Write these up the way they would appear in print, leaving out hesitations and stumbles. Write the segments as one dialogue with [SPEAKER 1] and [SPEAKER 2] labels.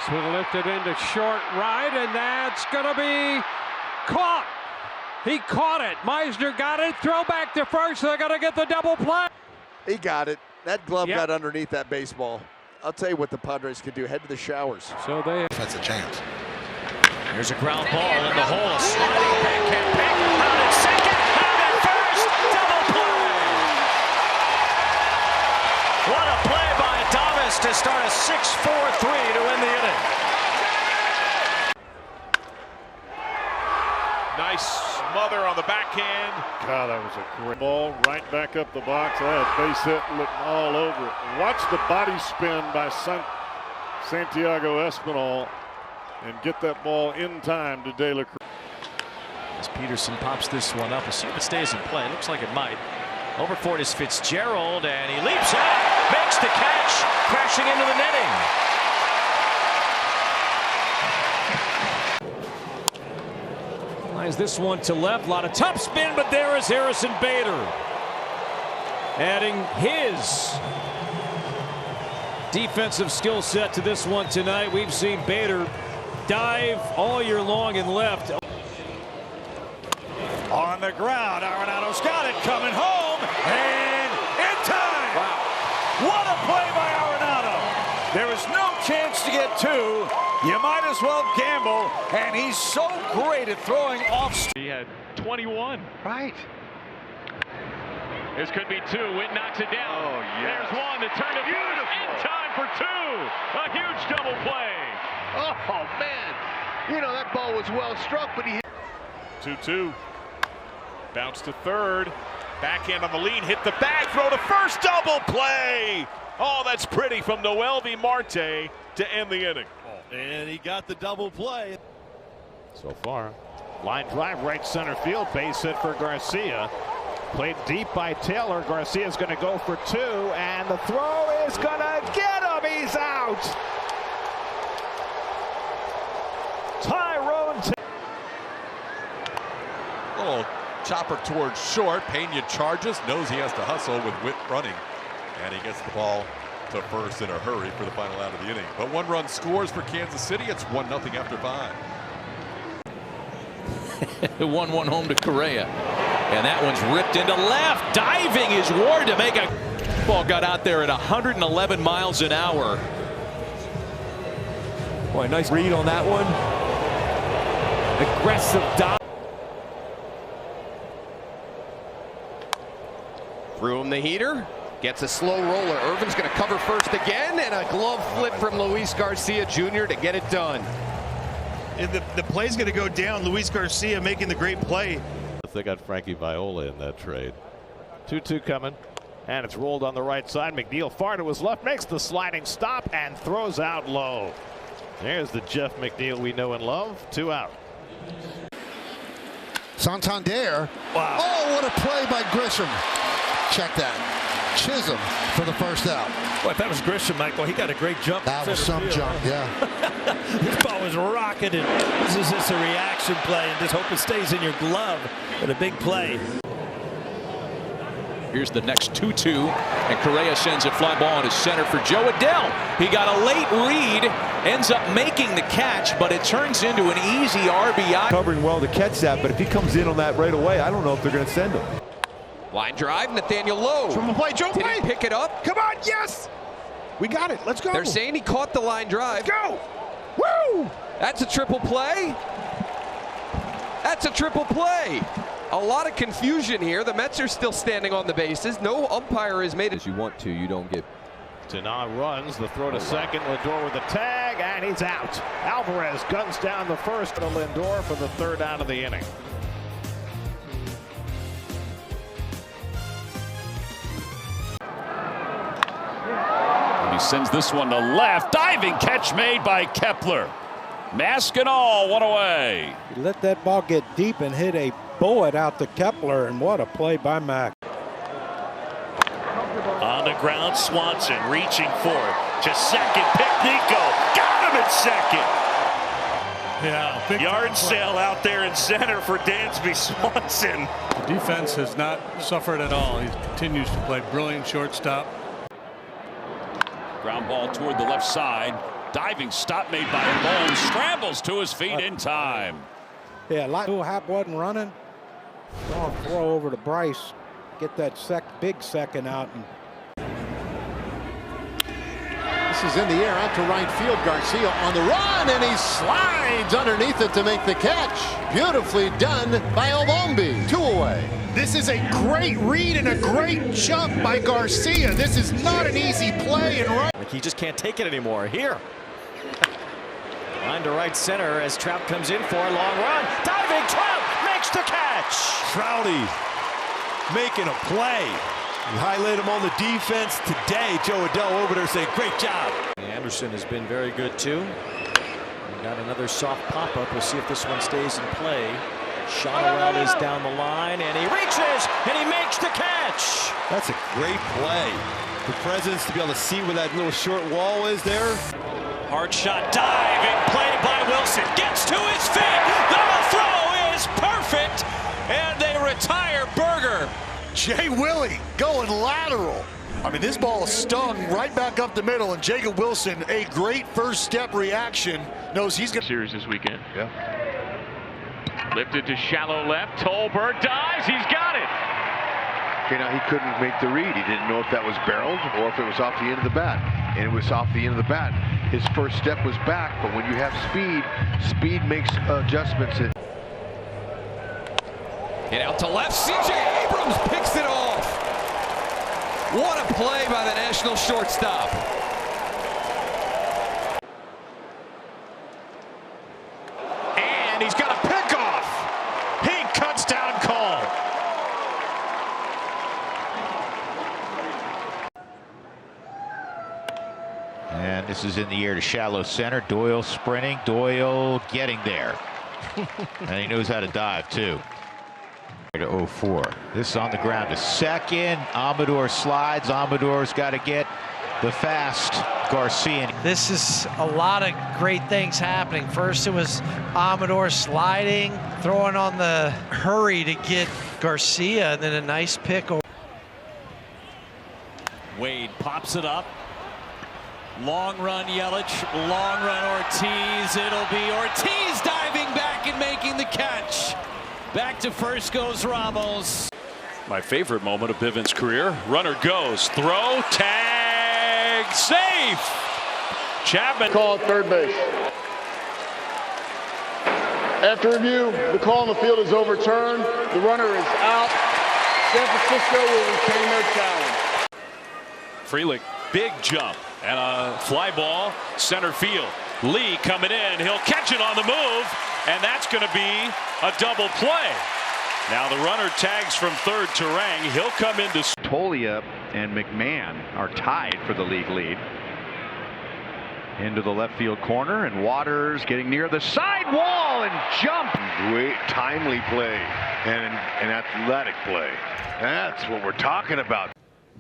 [SPEAKER 1] This will lift it into short right, and that's going to be caught. He caught it. Meisner got it. Throw back to first. They're going to get the double play.
[SPEAKER 2] He got it. That glove got underneath that baseball. I'll tell you what the Padres could do. Head to the showers.
[SPEAKER 1] So
[SPEAKER 3] that's a chance.
[SPEAKER 4] Here's a ground ball in the hole. A sliding backhand pick. Out at second. Out at first. Double play. What a play by Davis to start a 6-4-3 to win the inning.
[SPEAKER 5] Nice smother on the backhand.
[SPEAKER 6] God, that was a great ball right back up the box. I had base hit looking all over it. Watch the body spin by Santiago Espinal and get that ball in time to De La Cruz.
[SPEAKER 4] As Peterson pops this one up, assume it stays in play. Looks like it might. Over for it is Fitzgerald, and he leaps out, makes the catch, crashing into the netting.
[SPEAKER 1] Lines this one to left. A lot of top spin, but there is Harrison Bader, adding his defensive skill set to this one tonight. We've seen Bader dive all year long and left.
[SPEAKER 4] On the ground, Arenado's got it, coming home, and in time!
[SPEAKER 1] Wow.
[SPEAKER 4] What a play by Arenado! There was no chance to get two. You might as well gamble, and he's so great at throwing off.
[SPEAKER 5] He had 21.
[SPEAKER 2] Right.
[SPEAKER 5] This could be two. Witt knocks it down.
[SPEAKER 2] Oh, yes.
[SPEAKER 5] There's one to turn it in time for two. A huge double play.
[SPEAKER 2] Oh, man. You know, that ball was well struck, but he hit.
[SPEAKER 5] 2-2. Bounce to third. Backhand on the lead. Hit the bag. Throw to first. Double play. Oh, that's pretty from Noelvi Marte to end the inning.
[SPEAKER 4] And he got the double play.
[SPEAKER 6] So far, line drive right center field, base hit for Garcia. Played deep by Taylor. Garcia's going to go for two, and the throw is going to get him. He's out. Tyrone.
[SPEAKER 7] Little chopper towards short. Pena charges, knows he has to hustle with Witt running, and he gets the ball to first in a hurry for the final out of the inning. But one run scores for Kansas City. It's 1-0 after 5.
[SPEAKER 8] 1-1 home to Correa, and that one's ripped into left. Diving is Ward to make a ball. Got out there at 111 miles an hour.
[SPEAKER 1] Boy, nice read on that one. Aggressive dive.
[SPEAKER 9] Threw him the heater. Gets a slow roller. Irvin's going to cover first again, and a glove flip from Luis Garcia Jr. to get it done.
[SPEAKER 10] And the play's going to go down. Luis Garcia making the great play.
[SPEAKER 6] They got Frankie Viola in that trade. 2-2 coming, and it's rolled on the right side. McNeil far to his left, makes the sliding stop and throws out low. There's the Jeff McNeil we know and love. 2 out.
[SPEAKER 3] Santander.
[SPEAKER 4] Wow.
[SPEAKER 3] Oh, what a play by Grisham. Check that. Chisholm for the first out.
[SPEAKER 4] Boy, if that was Grisham, Michael, he got a great jump.
[SPEAKER 3] That was some jump, yeah.
[SPEAKER 4] This ball was rocketed. This is just a reaction play, and just hope it stays in your glove. But a big play.
[SPEAKER 8] Here's the next 2-2, and Correa sends a fly ball into center for Joe Adell. He got a late read, ends up making the catch, but it turns into an easy RBI.
[SPEAKER 11] Covering well to catch that, but if he comes in on that right away, I don't know if they're going to send him.
[SPEAKER 9] Line drive, Nathaniel Lowe.
[SPEAKER 10] From the play, Joe
[SPEAKER 9] Did
[SPEAKER 10] play.
[SPEAKER 9] he pick it up?
[SPEAKER 10] Come on, yes! We got it. Let's go.
[SPEAKER 9] They're saying he caught the line drive.
[SPEAKER 10] Go! Woo!
[SPEAKER 9] That's a triple play. That's a triple play. A lot of confusion here. The Mets are still standing on the bases. No umpire has made it. As you want to, you don't get.
[SPEAKER 6] Tana runs, the throw to second. Lindor with the tag, and he's out. Alvarez guns down the first to Lindor for the third out of the inning.
[SPEAKER 12] He sends this one to left. Diving catch made by Kepler. Mask and all, one away.
[SPEAKER 1] He let that ball get deep and hit a bullet out to Kepler, and what a play by Mac.
[SPEAKER 4] On the ground, Swanson reaching for it. To second, pick Nico. Got him at second.
[SPEAKER 10] Yeah, big
[SPEAKER 4] Yard sale out there in center for Dansby Swanson.
[SPEAKER 10] The defense has not suffered at all. He continues to play brilliant shortstop.
[SPEAKER 12] Ground ball toward the left side. Diving stop made by Bone. Scrambles to his feet in time.
[SPEAKER 13] Yeah, like Hap wasn't running. Going throw over to Bryce. Get that big second out.
[SPEAKER 3] This is in the air out to right field. Garcia on the run, and he slides underneath it to make the catch. Beautifully done by Obombi. 2 away.
[SPEAKER 10] This is a great read and a great jump by Garcia. This is not an easy play. And right.
[SPEAKER 4] Like he just can't take it anymore. Here. Line to right center as Trout comes in for a long run. Diving Trout makes the catch.
[SPEAKER 11] Trouty making a play. We highlight him on the defense today. Joe Adell over there saying, great job.
[SPEAKER 4] Anderson has been very good too. We got another soft pop-up. We'll see if this one stays in play. Shot around is down the line, and he reaches, and he makes the catch.
[SPEAKER 11] That's a great play. The presence to be able to see where that little short wall is there.
[SPEAKER 4] Hard shot, diving play by Wilson. Gets to his feet. The throw is perfect, and they retire Berger.
[SPEAKER 10] Jay Willie going lateral. I mean, this ball stung right back up the middle, and Jacob Wilson, a great first step reaction, knows he's going to
[SPEAKER 5] Series this weekend.
[SPEAKER 10] Yeah.
[SPEAKER 5] Lifted to shallow left. Tolberg dives. He's got it.
[SPEAKER 14] Okay, now he couldn't make the read. He didn't know if that was barreled or if it was off the end of the bat. And it was off the end of the bat. His first step was back, but when you have speed, speed makes adjustments.
[SPEAKER 9] And out to left, C.J. Abrams picks it off. What a play by the National shortstop.
[SPEAKER 5] And he's got a pickoff. He cuts down Cole.
[SPEAKER 15] And this is in the air to shallow center. Doyle sprinting. Doyle getting there. And he knows how to dive too. To 0-4. This is on the ground to second. Amador slides. Amador's got to get the fast Garcia.
[SPEAKER 16] This is a lot of great things happening. First it was Amador sliding, throwing on the hurry to get Garcia, and then a nice pick.
[SPEAKER 4] Wade pops it up. Long run Yelich, long run Ortiz. It'll be Ortiz diving back and making the catch. Back to first goes Ramos.
[SPEAKER 12] My favorite moment of Bivens' career. Runner goes, throw, tag, safe. Chapman
[SPEAKER 17] called third base. After review, the call on the field is overturned. The runner is out. San Francisco will retain their challenge.
[SPEAKER 12] Frelick, big jump and a fly ball center field. Lee coming in. He'll catch it on the move, and that's going to be a double play. Now the runner tags from third. Terang. He'll come into.
[SPEAKER 18] Tolia and McMahon are tied for the league lead. Into the left field corner, and Waters getting near the side wall and jump.
[SPEAKER 14] Great timely play and an athletic play. That's what we're talking about.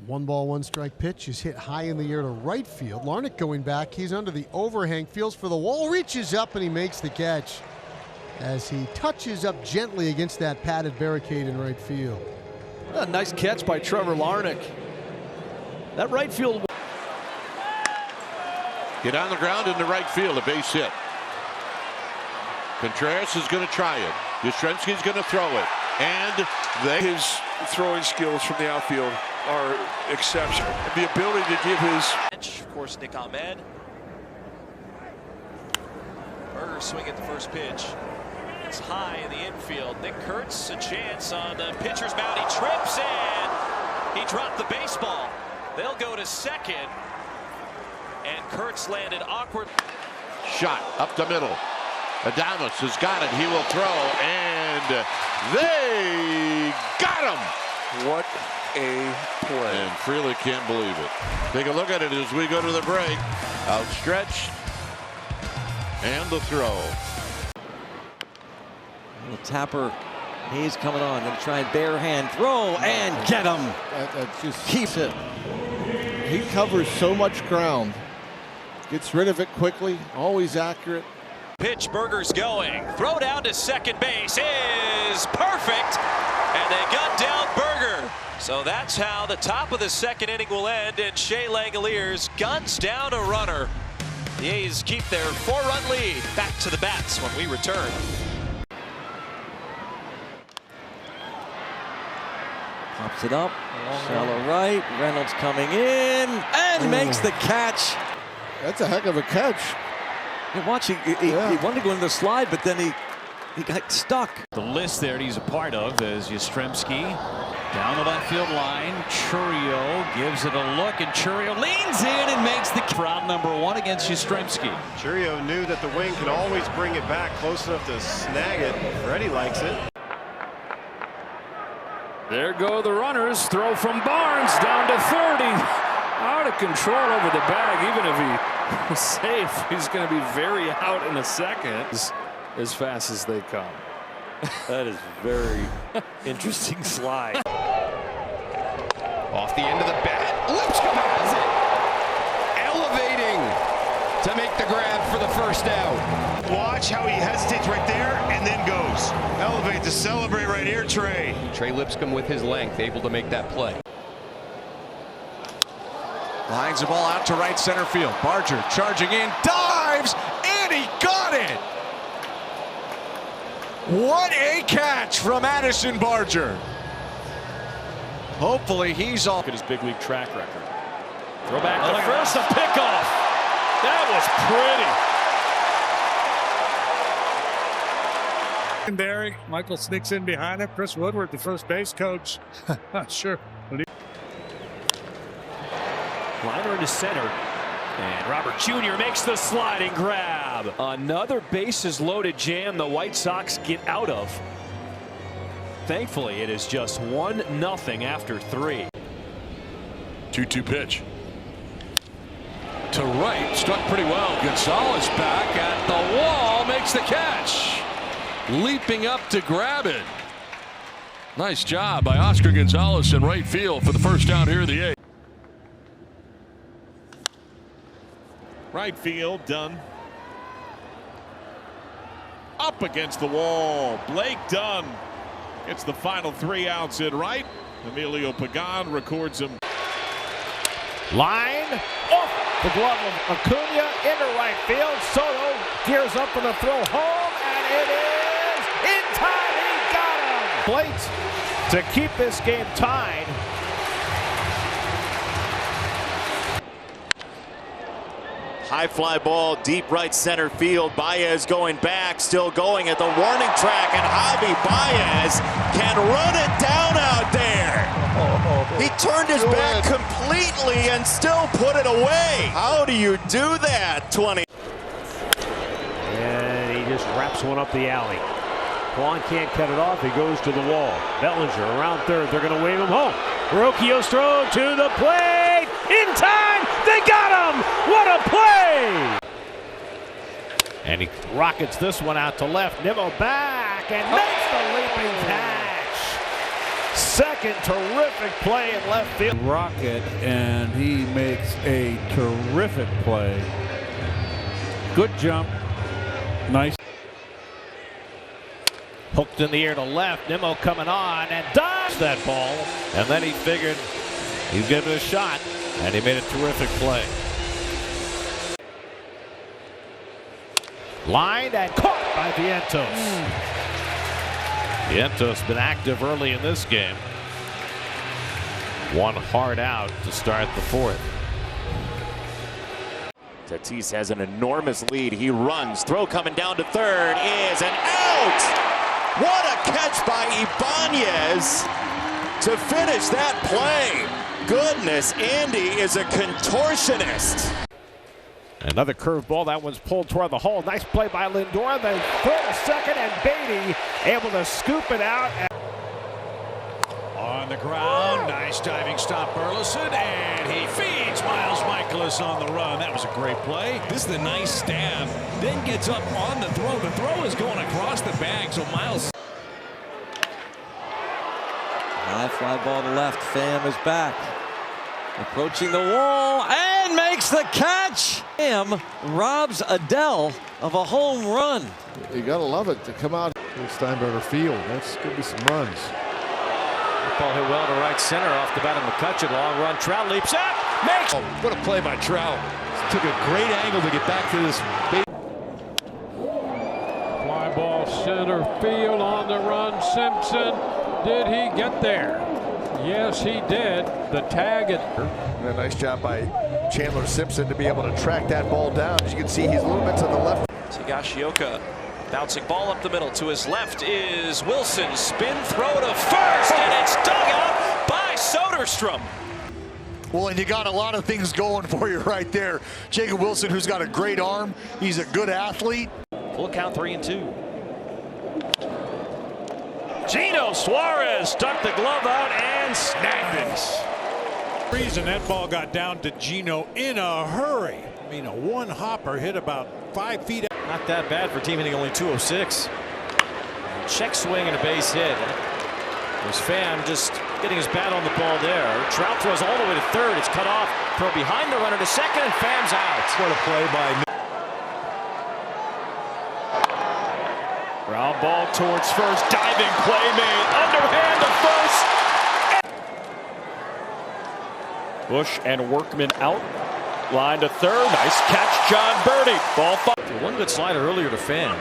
[SPEAKER 19] 1-1 strike pitch is hit high in the air to right field. Larnach going back. He's under the overhang, feels for the wall, reaches up, and he makes the catch as he touches up gently against that padded barricade in right field.
[SPEAKER 20] A nice catch by Trevor Larnach. That right field.
[SPEAKER 7] Get on the ground into right field, a base hit. Contreras is going to try it. Yastrzemski's going to throw it. And
[SPEAKER 21] his throwing skills from the outfield are exceptional. The ability to give his.
[SPEAKER 4] Of course, Nick Ahmed. Berger swing at the first pitch. It's high in the infield. Nick Kurtz, a chance on the pitcher's mound. He trips and he dropped the baseball. They'll go to second. And Kurtz landed awkward.
[SPEAKER 7] shot up the middle. Adames has got it. He will throw, and they got him.
[SPEAKER 21] What a play.
[SPEAKER 7] And Frelick can't believe it. Take a look at it as we go to the break. Outstretched. And the throw.
[SPEAKER 22] Tapper, Hayes coming on. Going to try and bare hand throw and get him.
[SPEAKER 3] That just keeps it. He covers so much ground. Gets rid of it quickly. Always accurate.
[SPEAKER 4] Pitch, Berger's going. Throw down to second base is perfect. And they got down Berger. So that's how the top of the second inning will end. And Shea Langoliers guns down a runner. The A's keep their 4-run lead. Back to the bats when we return.
[SPEAKER 22] Pops it up, shallow right. Reynolds coming in and makes the catch.
[SPEAKER 2] That's a heck of a catch.
[SPEAKER 22] You're watching. He wanted to go into the slide, but then he got stuck.
[SPEAKER 12] The list there that he's a part of is Yastrzemski down the left field line. Chourio gives it a look, and Chourio leans in and makes the for out number 1 against Yastrzemski.
[SPEAKER 8] Chourio knew that the wing could always bring it back close enough to snag it. Freddie likes it.
[SPEAKER 23] There go the runners. Throw from Barnes down to 30. Out of control over the bag. Even if he was safe, he's going to be very out in a second as fast as they come.
[SPEAKER 22] That is very interesting slide.
[SPEAKER 24] Off the end of the bat. Lipscomb has it. Elevating to make the grab for the first out.
[SPEAKER 8] Watch how he hesitates right there and then goes. Elevate to celebrate right here, Trey.
[SPEAKER 24] Trey Lipscomb with his length able to make that play.
[SPEAKER 25] Lines the ball out to right center field. Barger charging in, dives, and he got it. What a catch from Addison Barger. Hopefully he's all.
[SPEAKER 12] Look at his big league track record. Throw back to first, a pickoff. That was pretty.
[SPEAKER 26] Secondary, Michael sneaks in behind him. Chris Woodward, the first base coach. Not sure.
[SPEAKER 12] Liner into center. And Robert Jr. makes the sliding grab. Another bases loaded jam the White Sox get out of. Thankfully, it is just 1-0 after 3.
[SPEAKER 25] 2-2 pitch. To right, struck pretty well. Gonzalez back at the wall, makes the catch. Leaping up to grab it. Nice job by Oscar Gonzalez in right field for the first down here of the 8th.
[SPEAKER 5] Right field done. Up against the wall. Blake Dunn gets the final 3 outs in right. Emilio Pagan records him.
[SPEAKER 6] Line off the glove of Acuna into right field. Soto gears up for the throw home, and it is in time. He got him. Plate to keep this game tied.
[SPEAKER 27] High fly ball, deep right center field. Baez going back, still going at the warning track, and Javi Baez can run it down out there. He turned his back completely and still put it away. How do you do that, 20?
[SPEAKER 28] And he just wraps one up the alley. Kwan can't cut it off. He goes to the wall. Bellinger around third. They're going to wave him home. Rocchio's throw to the plate. In time. They got him. What a play.
[SPEAKER 6] And he rockets this one out to left. Nimmo back and makes the leaping catch. Second terrific play in left field.
[SPEAKER 29] Rocket, and he makes a terrific play. Good jump. Nice.
[SPEAKER 6] Hooked in the air to left. Nimmo coming on and dodged that ball. And then he figured he'd give it a shot. And he made a terrific play. Lined and caught by Vientos. Vientos been active early in this game. One hard out to start the 4th.
[SPEAKER 27] Tatis has an enormous lead. He runs. Throw coming down to third is an out. What a catch by Ibanez to finish that play. Goodness, Andy is a contortionist.
[SPEAKER 6] Another curveball. That one's pulled toward the hole. Nice play by Lindor. They throw to second, and Beatty able to scoop it out.
[SPEAKER 1] On the ground, nice diving stop, Burleson, and he feeds Miles Michaelis on the run. That was a great play. This is a nice stab. Then gets up on the throw. The throw is going across the bag, so Miles.
[SPEAKER 22] High fly ball to left. Pham is back. Approaching the wall and makes the catch. Pham robs Adele of a home run.
[SPEAKER 2] You gotta love it to come out. Steinberger Field. That's gonna be some runs.
[SPEAKER 25] Ball hit well to right center off the bat of McCutcheon. Long run. Trout leaps up.
[SPEAKER 12] makes.
[SPEAKER 25] Oh, what a play by Trout. Took a great angle to get back to this.
[SPEAKER 29] Fly ball center field on the run. Simpson, did he get there? Yes, he did. The tag it.
[SPEAKER 2] A nice job by Chandler Simpson to be able to track that ball down. As you can see, he's a little bit to the left.
[SPEAKER 4] Higashioka bouncing ball up the middle. To his left is Wilson. Spin throw to first, and it's dug out by Soderstrom.
[SPEAKER 9] Well, and you got a lot of things going for you right there. Jacob Wilson, who's got a great arm. He's a good athlete.
[SPEAKER 4] Full count 3-2.
[SPEAKER 1] Gino Suarez stuck the glove out and snagged it. Reason that ball got down to Gino in a hurry. I mean, a one hopper hit about 5 feet.
[SPEAKER 22] Not that bad for a team hitting only 206. Check swing and a base hit. There's Pham just getting his bat on the ball there. Trout throws all the way to third. It's cut off. Throw behind the runner to second, and Pham's out.
[SPEAKER 25] What a play by.
[SPEAKER 12] Ground ball towards first. Diving play made. Underhand to first. Bush and Workman out. Line to third. Nice catch, John Birdie. Ball five.
[SPEAKER 22] One good slider earlier to Pham.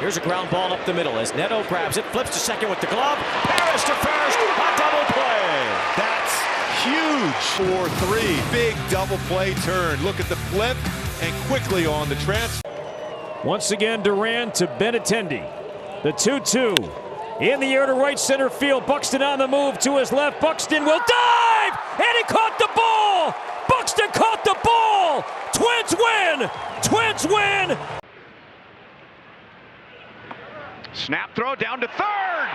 [SPEAKER 22] Here's a ground ball up the middle as Neto grabs it, flips to second with the glove. Paris to first, a double play.
[SPEAKER 25] That's huge. 4-3, big double play turn. Look at the flip and quickly on the transfer.
[SPEAKER 28] Once again, Duran to Benintendi. The 2-2. In the air to right center field. Buxton on the move to his left. Buxton will dive! And he caught the ball! Buxton caught the ball! Twins win! Twins win!
[SPEAKER 10] Snap throw down to third,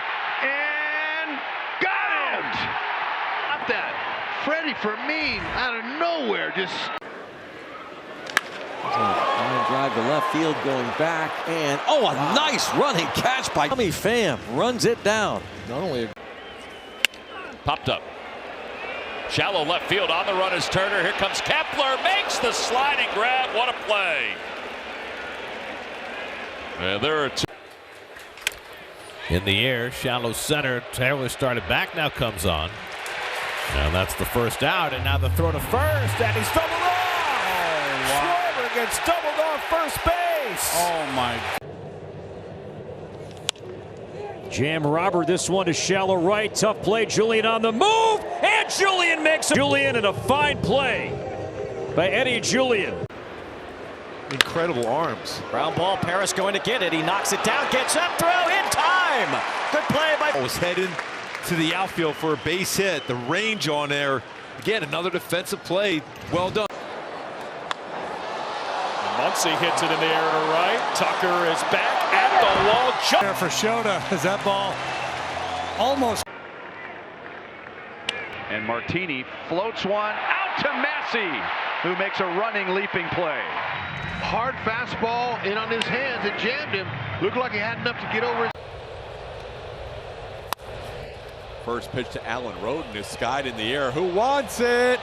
[SPEAKER 10] and got it! Got that. Freddie Fermin out of nowhere just.
[SPEAKER 22] Line drive to left field going back, and a nice running catch by Tommy Pham. Runs it down.
[SPEAKER 2] Not only
[SPEAKER 12] Popped up. Shallow left field. On the run is Turner. Here comes Kepler. Makes the sliding grab. What a play. And there are two.
[SPEAKER 6] In the air, shallow center. Taylor started back, now comes on. And that's the first out, and now the throw to first, and he's doubled off! Schwarber gets doubled off first base!
[SPEAKER 29] Oh, my.
[SPEAKER 28] Jam robber, this one to shallow right. Tough play, Julian on the move, and Julian makes it. Julian in a fine play by Eddie Julian.
[SPEAKER 2] incredible arms.
[SPEAKER 22] Ground ball, Paris going to get it. He knocks it down, gets up, throw in time. Good play by.
[SPEAKER 25] Was headed to the outfield for a base hit. The range on there. Again, another defensive play. Well done.
[SPEAKER 12] Muncy hits it in the air to right. Tucker is back at the wall.
[SPEAKER 26] There for Shota as that ball almost.
[SPEAKER 10] And Martini floats one out to Massey, who makes a running, leaping play. Hard fastball in on his hands. It jammed him. Looked like he had enough to get over his.
[SPEAKER 7] First pitch to Allen Roden is skied in the air. Who wants it?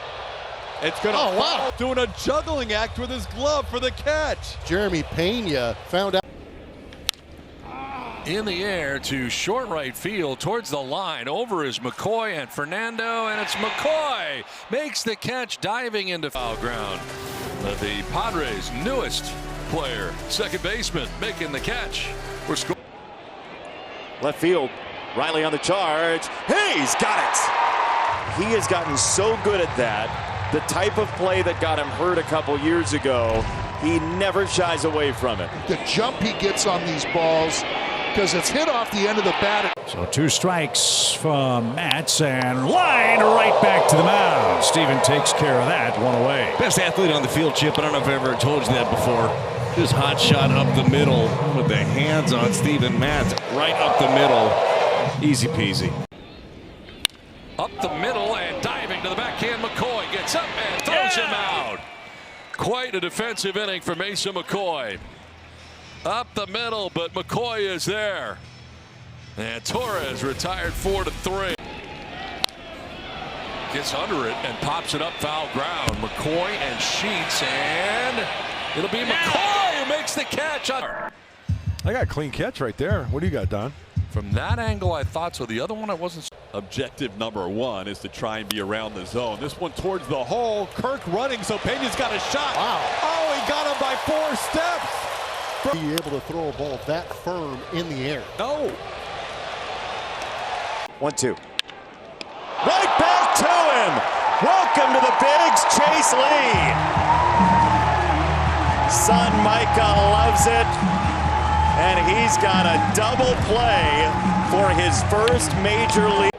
[SPEAKER 7] It's going to fall. Doing a juggling act with his glove for the catch.
[SPEAKER 2] Jeremy Pena found out.
[SPEAKER 25] In the air to short right field towards the line. Over is McCoy and Fernando, and it's McCoy makes the catch, diving into foul ground. The Padres' newest player, second baseman, making the catch. We're scoring.
[SPEAKER 27] Left field, Riley on the charge. He's got it. He has gotten so good at that. The type of play that got him hurt a couple years ago, he never shies away from it.
[SPEAKER 9] The jump he gets on these balls, because it's hit off the end of the bat.
[SPEAKER 1] So 2 strikes from Matz and line right back to the mound. Steven takes care of that, 1 away.
[SPEAKER 25] Best athlete on the field, Chip. I don't know if I ever told you that before. Just hot shot up the middle with the hands on Steven Matz. Right up the middle. Easy peasy. Up the middle and diving to the backhand. McCoy gets up and throws him out. Quite a defensive inning for Mason McCoy. Up the middle, but McCoy is there. And Torres retired 4-3. Gets under it and pops it up foul ground. McCoy and Sheets, and it'll be McCoy who makes the catch. I got a clean catch right there. What do you got, Don? From that angle, I thought so. The other one, I wasn't.
[SPEAKER 7] objective number one is to try and be around the zone. This one towards the hole. Kirk running, so Pena's got a shot.
[SPEAKER 3] Wow.
[SPEAKER 7] Oh, he got him by 4 steps.
[SPEAKER 3] Be able to throw a ball that firm in the air.
[SPEAKER 7] No.
[SPEAKER 27] 1-2. Right back to him. Welcome to the Bigs, Chase Lee. Son Micah loves it. And he's got a double play for his first major league.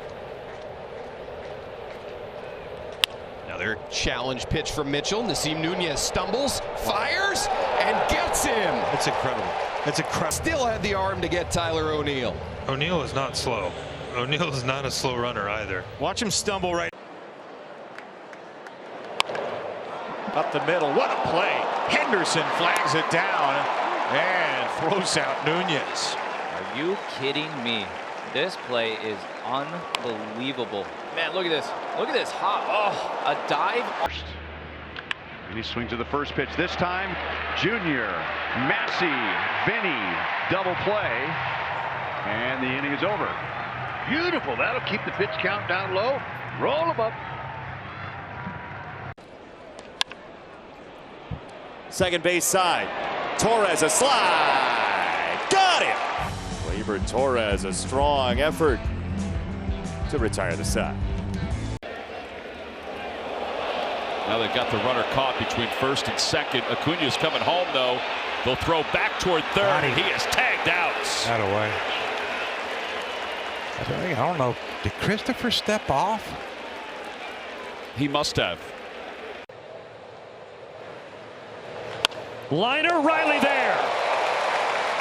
[SPEAKER 24] Another challenge pitch from Mitchell. Nasim Nunez stumbles, fires, and gets him.
[SPEAKER 11] It's incredible. It's incredible.
[SPEAKER 24] Still had the arm to get Tyler O'Neill.
[SPEAKER 11] O'Neill is not slow. O'Neill is not a slow runner either.
[SPEAKER 1] Watch him stumble right.
[SPEAKER 13] Up the middle. What a play. Henderson flags it down and throws out Nunez.
[SPEAKER 14] Are you kidding me? This play is unbelievable. Man, look at this. Look at this. Oh, a dive.
[SPEAKER 10] He swings to the first pitch this time. Junior, Massey, Vinny, double play. And the inning is over. Beautiful. That'll keep the pitch count down low. Roll them up.
[SPEAKER 27] Second base side. Torres a slide. Got him. Gleyber Torres a strong effort to retire the side.
[SPEAKER 5] Now they've got the runner caught between first and second. Acuna's coming home though. They'll throw back toward third and he is tagged out.
[SPEAKER 26] That away. I don't know. Did Christopher step off?
[SPEAKER 5] He must have.
[SPEAKER 28] Liner, Riley there.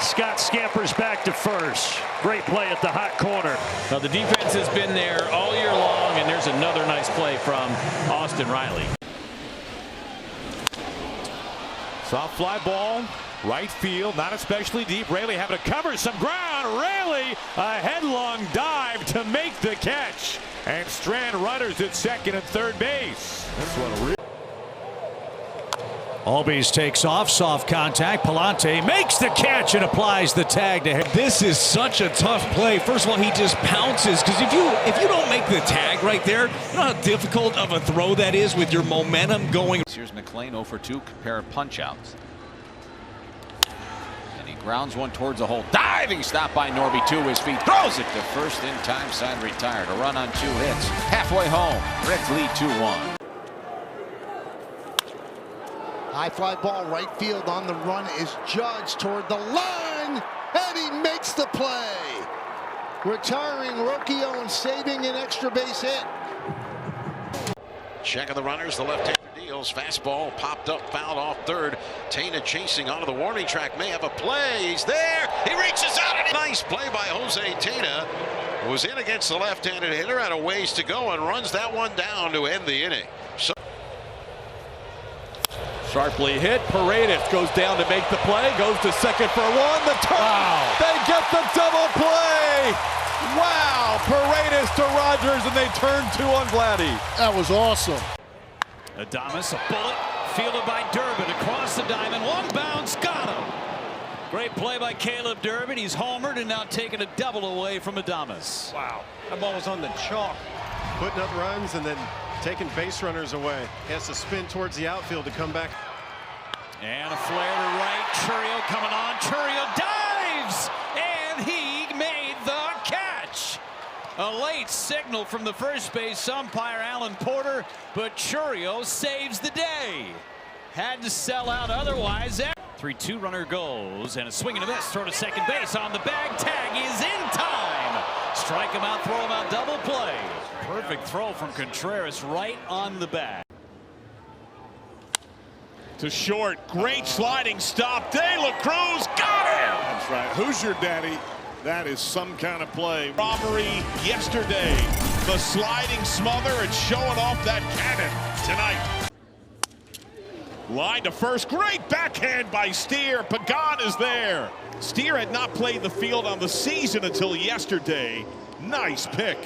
[SPEAKER 28] Scott scampers back to first. Great play at the hot corner.
[SPEAKER 12] Now the defense has been there all year long, and there's another nice play from Austin Riley.
[SPEAKER 1] Soft fly ball, right field, not especially deep. Raley having to cover some ground. Raley, a headlong dive to make the catch. And strand runners at second and third base.
[SPEAKER 2] That's what a real.
[SPEAKER 1] Albies takes off, soft contact. Palante makes the catch and applies the tag to him.
[SPEAKER 15] This is such a tough play. First of all, he just pounces because if you don't make the tag right there, you know how difficult of a throw that is with your momentum going.
[SPEAKER 16] Here's McLean 0 for 2, pair of punch outs. And he grounds one towards the hole. Diving stop by Norby to his feet. Throws it to first in time. Side retired. A run on 2 hits. Halfway home. Rick Lee 2-1.
[SPEAKER 17] High fly ball right field on the run is judged toward the line, and he makes the play. Retiring Rocchio and saving an extra base hit.
[SPEAKER 18] Check of the runners, the left-hander deals. Fastball popped up, fouled off third. Tena chasing onto the warning track, may have a play. He's there. He reaches out. And nice play by Jose Tena. Was in against the left-handed hitter, had a ways to go and runs that one down to end the inning. So
[SPEAKER 7] Sharply hit. Paredes goes down to make the play. Goes to second for one. The turn. Wow. They get the double play. Wow. Paredes to Rogers, and they turn 2 on Vladdy.
[SPEAKER 3] That was awesome.
[SPEAKER 1] Adames, a bullet fielded by Durbin across the diamond. One bounce, got him. Great play by Caleb Durbin. He's homered and now taking a double away from Adames.
[SPEAKER 8] Wow. That ball was on the chalk. Putting up runs and then taking base runners away. He has to spin towards the outfield to come back.
[SPEAKER 1] And a flare to right. Churrio coming on. Churrio dives, and he made the catch. A late signal from the first base umpire, Alan Porter, but Churrio saves the day. Had to sell out otherwise. 3-2 runner goes, and a swing and a miss. Throw to second base on the bag. Tag is in time. Strike him out, throw him out, double play. Perfect throw from Contreras right on the bag.
[SPEAKER 5] To short, great sliding stop. De La Cruz got him.
[SPEAKER 19] That's right. Who's your daddy? That is some kind of play.
[SPEAKER 5] Robbery yesterday. The sliding smother and showing off that cannon tonight. Line to first. Great backhand by Steer. Pagan is there. Steer had not played the field on the season until yesterday. Nice pick.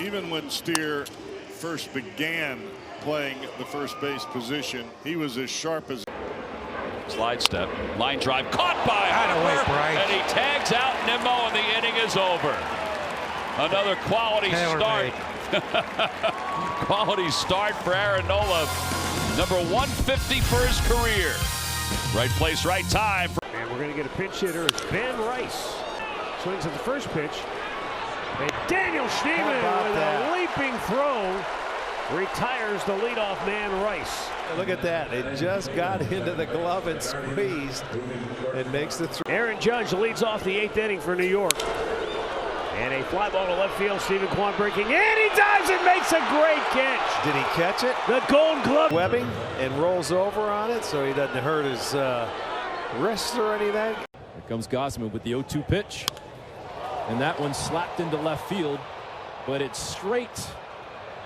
[SPEAKER 19] Even when Steer first began playing the first base position, he was as sharp as.
[SPEAKER 12] Slide step, line drive, caught by Harper, and he tags out Nimmo, and the inning is over. Another quality start. Quality start for Aaron Nola. Number 150 for his career. Right place, right time.
[SPEAKER 28] And we're going to get a pinch hitter. It's Ben Rice. Swings at the first pitch. And Daniel Schneemann with a leaping throw retires the leadoff man Rice.
[SPEAKER 4] Look at that. It just got into the glove and squeezed and makes the throw.
[SPEAKER 28] Aaron Judge leads off the 8th inning for New York. And a fly ball to left field. Stephen Kwan breaking in. He dives and makes a great catch.
[SPEAKER 4] Did he catch it?
[SPEAKER 28] The Gold Glove.
[SPEAKER 4] Webbing and rolls over on it so he doesn't hurt his wrist or anything.
[SPEAKER 6] Here comes Gausman with the 0-2 pitch. And that one slapped into left field, but it's straight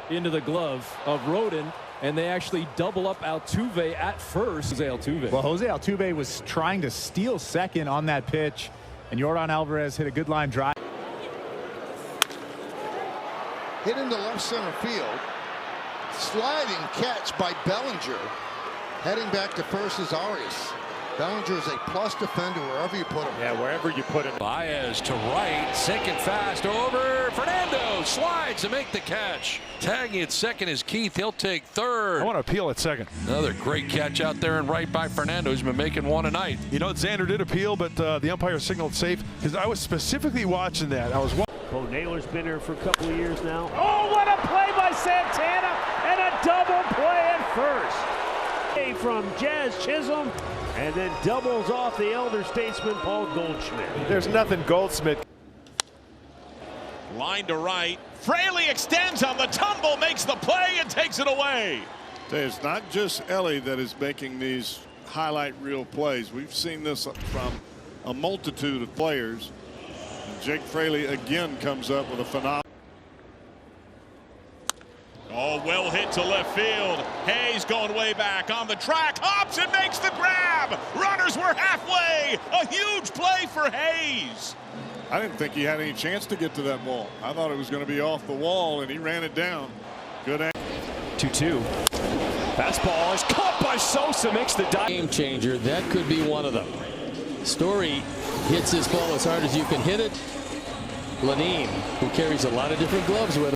[SPEAKER 6] into the glove of Rodin, and they actually double up Altuve at first. Jose Altuve.
[SPEAKER 9] Well, Jose Altuve was trying to steal second on that pitch, and Yordan Alvarez hit a good line drive.
[SPEAKER 17] Hit into left center field. Sliding catch by Bellinger. Heading back to first is Arias. Bellinger is a plus defender wherever you put him.
[SPEAKER 28] Yeah, wherever you put him.
[SPEAKER 1] Baez to right, sinking fast over. Fernando slides to make the catch. Tagging at second is Keith. He'll take third.
[SPEAKER 2] I want to appeal at second.
[SPEAKER 1] Another great catch out there and right by Fernando. He's been making one a night.
[SPEAKER 2] You know, Xander did appeal, but the umpire signaled safe because I was specifically watching that. I was watching.
[SPEAKER 28] Bo Naylor's been here for a couple of years now. Oh, what a play by Santana and a double play at first. From Jazz Chisholm, and then doubles off the elder statesman Paul Goldschmidt.
[SPEAKER 4] There's nothing Goldschmidt.
[SPEAKER 5] Line to right. Fraley extends on the tumble, makes the play, and takes it away.
[SPEAKER 19] It's not just Ellie that is making these highlight reel plays. We've seen this from a multitude of players. And Jake Fraley again comes up with a phenomenal.
[SPEAKER 5] Oh, well hit to left field. Hayes going way back on the track. Hops and makes the grab. Runners were halfway. A huge play for Hayes.
[SPEAKER 19] I didn't think he had any chance to get to that ball. I thought it was going to be off the wall, and he ran it down. Good.
[SPEAKER 6] 2-2. Fastball is caught by Sosa. Makes the dive.
[SPEAKER 20] Game changer. That could be one of them. Story hits this ball as hard as you can hit it. Lenine, who carries a lot of different gloves with him.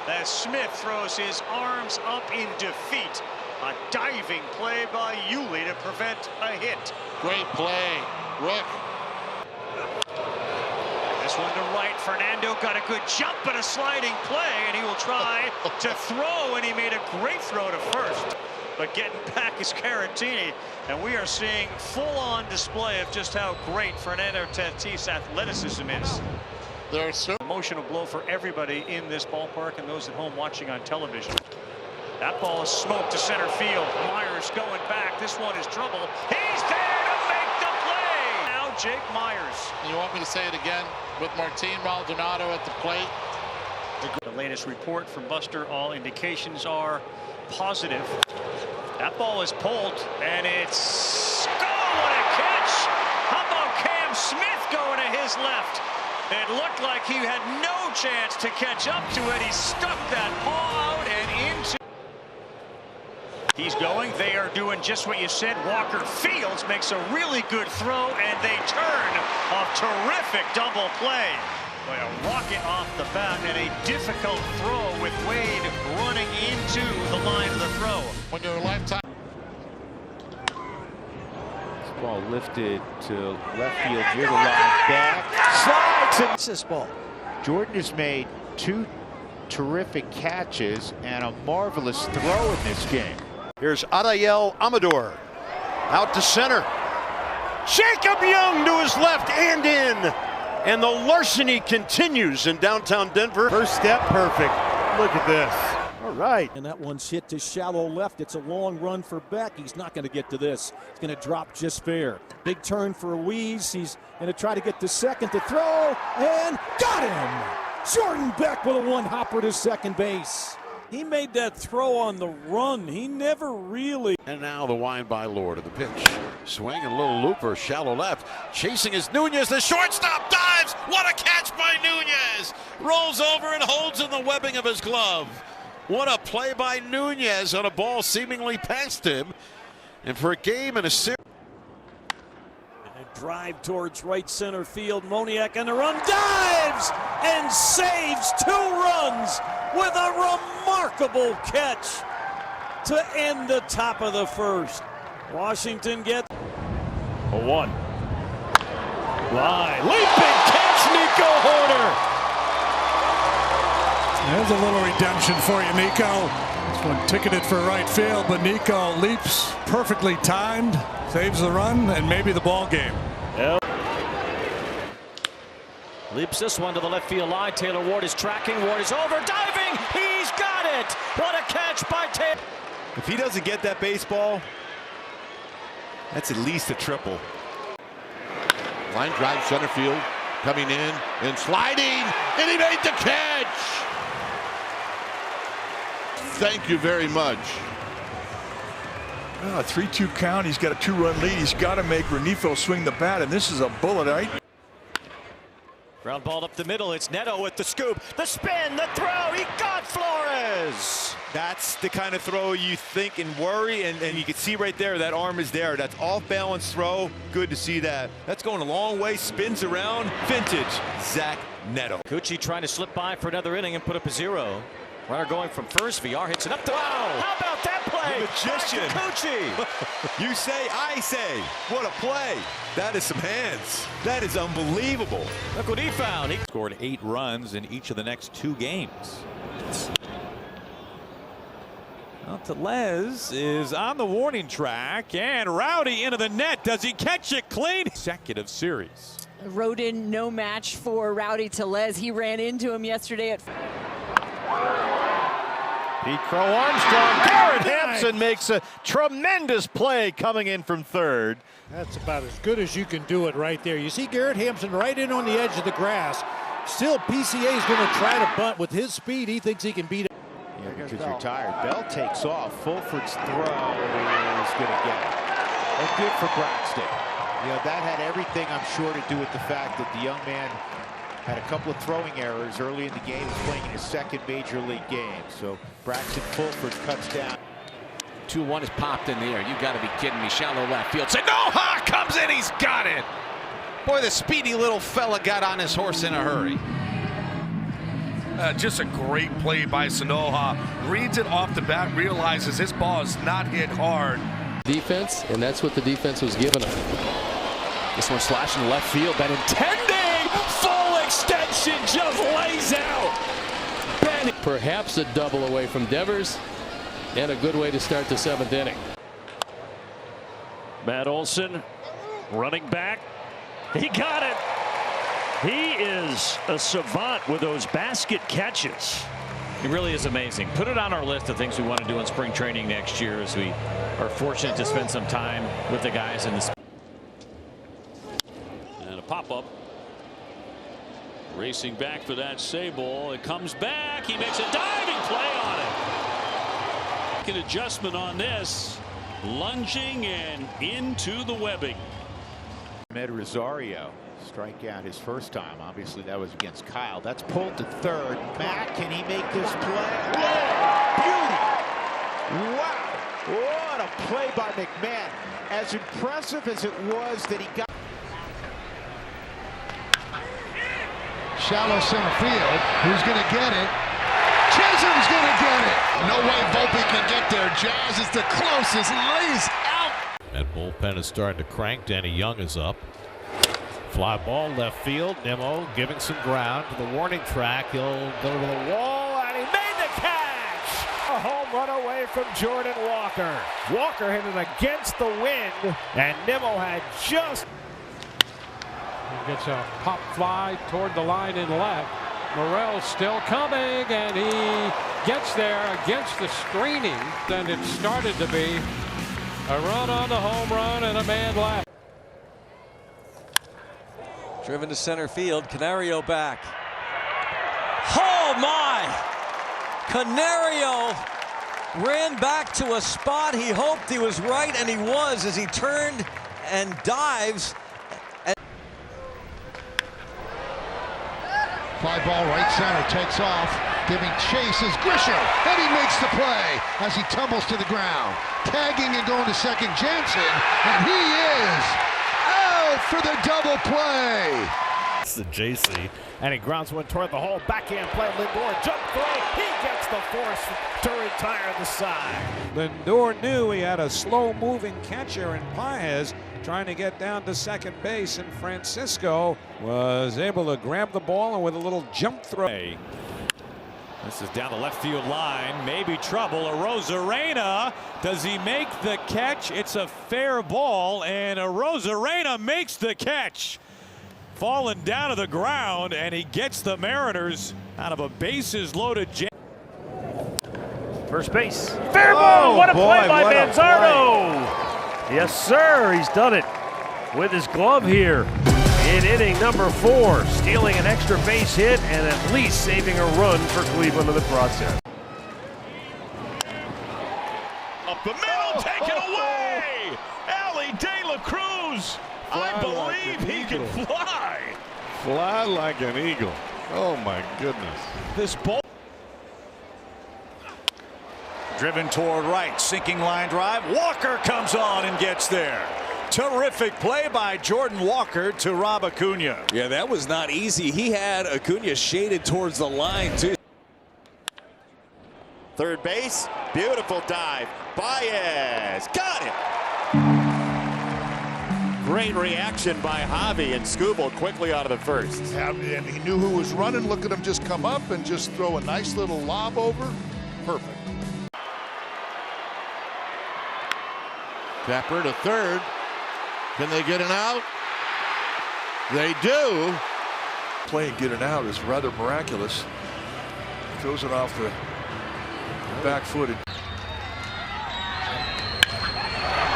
[SPEAKER 13] As Smith throws his arms up in defeat. A diving play by Yuli to prevent a hit.
[SPEAKER 18] Great play, Rick.
[SPEAKER 13] This one to right. Fernando got a good jump and a sliding play, and he will try to throw, and he made a great throw to first. But getting back is Caratini, and we are seeing full-on display of just how great Fernando Tatis' athleticism is.
[SPEAKER 18] There's so
[SPEAKER 13] emotional blow for everybody in this ballpark and those at home watching on television. That ball is smoked to center field. Myers going back. This one is trouble. He's there to make the play. Now Jake Myers.
[SPEAKER 18] You want me to say it again with Martin Maldonado at the plate?
[SPEAKER 13] The latest report from Buster, all indications are positive. That ball is pulled, and it's... Oh, what a catch! How about Cam Smith going to his left? It looked like he had no chance to catch up to it. He stuck that paw out and into... He's going. They are doing just what you said. Walker Fields makes a really good throw, and they turn a terrific double play. Boy, a rocket off the bat and a difficult throw with Wade running into the line of the throw.
[SPEAKER 18] When you're a lifetime.
[SPEAKER 28] This ball lifted to left field near the line back. Slides and this ball. Jordan has made 2 terrific catches and a marvelous throw in this game.
[SPEAKER 3] Here's Adael Amador out to center. Jacob Young to his left and in. And the larceny continues in downtown Denver.
[SPEAKER 4] First step perfect. Look at this.
[SPEAKER 21] All right. And that one's hit to shallow left. It's a long run for Beck. He's not going to get to this. He's going to drop just fair. Big turn for Ruiz. He's going to try to get to second to throw. And got him! Jordan Beck with a one-hopper to second base. He made that throw on the run. He never really.
[SPEAKER 18] And now the wind by Lord of the pitch. Swing and a little looper, shallow left. Chasing is Nunez. The shortstop dives. What a catch by Nunez. Rolls over and holds in the webbing of his glove. What a play by Nunez on a ball seemingly past him. And for a game and a series.
[SPEAKER 21] Drive towards right center field. Moniak on the run, dives and saves 2 runs with a remarkable catch to end the top of the first. Washington gets
[SPEAKER 28] a 1. Line, leaping catch, Nico Hoerner.
[SPEAKER 26] There's a little redemption for you, Nico. This one ticketed for right field, but Nico leaps perfectly timed, saves the run, and maybe the ball game.
[SPEAKER 28] Yep.
[SPEAKER 13] Leaps this one to the left field line. Taylor Ward is tracking. Ward is over, diving. He's got it. What a catch by Taylor.
[SPEAKER 10] If he doesn't get that baseball, that's at least a triple.
[SPEAKER 11] Line drive center field, coming in and sliding, and he made the catch. Thank you very much.
[SPEAKER 14] Well, a 3-2 count. He's got a 2-run lead. He's got to make Renifo swing the bat, and this is a bullet, right?
[SPEAKER 13] Ground ball up the middle. It's Neto with the scoop, the spin, the throw. He got Flores.
[SPEAKER 14] That's the kind of throw you think and worry, and you can see right there that arm is there. That's off balance throw. Good to see that. That's going a long way. Spins around. Vintage Zach Neto.
[SPEAKER 13] Cucci trying to slip by for another inning and put up a 0. Runner going from first. VR hits it up the wall. How about that play?
[SPEAKER 14] The magician. You say, I say. What a play. That is some hands. That is unbelievable.
[SPEAKER 13] Look what he found. He
[SPEAKER 1] scored 8 runs in each of the next 2 games. Well, Tellez is on the warning track, and Rowdy into the net. Does he catch it clean? Consecutive series.
[SPEAKER 22] Rodin, no match for Rowdy Tellez. He ran into him yesterday at
[SPEAKER 3] Pete Crow Armstrong. Garrett Hampson makes a tremendous play coming in from third.
[SPEAKER 23] That's about as good as you can do it right there. You see Garrett Hampson right in on the edge of the grass. Still, PCA is going to try to bunt. With his speed, he thinks he can beat it.
[SPEAKER 24] Yeah, because you're tired. Bell takes off. Fulford's throw is going to get it. And good for Braxton. You know, that had everything, I'm sure, to do with the fact that the young man had a couple of throwing errors early in the game. He's playing in his 2nd major league game. So Braxton Fulford cuts down.
[SPEAKER 16] 2-1 is popped in the air. You got to be kidding me. Shallow left field. Sanoha comes in. He's got it. Boy, the speedy little fella got on his horse in a hurry.
[SPEAKER 14] Just a great play by Sanoha. Reads it off the bat, realizes this ball is not hit hard.
[SPEAKER 20] Defense, and that's what the defense was given him.
[SPEAKER 6] This one slashing left field. That intending full extension just lays out. Benny.
[SPEAKER 20] Perhaps a double away from Devers, and a good way to start the 7th inning.
[SPEAKER 28] Matt Olson running back. He got it. He is a savant with those basket catches.
[SPEAKER 12] He really is amazing. Put it on our list of things we want to do in spring training next year, as we are fortunate to spend some time with the guys in the.
[SPEAKER 25] And a pop-up. Racing back for that save ball. It comes back. He makes a diving play on it. An adjustment on this. Lunging and into the webbing.
[SPEAKER 24] Med Rosario strike out his first time. Obviously that was against Kyle. That's pulled to third. Matt, can he make this play? Beauty! Wow! What a play by McMahon. As impressive as it was that he got.
[SPEAKER 17] Shallow center field. Who's going to get it? Chisholm's going to get it.
[SPEAKER 11] No way Volpe can get there. Jazz is the closest. Lays out.
[SPEAKER 27] That bullpen is starting to crank. Danny Young is up. Fly ball left field. Nimmo giving some ground to the warning track. He'll go to the wall, and he made the catch.
[SPEAKER 28] A home run away from Jordan Walker. Walker hit it against the wind, and Nimmo had just.
[SPEAKER 29] He gets a pop fly toward the line in left. Morel's still coming, and he gets there against the screening. Then it started to be a run on the home run and a man left.
[SPEAKER 30] Driven to center field. Canario back. Oh my! Canario ran back to a spot he hoped he was right, and he was, as he turned and dives.
[SPEAKER 17] Fly ball right center, takes off, giving chase is Grisham, and he makes the play as he tumbles to the ground. Tagging and going to second, Jansen, and he is out! out for the double play.
[SPEAKER 27] It's the JC, and he grounds one toward the hole. Backhand play, Lindor, jump throw. He gets the force to retire the side.
[SPEAKER 23] Lindor knew he had a slow-moving catcher in Paez trying to get down to second base, and Francisco was able to grab the ball and with a little jump throw.
[SPEAKER 1] This is down the left field line. Maybe trouble. Arozarena. Does he make the catch? It's a fair ball, and Arozarena makes the catch. Falling down to the ground, and he gets the Mariners out of a bases-loaded jam.
[SPEAKER 28] First base. Fair ball. What a play by Manzardo. Yes, sir. He's done it with his glove here in inning number 4, stealing an extra base hit and at least saving a run for Cleveland in the process.
[SPEAKER 1] Up the middle, taken away. Ali De La Cruz. I believe he can fly.
[SPEAKER 11] Fly like an eagle. Oh my goodness.
[SPEAKER 1] This ball. Driven toward right, sinking line drive. Walker comes on and gets there. Terrific play by Jordan Walker to Rob Acuna.
[SPEAKER 2] Yeah, that was not easy. He had Acuna shaded towards the line, too.
[SPEAKER 10] Third base, beautiful dive. Baez, got it. Great reaction by Javi, and Skubal quickly out of the first.
[SPEAKER 11] And he knew who was running. Look at him just come up and just throw a nice little lob over. Perfect. Tapper to third. Can they get an out? They do.
[SPEAKER 26] Playing get an out is rather miraculous. Throws it off the back footed.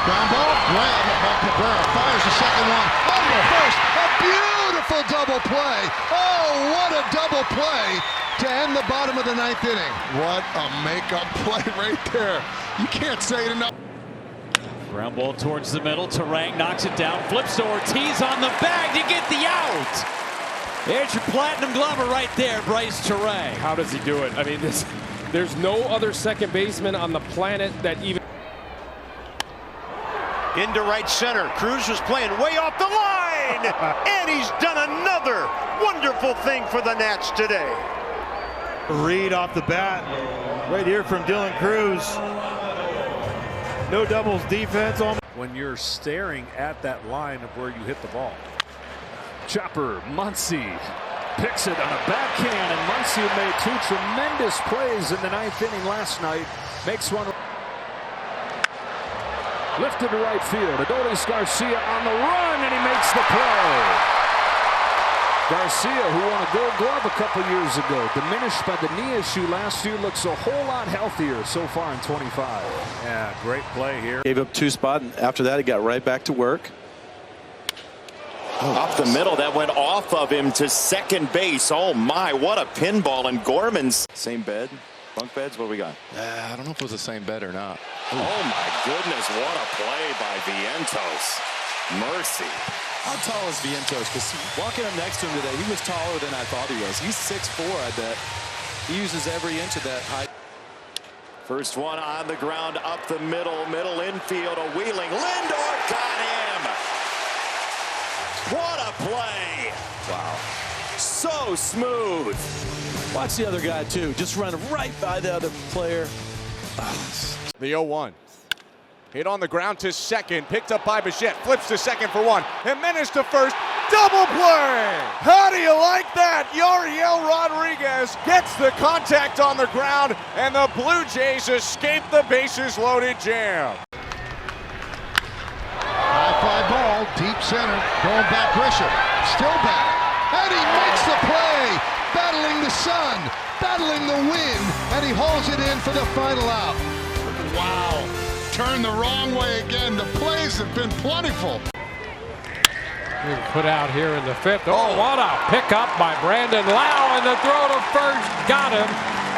[SPEAKER 17] Ground ball, grab by Cabrera, fires the second one, over first, a beautiful double play. Oh, what a double play to end the bottom of the 9th inning.
[SPEAKER 11] What a makeup play right there. You can't say it enough.
[SPEAKER 1] Ground ball towards the middle. Terang knocks it down. Flips to Ortiz on the bag to get the out. There's your platinum glover right there, Bryce Terang.
[SPEAKER 6] How does he do it? I mean, there's no other second baseman on the planet that even.
[SPEAKER 3] Into right center. Cruz was playing way off the line. And he's done another wonderful thing for the Nats today.
[SPEAKER 14] Read off the bat. Right here from Dylan Cruz. No doubles defense on.
[SPEAKER 29] When you're staring at that line of where you hit the ball. Chopper, Muncy picks it on a backhand, and Muncy made 2 tremendous plays in the 9th inning last night. Makes one. Lifted to right field. Adolis Garcia on the run, and he makes the play. Garcia, who won a Gold Glove a couple years ago, diminished by the knee issue last year, looks a whole lot healthier so far in 25.
[SPEAKER 14] Yeah, great play here.
[SPEAKER 4] Gave up 2 spots, and after that, he got right back to work.
[SPEAKER 10] Up the middle, that went off of him to second base. Oh my, what a pinball. And Gorman's same bed, bunk beds. What do we got?
[SPEAKER 4] I don't know if it was the same bed or not.
[SPEAKER 10] Ooh. Oh my goodness, what a play by Vientos. Mercy.
[SPEAKER 4] How tall is Vientos? Because walking up next to him today, he was taller than I thought he was. He's 6'4", I bet. He uses every inch of that height.
[SPEAKER 10] First one on the ground, up the middle infield, a wheeling. Lindor got him. What a play.
[SPEAKER 4] Wow.
[SPEAKER 10] So smooth.
[SPEAKER 4] Watch the other guy, too. Just run right by the other player.
[SPEAKER 14] The 0-1. Hit on the ground to second, picked up by Bichette, flips to second for 1. Jimenez to first, double play! How do you like that? Yariel Rodriguez gets the contact on the ground, and the Blue Jays escape the bases-loaded jam.
[SPEAKER 17] High fly ball, deep center, going back Grisham, still back, and he makes the play, battling the sun, battling the wind, and he hauls it in for the final out.
[SPEAKER 11] Wow. Turned the wrong way again. The plays have been plentiful.
[SPEAKER 29] Being put out here in the 5th. Oh, what a pickup by Brandon Lau, and the throw to first got him.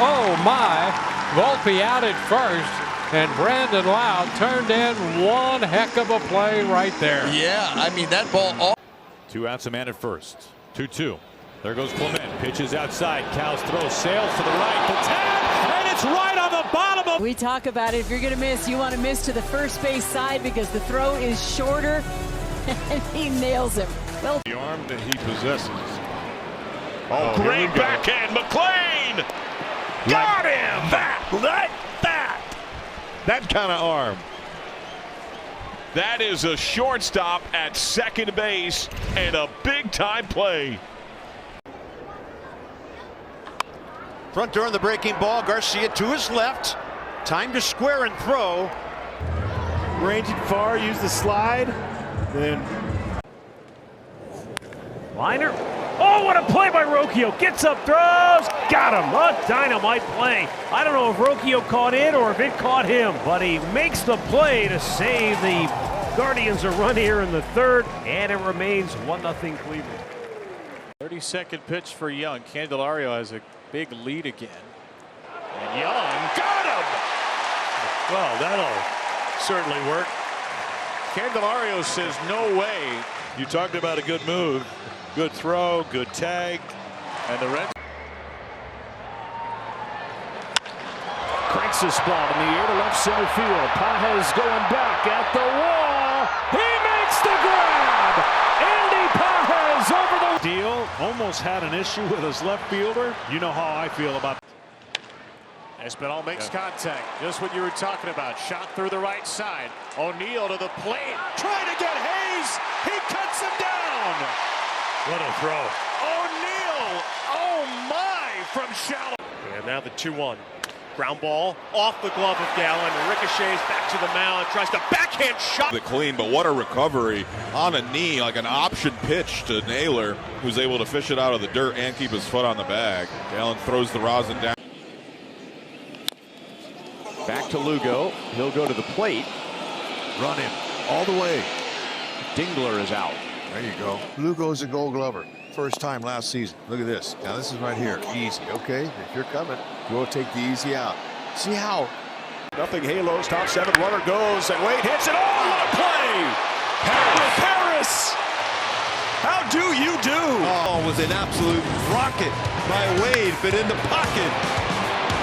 [SPEAKER 29] Oh my, Volpe out at first, and Brandon Lau turned in one heck of a play right there.
[SPEAKER 4] Yeah, I mean that ball.
[SPEAKER 1] 2 outs, a man at first. 2-2. There goes Clement. Pitches outside. Cal's throw sails to the right. The tap, and it's right on the bottom of.
[SPEAKER 22] We talk about it. If you're going to miss, you want to miss to the first base side because the throw is shorter. and he nails him. Well,
[SPEAKER 11] the arm that he possesses.
[SPEAKER 12] Oh, great backhand, McLean! Got him!
[SPEAKER 11] That kind of arm.
[SPEAKER 12] That is a shortstop at second base and a big-time play.
[SPEAKER 3] Front door on the breaking ball. Garcia to his left. Time to square and throw.
[SPEAKER 28] Range it far, use the slide. Then liner. Oh, what a play by Rocchio. Gets up, throws, got him. A dynamite play. I don't know if Rocchio caught it or if it caught him, but he makes the play to save the Guardians a run here in the third, and it remains 1-0 Cleveland.
[SPEAKER 4] 32nd pitch for Young. Candelario has a big lead again. And Young got him! Well, that'll certainly work. Candelario says no way.
[SPEAKER 12] You talked about a good move. Good throw, good tag.
[SPEAKER 4] And the Reds
[SPEAKER 28] Cranks this ball in the air to left center field. Pages going back at the wall. He makes the grab. Andy Pages over the
[SPEAKER 24] deal. Almost had an issue with his left fielder. You know how I feel about
[SPEAKER 4] Espinal makes contact. Just what you were talking about. Shot through the right side. O'Neill to the plate. Trying to get Hayes. He cuts him down.
[SPEAKER 28] What a throw.
[SPEAKER 4] O'Neill. Oh my, from shallow.
[SPEAKER 28] And now the 2-1. Ground ball off the glove of Gallen. Ricochets back to the mound. Tries to backhand shot.
[SPEAKER 11] The clean, but what a recovery on a knee, like an option pitch to Naylor, who's able to fish it out of the dirt and keep his foot on the bag. Gallen throws the rosin down.
[SPEAKER 4] Back to Lugo. He'll go to the plate.
[SPEAKER 17] Run him all the way.
[SPEAKER 4] Dingler is out.
[SPEAKER 17] There you go. Lugo's a Gold Glover. First time last season. Look at this. Now this is right here. Easy. Okay, if you're coming, we'll take the easy out. See how?
[SPEAKER 4] Nothing. Halos. Top 7. Runner goes. And Wade hits it. Oh, what a play! Harris. How do you do?
[SPEAKER 5] Oh, was an absolute rocket by Wade, but in the pocket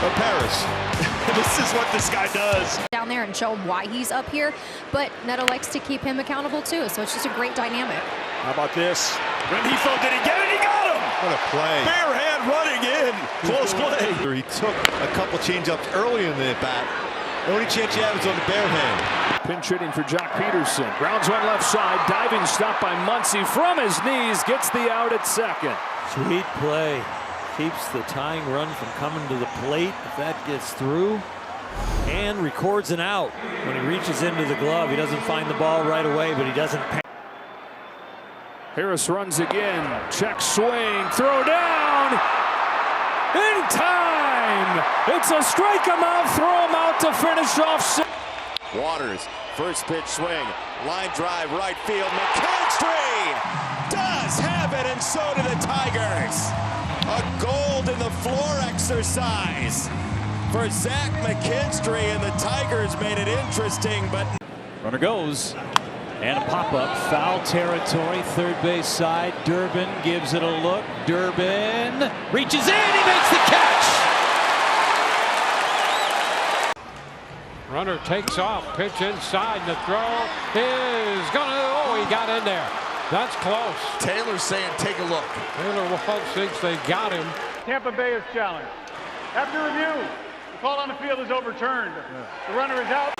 [SPEAKER 5] of Paris.
[SPEAKER 4] This is what this guy does.
[SPEAKER 7] Down there and show him why he's up here, but Neto likes to keep him accountable too, so it's just a great dynamic.
[SPEAKER 4] How about this? Renifo, did he get it? He got him!
[SPEAKER 5] What a play.
[SPEAKER 4] Bare hand running in. Close play.
[SPEAKER 5] He took a couple changeups early in the at-bat. The only chance he had was on the bare hand.
[SPEAKER 28] Pinch hitting for Jock Peterson. Grounds one left side. Diving stop by Muncy from his knees. Gets the out at second.
[SPEAKER 20] Sweet play. Keeps the tying run from coming to the plate if that gets through, and records an out. When he reaches into the glove, he doesn't find the ball right away, but he doesn't.
[SPEAKER 28] Harris runs again. Check swing. Throw down. In time. It's a strike him out. Throw him out to finish off.
[SPEAKER 10] Waters. First pitch swing. Line drive right field. McKinstry does have it, and so do the Tigers. A gold in the floor exercise for Zach McKinstry, and the Tigers made it interesting, but
[SPEAKER 28] Runner goes, and a pop-up, foul territory, third base side. Durbin gives it a look. Durbin reaches in, he makes the catch.
[SPEAKER 29] Runner takes off, pitch inside, and the throw is gonna, he got in there. That's close.
[SPEAKER 5] Taylor's saying, take a look.
[SPEAKER 29] Taylor Walsh thinks they got him.
[SPEAKER 8] Tampa Bay is challenged. After review, the call on the field is overturned. The runner is out.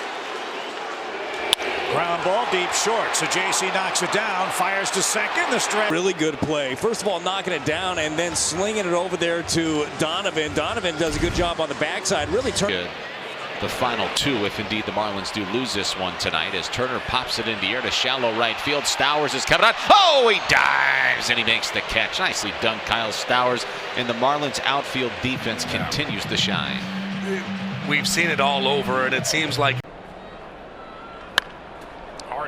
[SPEAKER 1] Ground ball deep short. So JC knocks it down, fires to second. The strike.
[SPEAKER 2] Really good play. First of all, knocking it down and then slinging it over there to Donovan. Donovan does a good job on the backside. Really turn.
[SPEAKER 9] The final two, if indeed the Marlins do lose this one tonight, as Turner pops it in the air to shallow right field. Stowers is coming on. Oh, he dives and he makes the catch. Nicely done, Kyle Stowers. And the Marlins outfield defense continues to shine.
[SPEAKER 13] We've seen it all over, and it seems like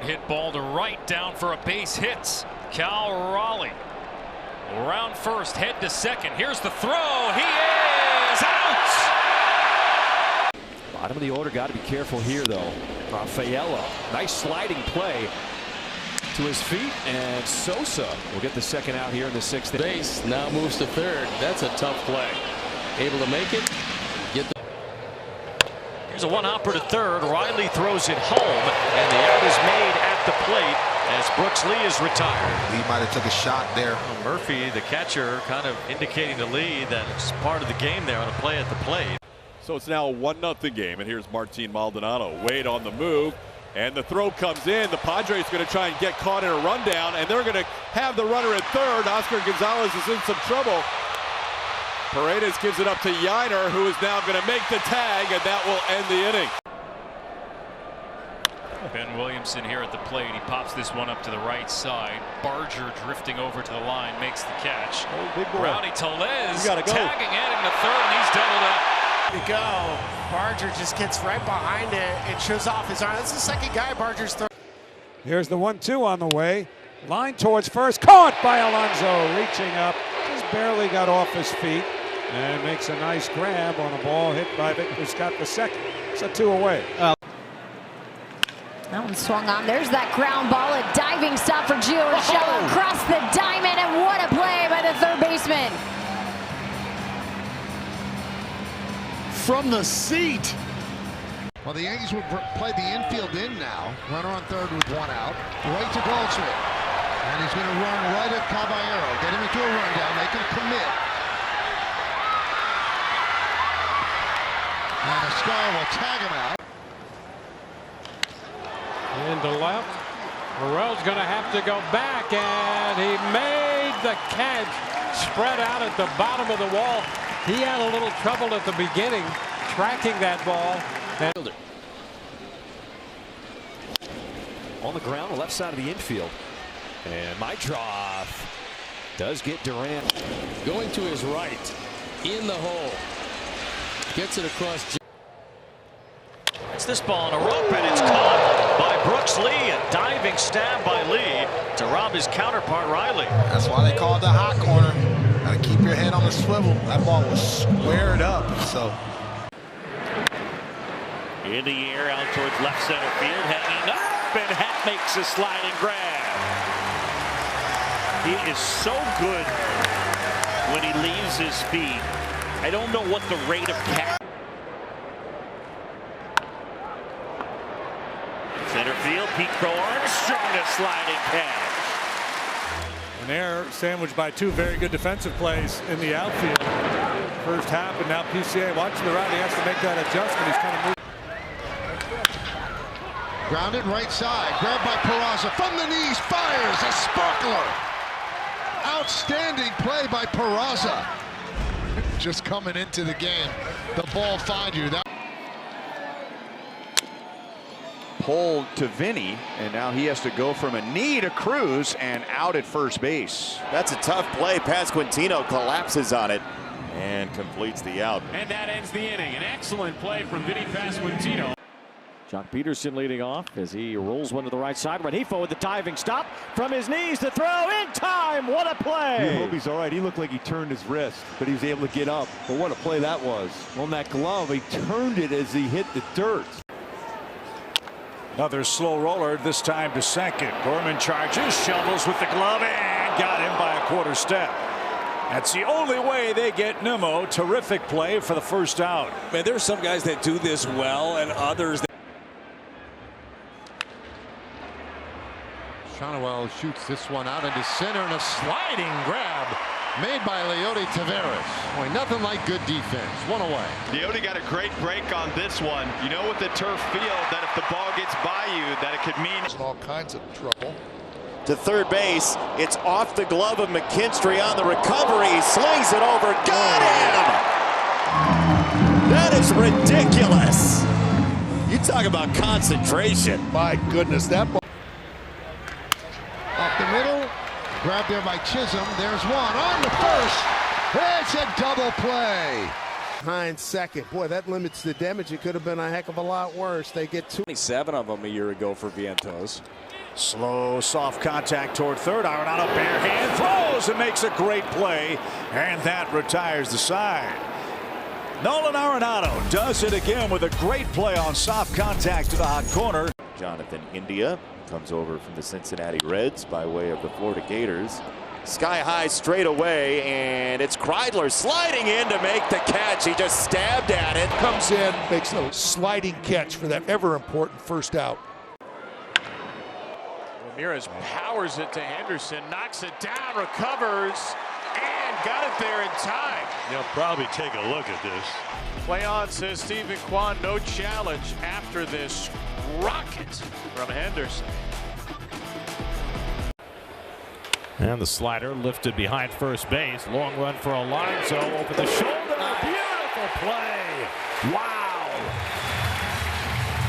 [SPEAKER 25] Hard hit ball to right, down for a base hit. Cal Raleigh around first, head to second. Here's the throw. He is out.
[SPEAKER 6] Bottom of the order, got to be careful here, though. Rafaela, nice sliding play to his feet, and Sosa will get the second out here in the sixth.
[SPEAKER 20] Base now moves to third. That's a tough play. Able to make it.
[SPEAKER 25] Here's a one-hopper to third. Riley throws it home, and the out is made at the plate
[SPEAKER 4] as Brooks Lee is retired.
[SPEAKER 17] He might have took a shot there.
[SPEAKER 4] Murphy, the catcher, kind of indicating to Lee that it's part of the game there on a play at the plate.
[SPEAKER 11] So it's now a 1-0 game, and here's Martin Maldonado. Wade on the move, and the throw comes in. The Padres going to try and get caught in a rundown, and they're going to have the runner at third. Oscar Gonzalez is in some trouble. Paredes gives it up to Yiner, who is now going to make the tag, and that will end the inning.
[SPEAKER 12] Ben Williamson here at the plate. He pops this one up to the right side. Barger drifting over to the line makes the catch.
[SPEAKER 3] Oh, big boy.
[SPEAKER 12] Rowdy Tellez
[SPEAKER 3] go.
[SPEAKER 12] tagging heading to third, and he's doubled up.
[SPEAKER 14] To go. Barger just gets right behind it and shows off his arm. That's the second guy Barger's thrown.
[SPEAKER 28] Here's the 1-2 on the way. Line towards first. Caught by Alonso. Reaching up. Just barely got off his feet. And makes a nice grab on a ball hit by Victor Scott the second. It's a 2 away.
[SPEAKER 7] That one swung on. There's that ground ball. A diving stop for Gio Urshela across the diamond. And what a play by the third baseman.
[SPEAKER 17] From the seat. Well, the Yankees will play the infield in now. Runner on third with 1 out. Right to Goldschmidt. And he's going to run right at Caballero. Get him into a rundown. Make him commit. And Escar will tag him out.
[SPEAKER 29] Into left. Morel's going to have to go back, and he made the catch. Spread out at the bottom of the wall. He had a little trouble at the beginning tracking that ball. And
[SPEAKER 2] On the ground, left side of the infield. And Maitrov does get Durant.
[SPEAKER 6] Going to his right. In the hole. Gets it across.
[SPEAKER 4] It's this ball on a rope, and it's caught by Brooks Lee. A diving stab by Lee to rob his counterpart Riley.
[SPEAKER 17] That's why they call it the hot corner. Got to keep your head on the swivel. That ball was squared up. So
[SPEAKER 28] In the air out towards left center field. Hanging up, and Hatt makes a sliding grab. He is so good when he leaves his feet. I don't know what the rate of catch. Center field, Pete Armstrong, a sliding catch.
[SPEAKER 15] An error sandwiched by 2 very good defensive plays in the outfield. First half, and now PCA watching the right. He has to make that adjustment. He's kind of moving.
[SPEAKER 17] grounded right side. Grabbed by Peraza. From the knees. Fires a sparkler. Outstanding play by Peraza. Just coming into the game. The ball find you. That
[SPEAKER 3] pulled to Vinny, and now he has to go from a knee to Cruz and out at first base.
[SPEAKER 10] That's a tough play. Pasquantino collapses on it and completes the out.
[SPEAKER 12] And that ends the inning. An excellent play from Vinny Pasquantino.
[SPEAKER 2] Jock Peterson leading off as he rolls one to the right side. Rengifo with the diving stop from his knees to throw in time. What a play!
[SPEAKER 5] I hope he's all right. He looked like he turned his wrist, but he was able to get up. But what a play that was. On that glove, he turned it as he hit the dirt.
[SPEAKER 1] Another slow roller, this time to second. Gorman charges, shovels with the glove, and got him by a quarter step. That's the only way they get Nimmo. Terrific play for the first out.
[SPEAKER 2] Man, there's some guys that do this well and others that
[SPEAKER 17] Shonowell shoots this one out into center, and a sliding grab made by Leody Taveras. Boy, nothing like good defense. One away.
[SPEAKER 16] Leody got a great break on this one. You know, with the turf field, that if the ball gets by you, that it could mean
[SPEAKER 17] all kinds of trouble.
[SPEAKER 10] To third base, it's off the glove of McKinstry on the recovery. He slings it over. Got him! That is ridiculous. You talk about concentration.
[SPEAKER 17] My goodness, that ball. Off the middle, grabbed there by Chisholm. There's one on the first. It's a double play.
[SPEAKER 18] Hines second. Boy, that limits the damage. It could have been a heck of a lot worse. They get
[SPEAKER 2] 27 of them a year ago for Vientos.
[SPEAKER 1] Slow, soft contact toward third. Arenado bare hand throws and makes a great play, and that retires the side. Nolan Arenado does it again with a great play on soft contact to the hot corner.
[SPEAKER 10] Jonathan India comes over from the Cincinnati Reds by way of the Florida Gators. Sky high straight away, and it's Kreidler sliding in to make the catch. He just stabbed at it.
[SPEAKER 17] Comes in, makes a sliding catch for that ever important first out.
[SPEAKER 4] Ramirez powers it to Henderson, knocks it down, recovers, and got it there in time.
[SPEAKER 8] They'll probably take a look at this.
[SPEAKER 4] Play on, says Stephen Kwan. No challenge after this rocket from Henderson.
[SPEAKER 9] And the slider lifted behind first base. Long run for Alonso over the shoulder. Beautiful play. Wow.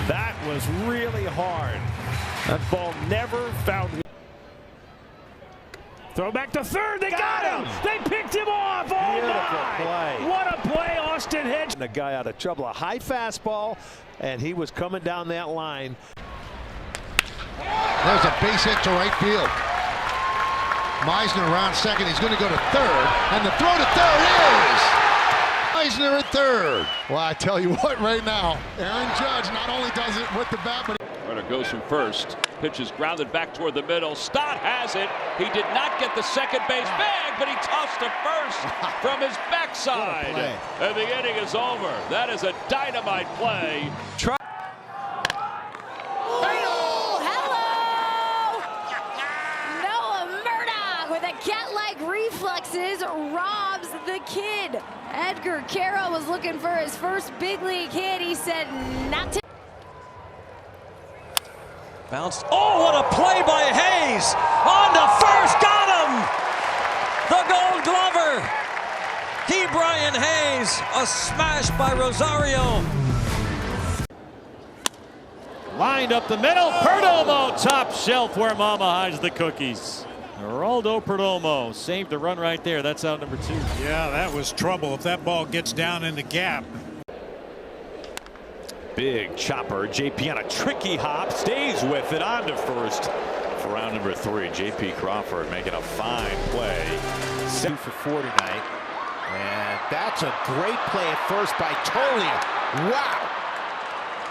[SPEAKER 9] That was really hard. That ball never found. Throw back to third. They got him. They picked him off. Oh,
[SPEAKER 5] Beautiful
[SPEAKER 9] my.
[SPEAKER 5] play.
[SPEAKER 9] What a play, Austin Hedges.
[SPEAKER 5] The guy out of trouble. A high fastball, and he was coming down that line.
[SPEAKER 17] There's a base hit to right field. Meisner around second. He's going to go to third, and the throw to third is Meisner at third. Well, I tell you what, right now, Aaron Judge not only does it with the bat, but
[SPEAKER 12] Runner goes from first. Pitch is grounded back toward the middle. Stott has it. He did not get the second base bag, but he tossed to first from his backside. And the inning is over. That is a dynamite play.
[SPEAKER 7] Cat-like reflexes robs the kid. Edgar Carroll was looking for his first big league hit. He said not to.
[SPEAKER 2] Bounced. Oh, what a play by Hayes. On to first. Got him. The Gold Glover. Brian Hayes. A smash by Rosario.
[SPEAKER 9] Lined up the middle. Perdomo, top shelf where Mama hides the cookies. Geraldo Perdomo saved a run right there. That's out number 2.
[SPEAKER 1] Yeah, that was trouble if that ball gets down in the gap.
[SPEAKER 9] Big chopper. JP on a tricky hop. Stays with it on to first for round number 3. JP Crawford making a fine play. 2 for 4 tonight.
[SPEAKER 19] And that's a great play at first by Tolian. Wow.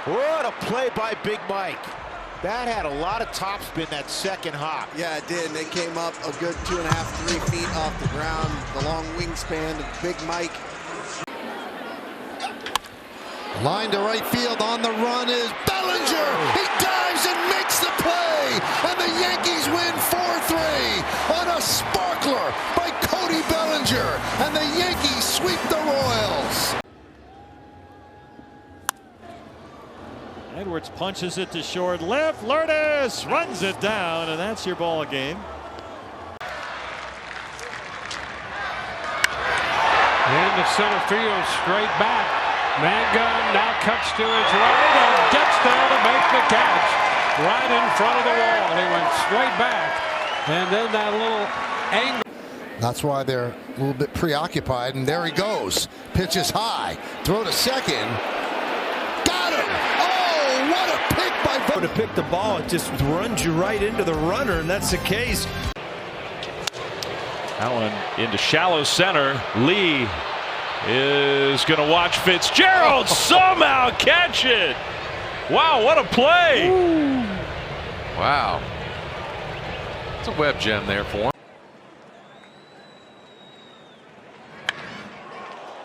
[SPEAKER 19] What a play by Big Mike. That had a lot of topspin, that second hop.
[SPEAKER 21] Yeah, it did. And it came up a good 2.5, 3 feet off the ground. The long wingspan of Big Mike.
[SPEAKER 17] Line to right field. On the run is Bellinger. He dives and makes the play. And the Yankees win 4-3 on a sparkler by Cody Bellinger. And the Yankees sweep the Royals.
[SPEAKER 9] Edwards punches it to short left. Lourdes runs it down, and that's your ball game.
[SPEAKER 29] Into center field, straight back. Mangun now cuts to his right and gets there to make the catch. Right in front of the wall. He went straight back. And then that little angle.
[SPEAKER 17] That's why they're a little bit preoccupied. And there he goes. Pitch is high. Throw to second. Got him! Oh, what a pick by
[SPEAKER 5] To pick the ball, it just runs you right into the runner, and that's the case.
[SPEAKER 12] Allen into shallow center. Lee is going to watch Fitzgerald somehow catch it. Wow, what a play.
[SPEAKER 22] Ooh. Wow. It's a web gem there for him.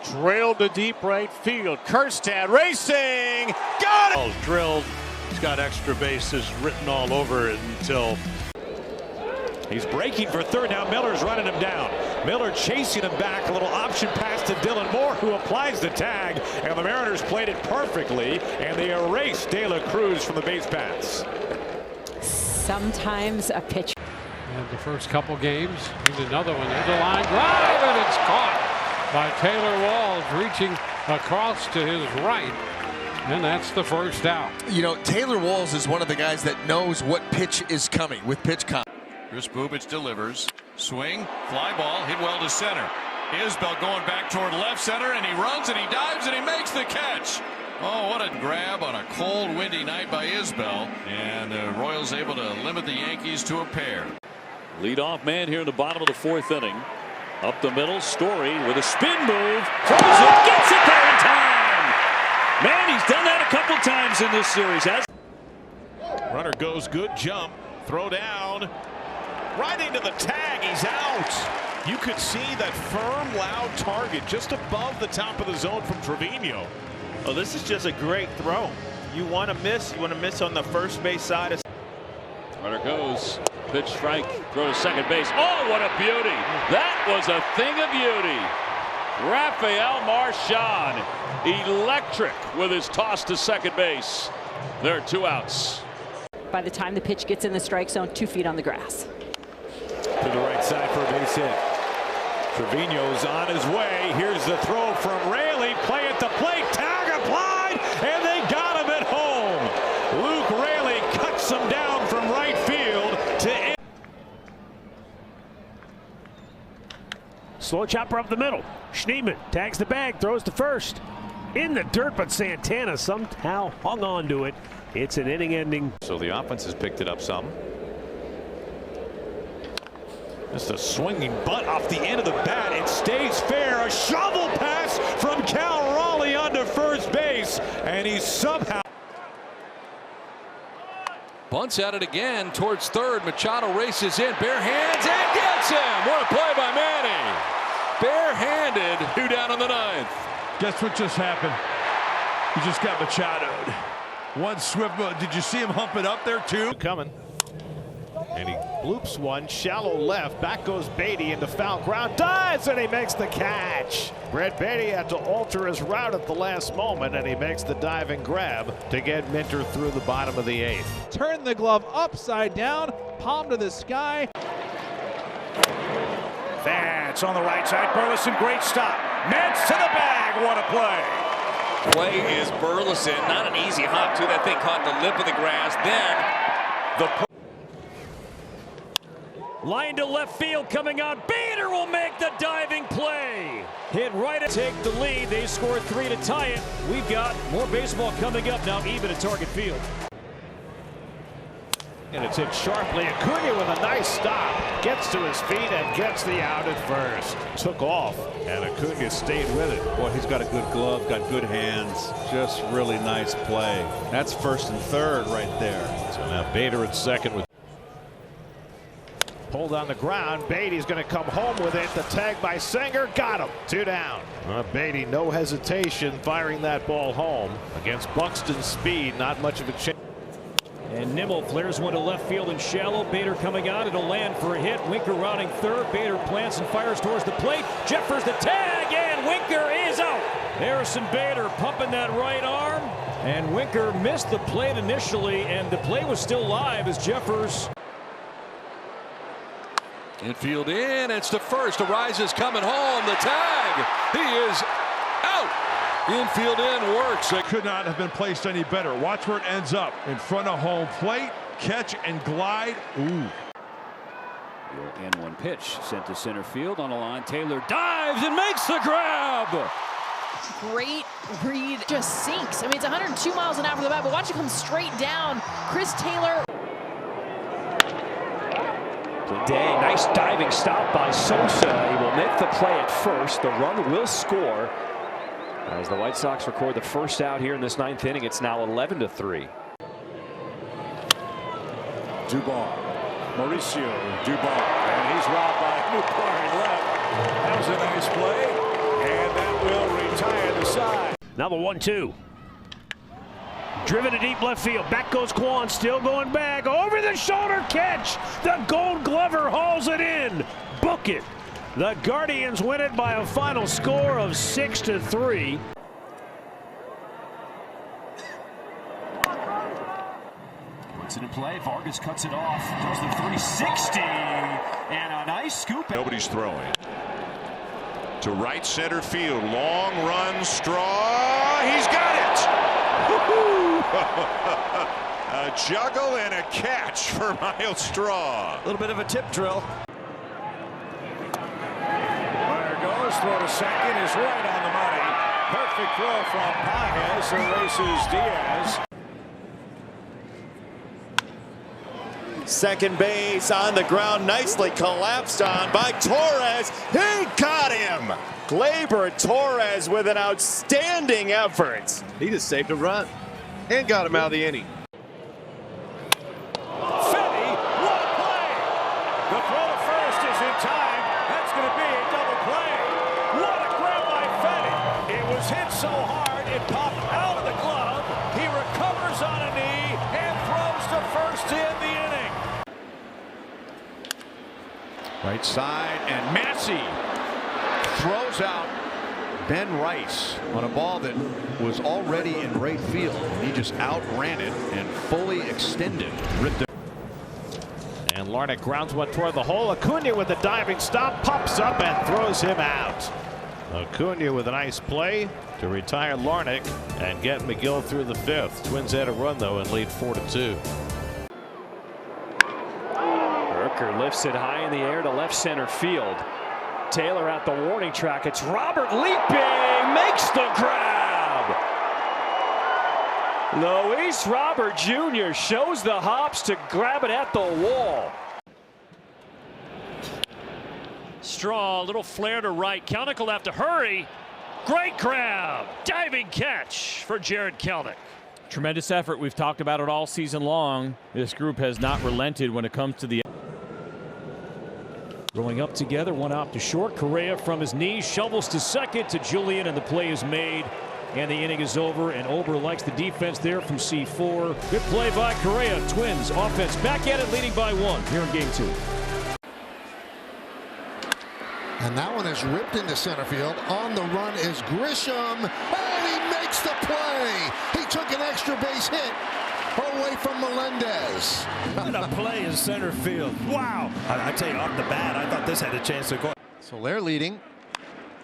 [SPEAKER 4] Trailed to deep right field. Kirstad racing. Got it.
[SPEAKER 8] Drilled. He's got extra bases written all over it until.
[SPEAKER 9] He's breaking for third. Now Miller's running him down. Miller chasing him back. A little option pass to Dylan Moore, who applies the tag. And the Mariners played it perfectly. And they erase De La Cruz from the base paths.
[SPEAKER 7] Sometimes a pitch.
[SPEAKER 29] And the first couple games, here's another one. There's a line drive, and it's caught by Taylor Walls, reaching across to his right. And that's the first out.
[SPEAKER 23] You know, Taylor Walls is one of the guys that knows what pitch is coming with pitch count.
[SPEAKER 1] Chris Bubich delivers. Swing, fly ball, hit well to center. Isbell going back toward left center, and he runs and he dives and he makes the catch. Oh, what a grab on a cold, windy night by Isbell. And the Royals able to limit the Yankees to a pair.
[SPEAKER 12] Leadoff man here in the bottom of the 4th inning. Up the middle, Story with a spin move. Throws it, gets it there in time. Man, he's done that a couple times in this series.
[SPEAKER 1] Runner goes, good jump. Throw down. Right into the tag. He's out. You could see that firm, loud target just above the top of the zone from Trevino.
[SPEAKER 24] Oh, this is just a great throw. You want to miss on the first base side.
[SPEAKER 12] Runner goes. Pitch strike. Throw to second base. Oh, what a beauty. That was a thing of beauty. Rafael Marchand, electric with his toss to second base. There are 2 outs.
[SPEAKER 6] By the time the pitch gets in the strike zone, 2 feet on the grass.
[SPEAKER 9] To the right side for a base hit. Trevino's on his way. Here's the throw from Raley. Play at the plate. Tag applied, and they got him at home. Luke Raley cuts him down from right field to end.
[SPEAKER 28] Slow chopper up the middle. Schneemann tags the bag, throws to first. In the dirt, but Santana somehow hung on to it. It's an inning ending.
[SPEAKER 9] So the offense has picked it up some. Just a swinging bunt off the end of the bat. It stays fair. A shovel pass from Cal Raleigh onto first base. And he somehow
[SPEAKER 1] bunts at it again towards third. Machado races in, bare hands, and gets him. What a play by Manny. Barehanded. 2 down in the 9th.
[SPEAKER 11] Guess what just happened? He just got Machado'd. One swift. Did you see him hump it up there too?
[SPEAKER 3] Coming. And he bloops one, shallow left. Back goes Beatty into foul ground. Dives, and he makes the catch. Brett Beatty had to alter his route at the last moment, and he makes the diving grab to get Minter through the bottom of the 8th.
[SPEAKER 13] Turn the glove upside down, palm to the sky.
[SPEAKER 1] That's on the right side. Burleson, great stop. Mets to the bag. What a play.
[SPEAKER 2] Play is Burleson. Not an easy hop, too. That thing caught the lip of the grass. Then the
[SPEAKER 28] line to left field coming out. Bader will make the diving play. Hit right to take the lead. They scored 3 to tie it. We've got more baseball coming up now, even at Target Field.
[SPEAKER 3] And it's hit sharply. Acuna with a nice stop. Gets to his feet and gets the out at first. Took off, and Acuna stayed with it.
[SPEAKER 1] Boy, he's got a good glove, got good hands. Just really nice play. That's first and third right there.
[SPEAKER 3] So now Bader at second with. Pulled on the ground. Beatty's going to come home with it. The tag by Singer. Got him. 2 down. Beatty, no hesitation, firing that ball home against Buxton's speed. Not much of a chance.
[SPEAKER 28] And Nimmo flares one to left field and shallow. Bader coming out. It'll land for a hit. Winker rounding third. Bader plants and fires towards the plate. Jeffers the tag, and Winker is out. Harrison Bader pumping that right arm. And Winker missed the plate initially, and the play was still live as Jeffers.
[SPEAKER 1] Infield in. It's to first. Arises coming home. The tag. He is out. Infield in works.
[SPEAKER 11] It could not have been placed any better. Watch where it ends up. In front of home plate. Catch and glide. Ooh.
[SPEAKER 28] And 1 pitch sent to center field on a line. Taylor dives and makes the grab.
[SPEAKER 14] Great read. Just sinks. I mean, it's 102 miles an hour for the bat, but watch it come straight down. Chris Taylor.
[SPEAKER 28] Today, nice diving stop by Sosa. He will make the play at first. The run will score. As the White Sox record the first out here in this 9th inning, it's now 11-3.
[SPEAKER 1] Dubar. Mauricio Dubar. And he's robbed by Newport left. That was a nice play. And that will retire the side.
[SPEAKER 28] Now the 1-2. Driven to deep left field. Back goes Kwan, still going back. Over the shoulder catch. The Gold Glover hauls it in. Book it. The Guardians win it by a final score of 6-3. Puts it in play. Vargas cuts it off. Throws the 360. And a nice scoop.
[SPEAKER 20] Nobody's throwing. To right center field. Long run. Straw. He's got it. A juggle and a catch for Miles Straw.
[SPEAKER 1] A little bit of a tip drill. Throw to second is right on the money. Perfect throw from Pages. Erases Diaz.
[SPEAKER 10] Second base on the ground, nicely collapsed on by Torres. He got him. Gleyber Torres with an outstanding effort.
[SPEAKER 21] He just saved a run and got him out of the inning.
[SPEAKER 1] Fetty, what a play! The throw to first is in time. That's going to be a double play. What a grab by Fetty. It was hit so hard it popped out of the glove. He recovers on a knee and throws to first to end the inning.
[SPEAKER 3] Right side, and Massey throws out Ben Rice on a ball that was already in right field. He just outran it and fully extended. Ripped it. And Larnach grounds one toward the hole. Acuna with a diving stop, pops up and throws him out. Acuna with a nice play to retire Larnach and get McGill through the fifth. Twins had a run though and lead 4-2.
[SPEAKER 15] Burker lifts it high in the air to left center field. Taylor at the warning track. It's Robert leaping, makes the grab. Luis Robert Jr. shows the hops to grab it at the wall.
[SPEAKER 16] Straw, little flare to right. Kelnick will have to hurry. Great grab. Diving catch for Jared Kelnick.
[SPEAKER 15] Tremendous effort. We've talked about it all season long. This group has not relented when it comes to the. Rolling up together, one out to short. Correa from his knees shovels to second to Julian, and the play is made. And the inning is over, and Ober likes the defense there from C4. Good play by Correa. Twins offense back at it, leading by 1 here in game 2.
[SPEAKER 17] And that one is ripped into center field. On the run is Grisham, and he makes the play. He took an extra base hit away from Melendez.
[SPEAKER 18] What a play in center field. Wow. I tell you, off the bat, I thought this had a chance to go.
[SPEAKER 19] So they're leading.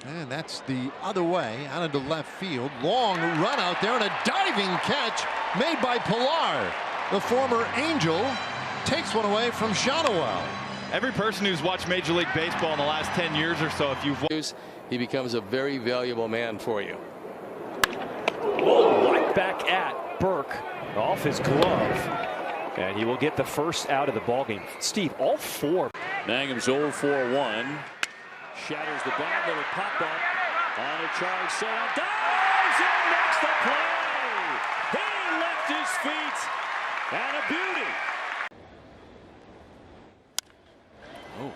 [SPEAKER 19] And that's the other way out into left field. Long run out there and a diving catch made by Pilar. The former Angel takes one away from Shadowell.
[SPEAKER 24] Every person who's watched Major League Baseball in the last 10 years or so, if you've
[SPEAKER 25] he becomes a very valuable man for you.
[SPEAKER 15] Whoa, right back at Burke off his glove. And he will get the first out of the ballgame. Steve, all 4.
[SPEAKER 16] Mangum's 0-4-1. Shatters the bag, little pop up on a charge set. Dives and makes the play. He left his feet and a beauty.
[SPEAKER 1] Oh,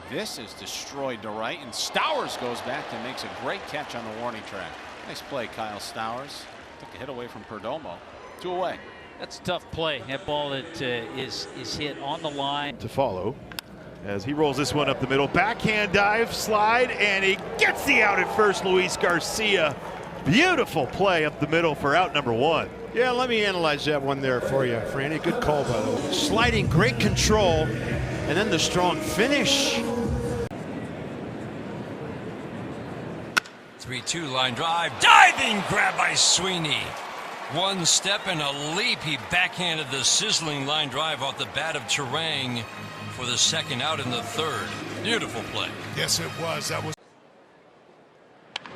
[SPEAKER 1] this is destroyed to right, and Stowers goes back and makes a great catch on the warning track. Nice play, Kyle Stowers. Took a hit away from Perdomo. 2 away.
[SPEAKER 26] That's a tough play. That ball that is hit on the line.
[SPEAKER 27] To follow as he rolls this one up the middle. Backhand dive, slide, and he gets the out at first. Luis Garcia. Beautiful play up the middle for out number 1.
[SPEAKER 3] Yeah, let me analyze that one there for you, Franny. Good call, by the way. Sliding, great control, and then the strong finish.
[SPEAKER 30] 3-2 line drive. Diving grab by Sweeney. One step and a leap. He backhanded the sizzling line drive off the bat of Terang for the second out in the third. Beautiful play.
[SPEAKER 17] Yes, it was. That was.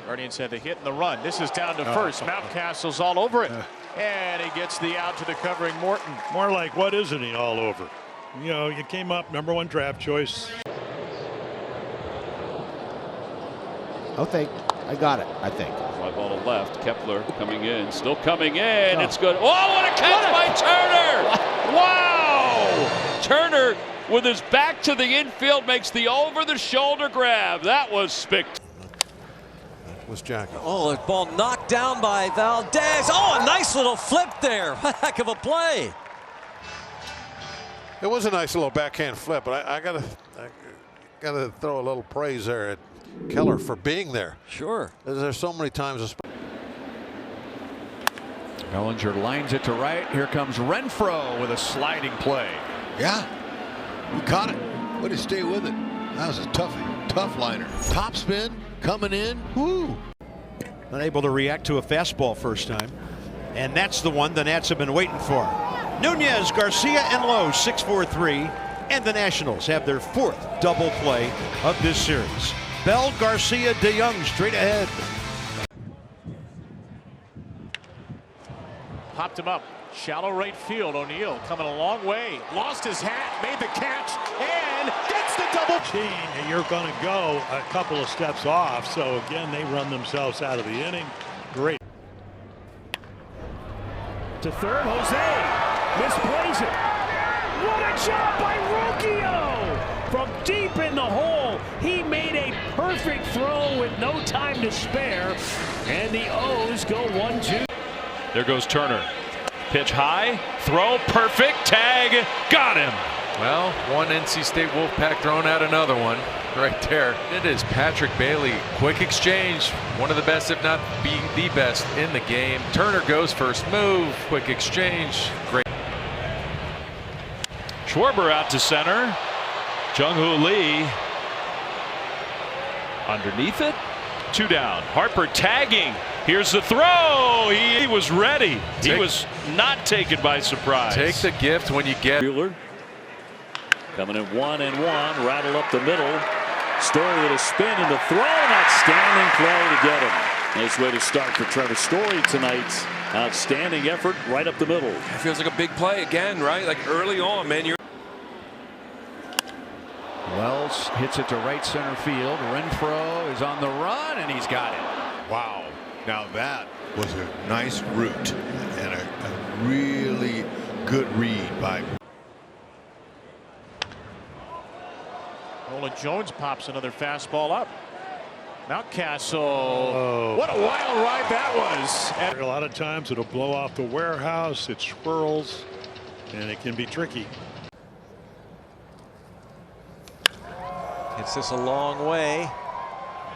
[SPEAKER 4] Guardians had the hit and the run. This is down to first. Mountcastle's all over it. And he gets the out to the covering Morton.
[SPEAKER 8] More like, what isn't he all over? You know, you came up #1 draft choice.
[SPEAKER 3] Okay, I got it, I think.
[SPEAKER 12] Fly ball to left. Kepler coming in. Still coming in. It's good. Oh, what a catch by Turner! Wow! Turner, with his back to the infield, makes the over-the-shoulder grab. That was spectacular.
[SPEAKER 17] Was Jack.
[SPEAKER 2] Oh, the ball knocked down by Valdez. Oh, a nice little flip there. Heck of a play.
[SPEAKER 17] It was a nice little backhand flip, but I gotta throw a little praise there at Keller for being there.
[SPEAKER 2] Sure.
[SPEAKER 17] There's so many times.
[SPEAKER 9] Bellinger lines it to right. Here comes Renfroe with a sliding play.
[SPEAKER 17] Yeah, you caught it. Way to stay with it. That was a tough liner. Top spin coming in. Woo!
[SPEAKER 3] Unable to react to a fastball first time, and that's the one the Nats have been waiting for. Nunez, Garcia, and Lowe, 6-4-3, and the Nationals have their 4th double play of this series. Bell, Garcia, DeYoung straight ahead.
[SPEAKER 4] Popped him up. Shallow right field. O'Neill coming a long way. Lost his hat, made the catch, and gets the double.
[SPEAKER 8] And you're going to go a couple of steps off. So again, they run themselves out of the inning. Great.
[SPEAKER 28] To third, Jose misplays it. What a job by Rocchio! From deep in the hole, he made a perfect throw with no time to spare, and the O's go 1-2.
[SPEAKER 12] There goes Turner. Pitch high, throw perfect, tag, got him.
[SPEAKER 5] Well, one NC State Wolfpack throwing out another one right there. It is Patrick Bailey. Quick exchange. One of the best, if not being the best in the game. Turner goes first move. Quick exchange. Great.
[SPEAKER 12] Schwarber out to center. Jung-Hoo Lee underneath it. 2 down. Harper tagging. Here's the throw. He was ready. He was not taken by surprise.
[SPEAKER 5] Take the gift when you get it.
[SPEAKER 16] Coming in 1-1, rattle up the middle. Story with a spin and the throw, and outstanding play to get him. Nice way to start for Trevor Story tonight. Outstanding effort right up the middle.
[SPEAKER 6] It feels like a big play again, right? Like early on, man.
[SPEAKER 1] Wells hits it to right center field. Renfroe is on the run, and he's got it.
[SPEAKER 7] Wow. Now that was a nice route and a really good read by.
[SPEAKER 3] Nolan Jones pops another fastball up. Mountcastle. What a wild ride that was.
[SPEAKER 8] And a lot of times it'll blow off the warehouse. It swirls and it can be tricky.
[SPEAKER 2] Hits this a long way.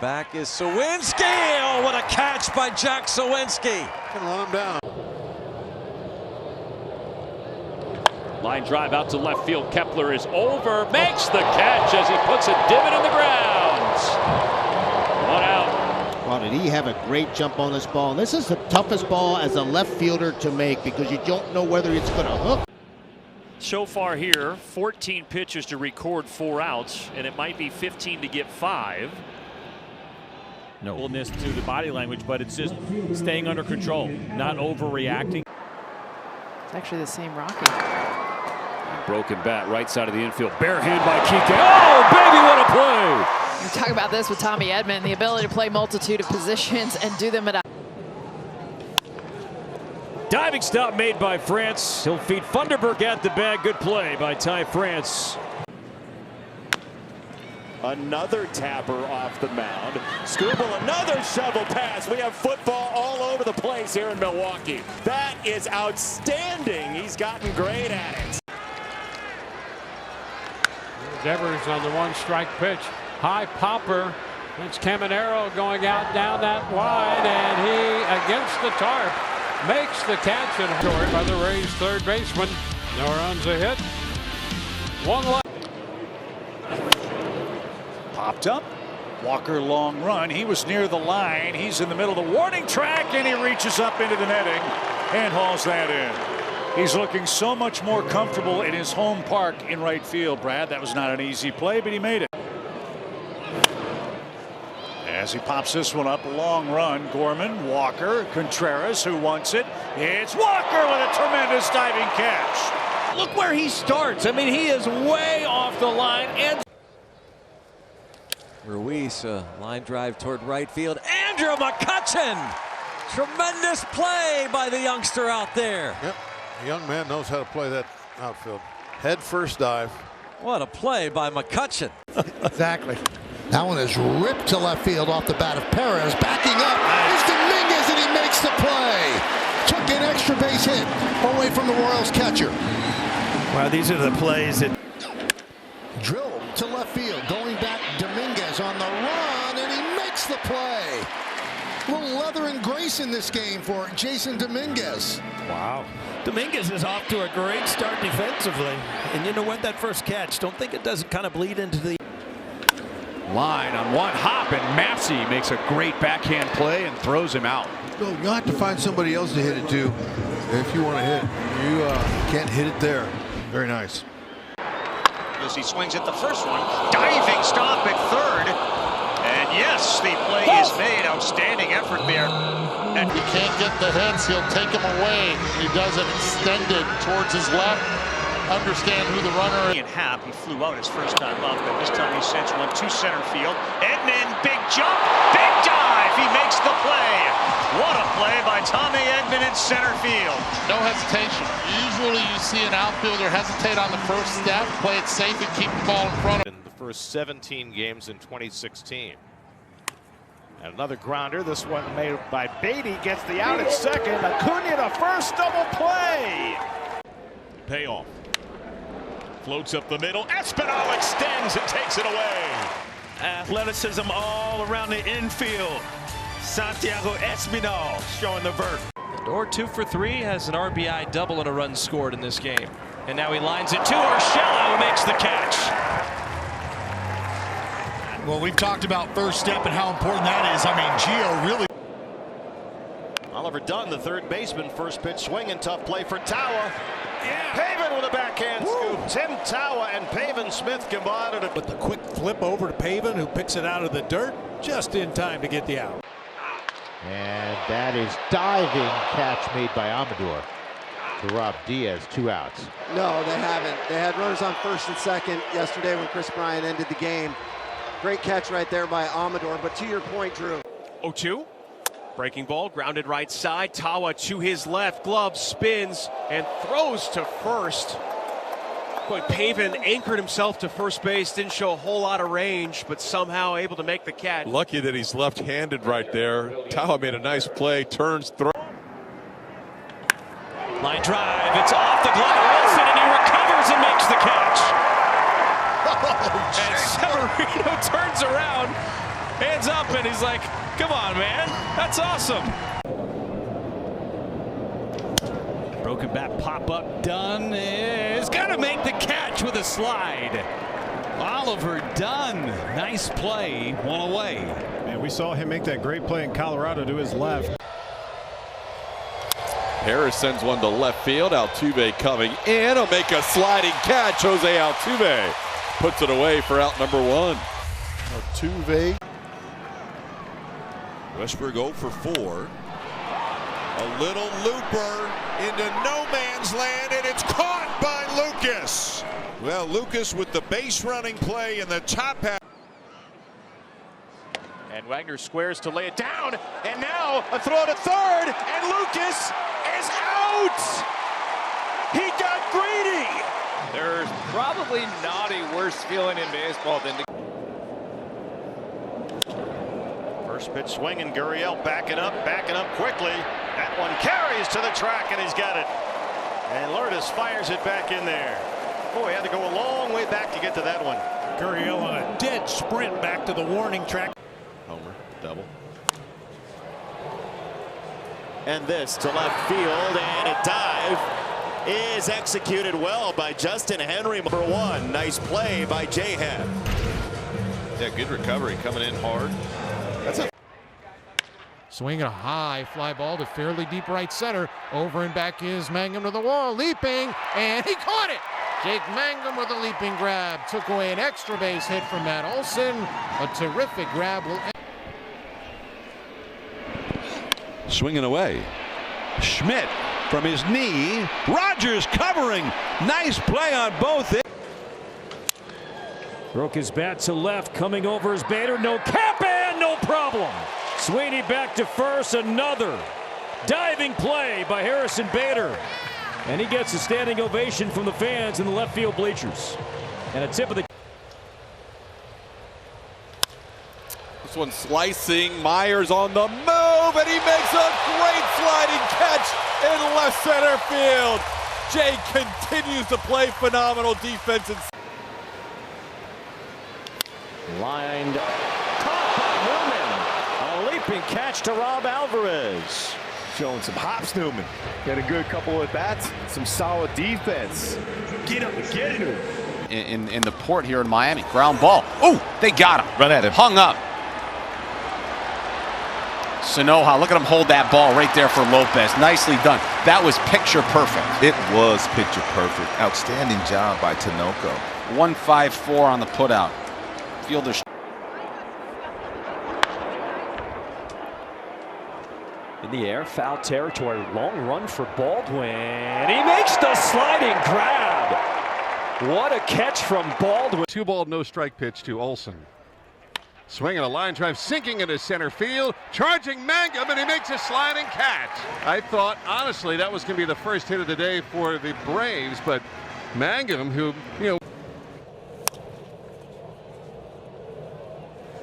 [SPEAKER 2] Back is Sawinski. Oh, what a catch by Jack Sawinski.
[SPEAKER 17] Can let him down.
[SPEAKER 16] Line drive out to left field. Kepler is over, makes the catch as he puts a divot in the ground. 1 out.
[SPEAKER 11] Well, did he have a great jump on this ball? And this is the toughest ball as a left fielder to make because you don't know whether it's going to hook.
[SPEAKER 30] So far here, 14 pitches to record 4 outs, and it might be 15 to get 5.
[SPEAKER 15] Nobleness to the body language, but it's just staying under control, not overreacting.
[SPEAKER 13] It's actually the same Rocky.
[SPEAKER 16] Broken bat, right side of the infield. Bare hand by Kike. Oh, baby, what a play!
[SPEAKER 13] We talk about this with Tommy Edman, the ability to play multitude of positions and do them at a
[SPEAKER 15] Diving stop made by France. He'll feed Funderburg at the bag. Good play by Ty France.
[SPEAKER 10] Another tapper off the mound. Skubal, another shovel pass. We have football all over the place here in Milwaukee. That is outstanding. He's gotten great at it.
[SPEAKER 14] Devers on the 1-strike pitch. High popper. It's Caminero going out down that wide, and he, against the tarp, makes the catch and story by the Rays third baseman. No runs a hit. 1 left.
[SPEAKER 1] Popped up. Walker long run. He was near the line. He's in the middle of the warning track, and he reaches up into the netting and hauls that in. He's looking so much more comfortable in his home park in right field, Brad. That was not an easy play, but he made it. As he pops this one up, long run. Gorman, Walker, Contreras, who wants it. It's Walker with a tremendous diving catch.
[SPEAKER 2] Look where he starts. I mean, he is way off the line. And Ruiz, line drive toward right field. Andrew McCutchen. Tremendous play by the youngster out there.
[SPEAKER 17] Yep, the young man knows how to play that outfield. Head first dive.
[SPEAKER 2] What a play by McCutchen.
[SPEAKER 17] Exactly.
[SPEAKER 2] That one is ripped to left field off the bat of Perez. Backing up is Dominguez, and he makes the play. Took an extra base hit away from the Royals catcher.
[SPEAKER 27] Wow, these are the plays that
[SPEAKER 2] Drilled to left field. Going back, Dominguez on the run, and he makes the play. A little leather and grace in this game for Jason Dominguez.
[SPEAKER 28] Wow. Dominguez is off to a great start defensively. And you know what? That first catch, don't think it doesn't kind of bleed into the
[SPEAKER 1] Line on one hop, and Massey makes a great backhand play and throws him out.
[SPEAKER 17] No, you'll have to find somebody else to hit it to if you want to hit. You can't hit it there. Very nice.
[SPEAKER 20] As he swings at the first one, diving stop at third, and yes, the play is made. Outstanding effort there. And
[SPEAKER 22] he can't get the hits, he'll take him away. He does it extended towards his left. Understand who the runner is.
[SPEAKER 20] In half, he flew out his first time up, but this time he sends one to center field. Edman, big jump, big dive. He makes the play. What a play by Tommy Edman in center field.
[SPEAKER 22] No hesitation. Usually you see an outfielder hesitate on the first step, play it safe, and keep the ball in front of him.
[SPEAKER 3] In the first 17 games in 2016. And another grounder. This one made by Beatty. Gets the out at second. Acuna to first, double play.
[SPEAKER 1] Payoff.
[SPEAKER 12] Floats up the middle. Espinal extends and takes it away.
[SPEAKER 10] Athleticism all around the infield. Santiago Espinal showing the vert.
[SPEAKER 2] Lindor 2 for 3, has an RBI double and a run scored in this game. And now he lines it to Urshela, who makes the catch.
[SPEAKER 4] Well, we've talked about first step and how important that is. I mean, Gio really.
[SPEAKER 3] Oliver Dunn, the third baseman, first pitch swinging, tough play for Tawa. Pavin with a backhand scoop. Tim Tawa and Pavin Smith combined it.
[SPEAKER 1] With the quick flip over to Pavin, who picks it out of the dirt just in time to get the out.
[SPEAKER 11] And that is diving catch made by Amador to Rob Diaz, 2 outs.
[SPEAKER 9] No, they haven't. They had runners on first and second yesterday when Chris Bryant ended the game. Great catch right there by Amador, but to your point, Drew.
[SPEAKER 18] 0-2. Breaking ball, grounded right side. Tawa to his left, glove spins and throws to first. Boy, Pavin anchored himself to first base, didn't show a whole lot of range, but somehow able to make the catch.
[SPEAKER 19] Lucky that he's left-handed right there. Tawa made a nice play, turns, throws.
[SPEAKER 2] Line drive, it's off the glove of Wilson, and he recovers and makes the catch. And Severino turns around, hands up, and he's like, come on, man, that's awesome.
[SPEAKER 1] Broken bat pop-up. Dunn is going to make the catch with a slide. Oliver Dunn. Nice play. One away.
[SPEAKER 3] And we saw him make that great play in Colorado to his left.
[SPEAKER 19] Harris sends one to left field. Altuve coming in. He'll make a sliding catch. Jose Altuve puts it away for out number 1.
[SPEAKER 7] Altuve. Westberg 0 for 4. A little looper into no man's land, and it's caught by Lucas. Well, Lucas with the base running play in the top half.
[SPEAKER 10] And Wagner squares to lay it down, and now a throw to third, and Lucas is out. He got greedy.
[SPEAKER 21] There's probably not a worse feeling in baseball than to.
[SPEAKER 3] First pitch swinging, Gurriel backing up quickly. That one carries to the track, and he's got it. And Lourdes fires it back in there. Boy, he had to go a long way back to get to that one.
[SPEAKER 1] Gurriel on a dead sprint back to the warning track.
[SPEAKER 19] Homer, double.
[SPEAKER 10] And this to left field, and a dive is executed well by Justin Henry. Number 1, nice play by Jahan.
[SPEAKER 19] Yeah, good recovery, coming in hard. That's a
[SPEAKER 23] swinging a high fly ball to fairly deep right center. Over and back is Mangum to the wall, leaping, and he caught it. Jake Mangum with a leaping grab. Took away an extra base hit from Matt Olson. A terrific grab will end.
[SPEAKER 24] Swinging away. Schmidt from his knee. Rogers covering. Nice play on both.
[SPEAKER 15] Broke his bat to left, coming over is Bader. No cap and no problem. Sweeney back to first. Another diving play by Harrison Bader. And he gets a standing ovation from the fans in the left field bleachers. And a tip of the.
[SPEAKER 19] This one slicing. Myers on the move, and he makes a great sliding catch in left center field. Jay continues to play phenomenal defense.
[SPEAKER 10] Lined, caught by Newman. A leaping catch to Rob Alvarez.
[SPEAKER 27] Showing some hops, Newman. Got a good couple of bats, some solid defense. Get up and get it.
[SPEAKER 25] In the port here in Miami. Ground ball. Oh, they got him.
[SPEAKER 27] Run at him.
[SPEAKER 25] Hung up. Sanoja, look at him hold that ball right there for Lopez. Nicely done. That was picture perfect.
[SPEAKER 26] It was picture perfect. Outstanding job by Tinoco.
[SPEAKER 25] 1-5-4 on the putout. Fielder.
[SPEAKER 15] In the air, foul territory, long run for Baldwin. He makes the sliding grab. What a catch from Baldwin.
[SPEAKER 19] 2-ball, no strike pitch to Olson. Swinging a line drive, sinking into center field, charging Mangum, and he makes a sliding catch. I thought, honestly, that was going to be the first hit of the day for the Braves, but Mangum, who,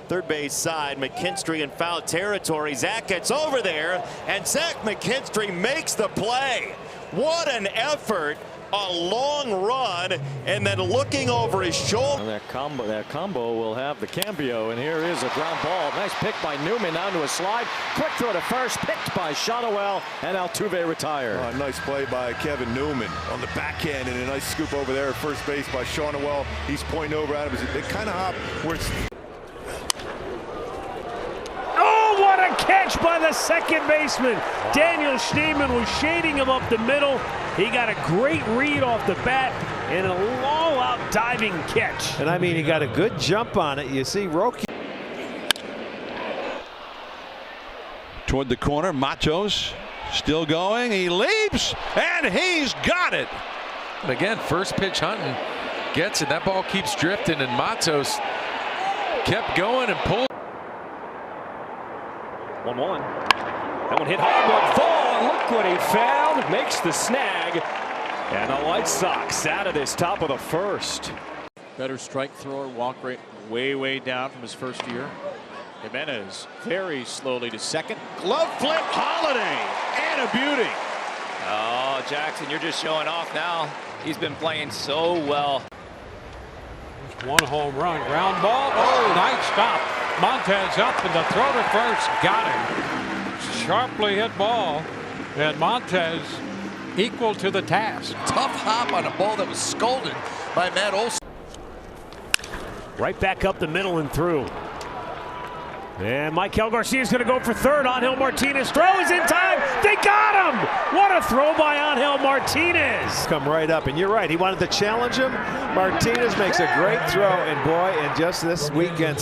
[SPEAKER 10] Third base side, McKinstry in foul territory. Zach gets over there, and Zach McKinstry makes the play. What an effort a long run and then looking over his shoulder.
[SPEAKER 2] And that combo will have the cambio, and here is a ground ball. Nice pick by Newman onto a slide. Quick throw to first, picked by Shotwell, and Altuve retired.
[SPEAKER 10] Oh, nice play by Kevin Newman on the backhand, and a nice scoop over there at first base by Shotwell. He's pointing over at him. They kind of hop where it's...
[SPEAKER 15] Oh, what a catch by the second baseman. Daniel Schneemann was shading him up the middle. He got a great read off the bat and a all-out diving catch.
[SPEAKER 5] And I mean, he got a good jump on it. You see Roque.
[SPEAKER 24] Toward the corner, Matos still going. He leaps, and he's got it.
[SPEAKER 6] And again, first pitch hunting gets it. That ball keeps drifting, and Matos kept going and pulled.
[SPEAKER 15] 1-1. That one hit hard, one fall, and look what he found. Makes the snag, and the White Sox out of this top of the first.
[SPEAKER 18] Better strike thrower, walk rate way down from his first year. Jimenez very slowly to second. Glove flip, Holiday, and a beauty.
[SPEAKER 21] Oh, Jackson, you're just showing off now. He's been playing so well.
[SPEAKER 15] One home run, ground ball. Oh, nice stop. Montez up and the throw to first. Got him. Sharply hit ball. And Montez equal to the task.
[SPEAKER 10] Tough hop on a ball that was scolded by Matt Olson.
[SPEAKER 15] Right back up the middle and through. And Maikel Garcia's going to go for third. Angel Martinez throws in time. They got him. What a throw by Angel Martinez.
[SPEAKER 5] Come right up, and you're right. He wanted to challenge him. Martinez makes a great throw, and boy, and just this weekend.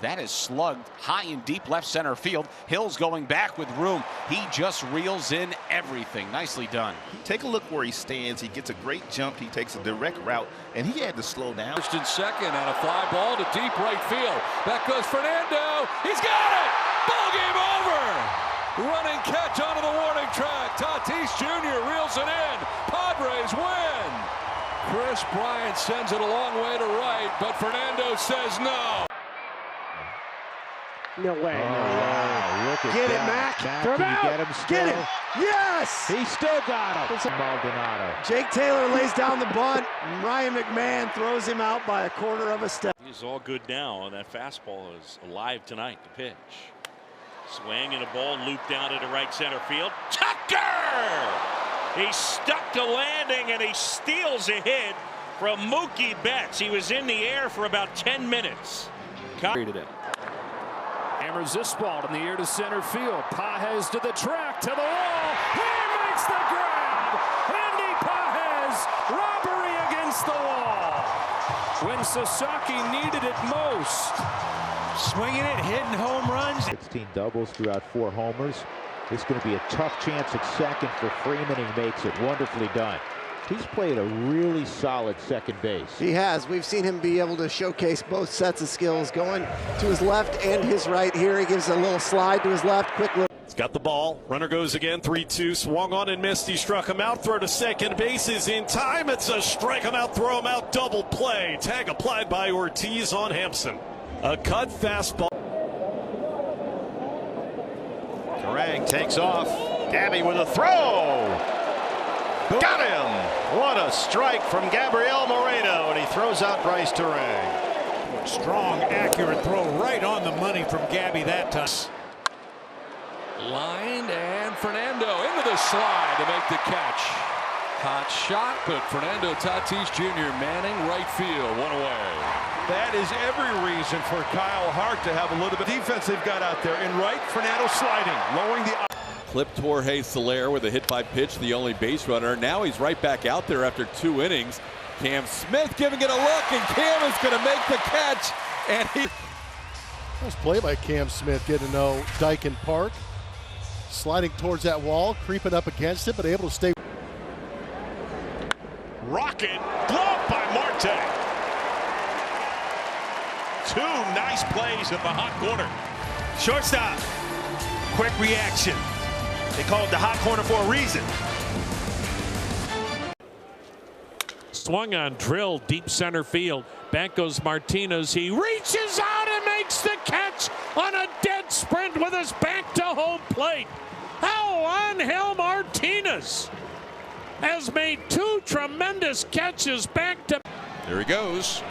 [SPEAKER 25] That is slugged high and deep left center field. Hill's going back with room. He just reels in everything. Nicely done.
[SPEAKER 26] Take a look where he stands. He gets a great jump. He takes a direct route, and he had to slow down.
[SPEAKER 6] First and second, and a fly ball to deep right field. Back goes Fernando. He's got it. Ball game over. Running catch onto the warning track. Tatis Jr. reels it in. Padres win. Chris Bryant sends it a long way to right, but Fernando says no.
[SPEAKER 15] No way.
[SPEAKER 23] Wow, look at
[SPEAKER 15] Get it,
[SPEAKER 23] that.
[SPEAKER 15] Mac.
[SPEAKER 23] Can you
[SPEAKER 15] Mac.
[SPEAKER 23] get him still?
[SPEAKER 15] Get it. Yes.
[SPEAKER 23] He still got him. Maldonado.
[SPEAKER 9] Jake Taylor lays down the bunt. Ryan McMahon throws him out by a quarter of a step.
[SPEAKER 8] He's all good now, and that fastball is alive tonight to pitch. Swing and a ball looped down into right center field. Tucker! He stuck to landing, and he steals a hit from Mookie Betts. He was in the air for about 10 minutes.
[SPEAKER 15] Hammers this ball in the air to center field. Pages to the track, to the wall. He makes the grab. Andy Pages, robbery against the wall. When Sasaki needed it most.
[SPEAKER 1] Swinging it, hitting home runs.
[SPEAKER 23] 16 doubles throughout 4 homers. This is going to be a tough chance at second for Freeman. He makes it wonderfully done. He's played a really solid second base.
[SPEAKER 9] He has. We've seen him be able to showcase both sets of skills, going to his left and his right. Here he gives a little slide to his left, quick little.
[SPEAKER 27] He's got the ball. Runner goes again. 3-2. Swung on and missed. He struck him out. Throw to second base is in time. It's a strike him out, throw him out, double play. Tag applied by Ortiz on Hampson. A cut fastball. Kerrang takes off. Gabby with a throw. Got him! What a strike from Gabriel Moreno, and he throws out Bryce Terang.
[SPEAKER 1] Strong, accurate throw right on the money from Gabby that time.
[SPEAKER 6] Lined, and Fernando into the slide to make the catch. Hot shot, but Fernando Tatis Jr. manning right field, one away.
[SPEAKER 27] That is every reason for Kyle Hart to have a little bit of defense they've got out there. In right, Fernando sliding, lowering the...
[SPEAKER 24] Clipped Jorge Soler with a hit by pitch, the only base runner. Now he's right back out there after 2 innings. Cam Smith giving it a look, and Cam is going to make the catch. And he...
[SPEAKER 13] Nice play by Cam Smith, getting to know Dyken Park. Sliding towards that wall, creeping up against it, but able to stay.
[SPEAKER 27] Rocket, glove by Marte. 2 nice plays at the hot corner. Shortstop, quick reaction. They call it the hot corner for a reason.
[SPEAKER 15] Swung on, drill, deep center field. Back goes Martinez. He reaches out and makes the catch on a dead sprint with his back to home plate. How Angel Martinez has made 2 tremendous catches back to.
[SPEAKER 7] There he goes.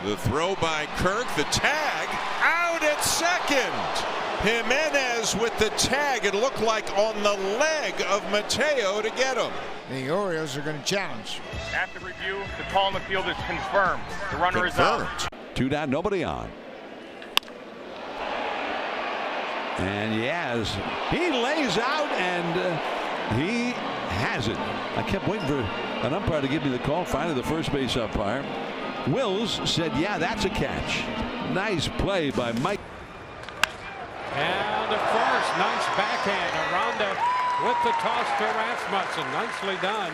[SPEAKER 7] The throw by Kirk, the tag, out at second. Jimenez with the tag. It looked like on the leg of Mateo to get him.
[SPEAKER 4] The Orioles are going to challenge.
[SPEAKER 12] After review, the call in the field is confirmed. The runner is out.
[SPEAKER 14] 2 down, nobody on. And Yaz, he lays out and he has it. I kept waiting for an umpire to give me the call. Finally, the first base umpire, Wills, said, yeah, that's a catch. Nice play by Mike.
[SPEAKER 16] And of course, nice backhand. Aranda with the toss to Rasmussen. Nicely done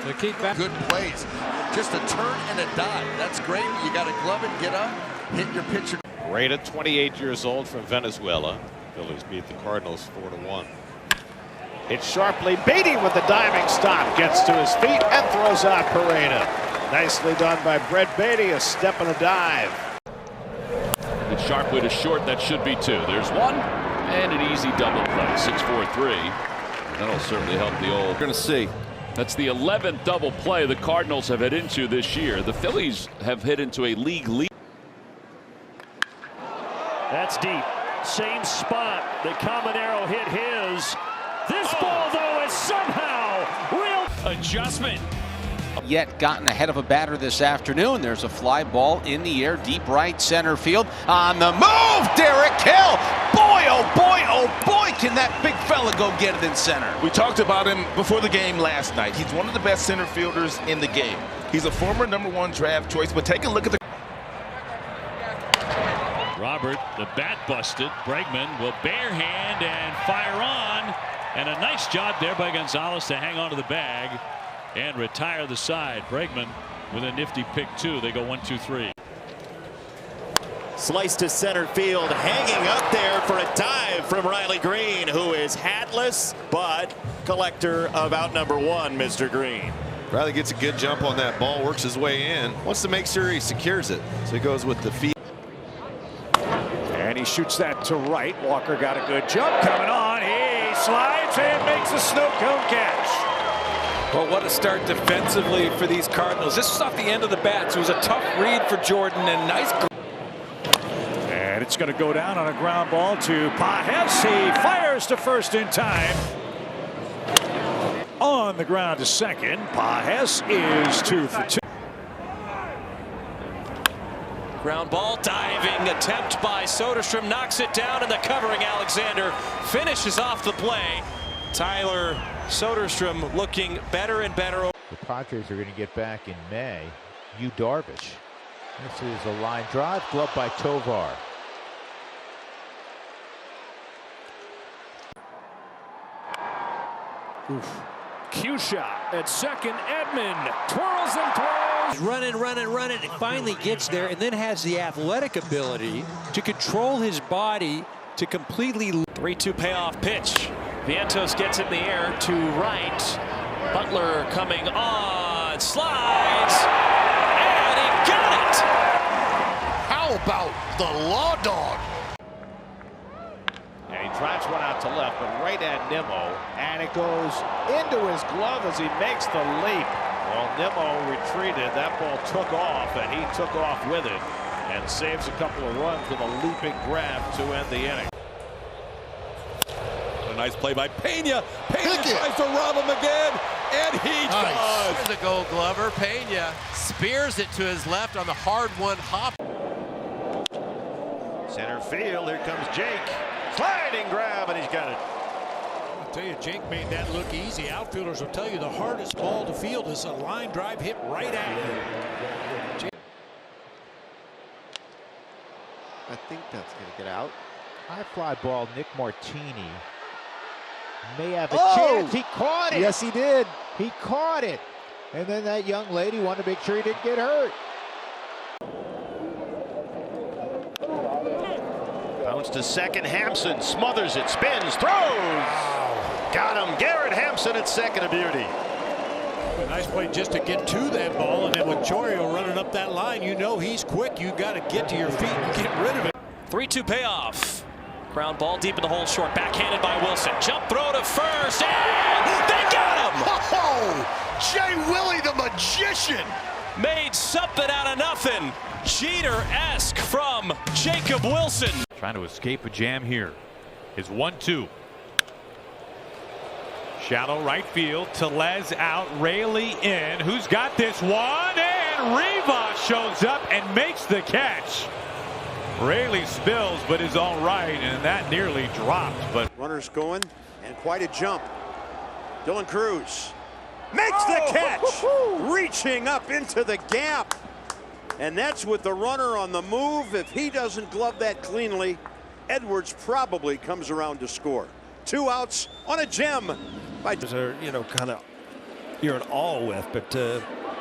[SPEAKER 16] to keep back.
[SPEAKER 17] Good plays. Just a turn and a dive. That's great. You got to glove it, get up, hit your pitcher.
[SPEAKER 3] Rada, 28 years old, from Venezuela. Phillies beat the Cardinals 4-1. It's sharply. Beatty with the diving stop. Gets to his feet and throws out Pereira. Nicely done by Brett Beatty. A step and a dive.
[SPEAKER 20] It's sharply to short. That should be 2. There's 1 and an easy double play. 6-4-3. That'll certainly help the old.
[SPEAKER 19] We're going to see.
[SPEAKER 20] That's the 11th double play the Cardinals have hit into this year. The Phillies have hit into a league lead.
[SPEAKER 15] That's deep. Same spot that Caminero hit his. This ball, though, is somehow real adjustment.
[SPEAKER 25] Yet gotten ahead of a batter this afternoon. There's a fly ball in the air, deep right center field. On the move, Derek Hill. Boy, oh boy, can that big fella go get it in center.
[SPEAKER 26] We talked about him before the game last night. He's one of the best center fielders in the game. He's a former #1 draft choice, but take a look at the.
[SPEAKER 15] Robert, the bat busted. Bregman will barehand and fire on. And a nice job there by Gonzalez to hang on to the bag and retire the side. Bregman with a nifty pick, 2. They go 1-2-3.
[SPEAKER 10] Slice to center field, hanging up there for a dive from Riley Green, who is hatless, but collector of out #1, Mr. Green.
[SPEAKER 5] Riley gets a good jump on that ball, works his way in, wants to make sure he secures it. So he goes with the feet.
[SPEAKER 22] And he shoots that to right. Walker got a good jump coming on. He slides and makes a snow cone catch.
[SPEAKER 28] Well, what a start defensively for these Cardinals. This was off the end of the bat, so it was a tough read for Jordan and nice.
[SPEAKER 22] And it's going to go down on a ground ball to Pajes. He fires to first in time. On the ground to second. Pajes is 2 for 2.
[SPEAKER 2] Ground ball, diving attempt by Soderstrom, knocks it down, and the covering Alexander finishes off the play. Tyler Soderstrom looking better and better.
[SPEAKER 29] The Padres are going to get back in May. Yu Darvish. This is a line drive, gloved by Tovar.
[SPEAKER 15] Cue shot at second. Edman twirls and throws.
[SPEAKER 2] Running. It finally gets there and then has the athletic ability to control his body to completely. 3-2 payoff pitch. Vientos gets it in the air to right. Butler coming on. Slides. And he got it.
[SPEAKER 4] How about the Law Dog?
[SPEAKER 3] And he drives one out to left, but right at Nimmo. And it goes into his glove as he makes the leap. Well, Nimmo retreated. That ball took off, and he took off with it and saves a couple of runs with a leaping grab to end the inning.
[SPEAKER 24] A nice play by Pena. Pena tries to rob him again, and he does.
[SPEAKER 30] There's a Gold Glover. Pena spears it to his left on the hard-won hop.
[SPEAKER 3] Center field. Here comes Jake. Sliding grab, and he's got it.
[SPEAKER 31] I'll tell you, Jake made that look easy. Outfielders will tell you the hardest ball to field is a line drive hit right at you.
[SPEAKER 9] I think that's going to get out.
[SPEAKER 29] High fly ball, Nick Martini may have a chance. He caught it.
[SPEAKER 9] Yes, he did.
[SPEAKER 29] He caught it. And then that young lady wanted to make sure he didn't get hurt.
[SPEAKER 3] Bounce to second. Hampson smothers it, spins, throws. Got him. Garrett Hampson at second, a beauty.
[SPEAKER 31] A nice play just to get to that ball, and then with Chourio running up that line, you know he's quick. You got to get to your feet and get rid of it.
[SPEAKER 2] 3-2 payoff.
[SPEAKER 1] Ground ball deep in the hole, short, backhanded by Wilson. Jump throw to first, and they got him!
[SPEAKER 4] Oh, Jay Willie the magician!
[SPEAKER 1] Made something out of nothing. Jeter-esque from Jacob Wilson.
[SPEAKER 6] Trying to escape a jam here. His 1-2. Shallow right field. Tellez out. Raley in. Who's got this one? And Rivas shows up and makes the catch. Raley spills, but is all right, and that nearly dropped. But
[SPEAKER 7] runners going, and quite a jump. Dylan Cruz makes the catch, reaching up into the gap. And that's with the runner on the move. If he doesn't glove that cleanly, Edwards probably comes around to score. 2 outs on a gem.
[SPEAKER 2] Those are, kind of you're in awe with, but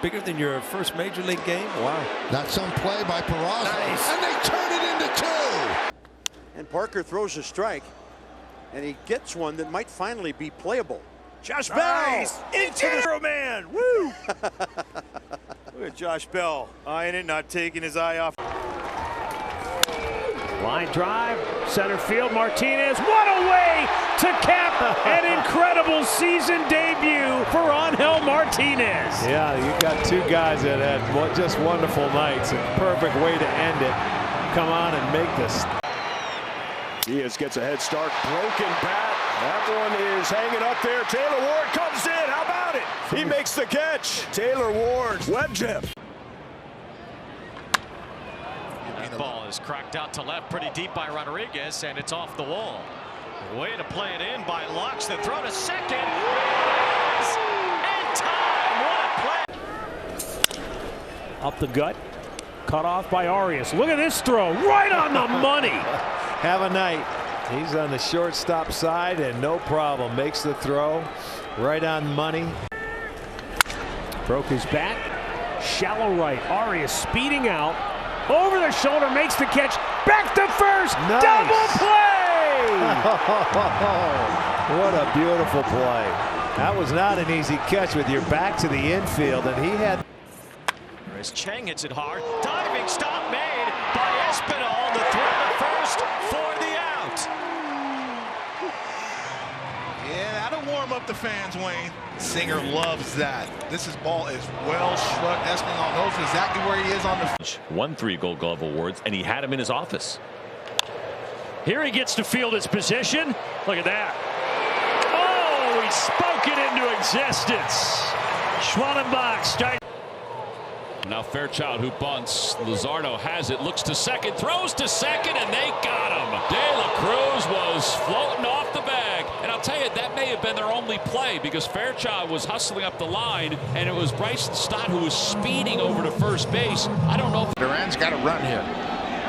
[SPEAKER 2] bigger than your first major league game. Wow.
[SPEAKER 4] That's some play by Peraza. Nice. And they turn it into 2.
[SPEAKER 7] And Parker throws a strike, and he gets one that might finally be playable. Josh Bell into the man. Woo! Look at Josh Bell eyeing it, not taking his eye off.
[SPEAKER 22] Line drive, center field, Martinez. What a way to cap an incredible season debut for Angel Martinez.
[SPEAKER 5] Yeah, you got 2 guys that had just wonderful nights. A perfect way to end it. Come on and make this.
[SPEAKER 3] Diaz gets a head start. Broken bat. That one is hanging up there. Taylor Ward comes in. How about it? He makes the catch. Taylor Ward, web jam.
[SPEAKER 1] That ball is cracked out to left pretty deep by Rodriguez, and it's off the wall. Way to play it in by Lux. The throw to second. And time. What a play.
[SPEAKER 22] Up the gut. Cut off by Arias. Look at this throw. Right on the money.
[SPEAKER 5] Have a night. He's on the shortstop side, and no problem. Makes the throw. Right on money.
[SPEAKER 22] Broke his bat. Shallow right. Arias speeding out. Over the shoulder, makes the catch. Back to first.
[SPEAKER 5] Nice.
[SPEAKER 22] Double play.
[SPEAKER 5] What a beautiful play. That was not an easy catch with your back to the infield, and he had.
[SPEAKER 1] As Chang hits it hard. Diving stop made by Espinal. The throw to first for the out.
[SPEAKER 8] Yeah, that'll warm up the fans, Wayne. Singer loves that. This ball is well struck. Espinal knows exactly where he is on the.
[SPEAKER 11] Won 3 Gold Glove awards, and he had him in his office.
[SPEAKER 22] Here he gets to field his position. Look at that. Oh, he spoke it into existence. Schwanenbach strike.
[SPEAKER 20] Now Fairchild, who bunts. Luzardo has it, looks to second, throws to second, and they got him. De La Cruz was floating off the bag. And I'll tell you, that may have been their only play, because Fairchild was hustling up the line, and it was Bryson Stott who was speeding over to first base. I don't know if
[SPEAKER 4] Duran's got a run here.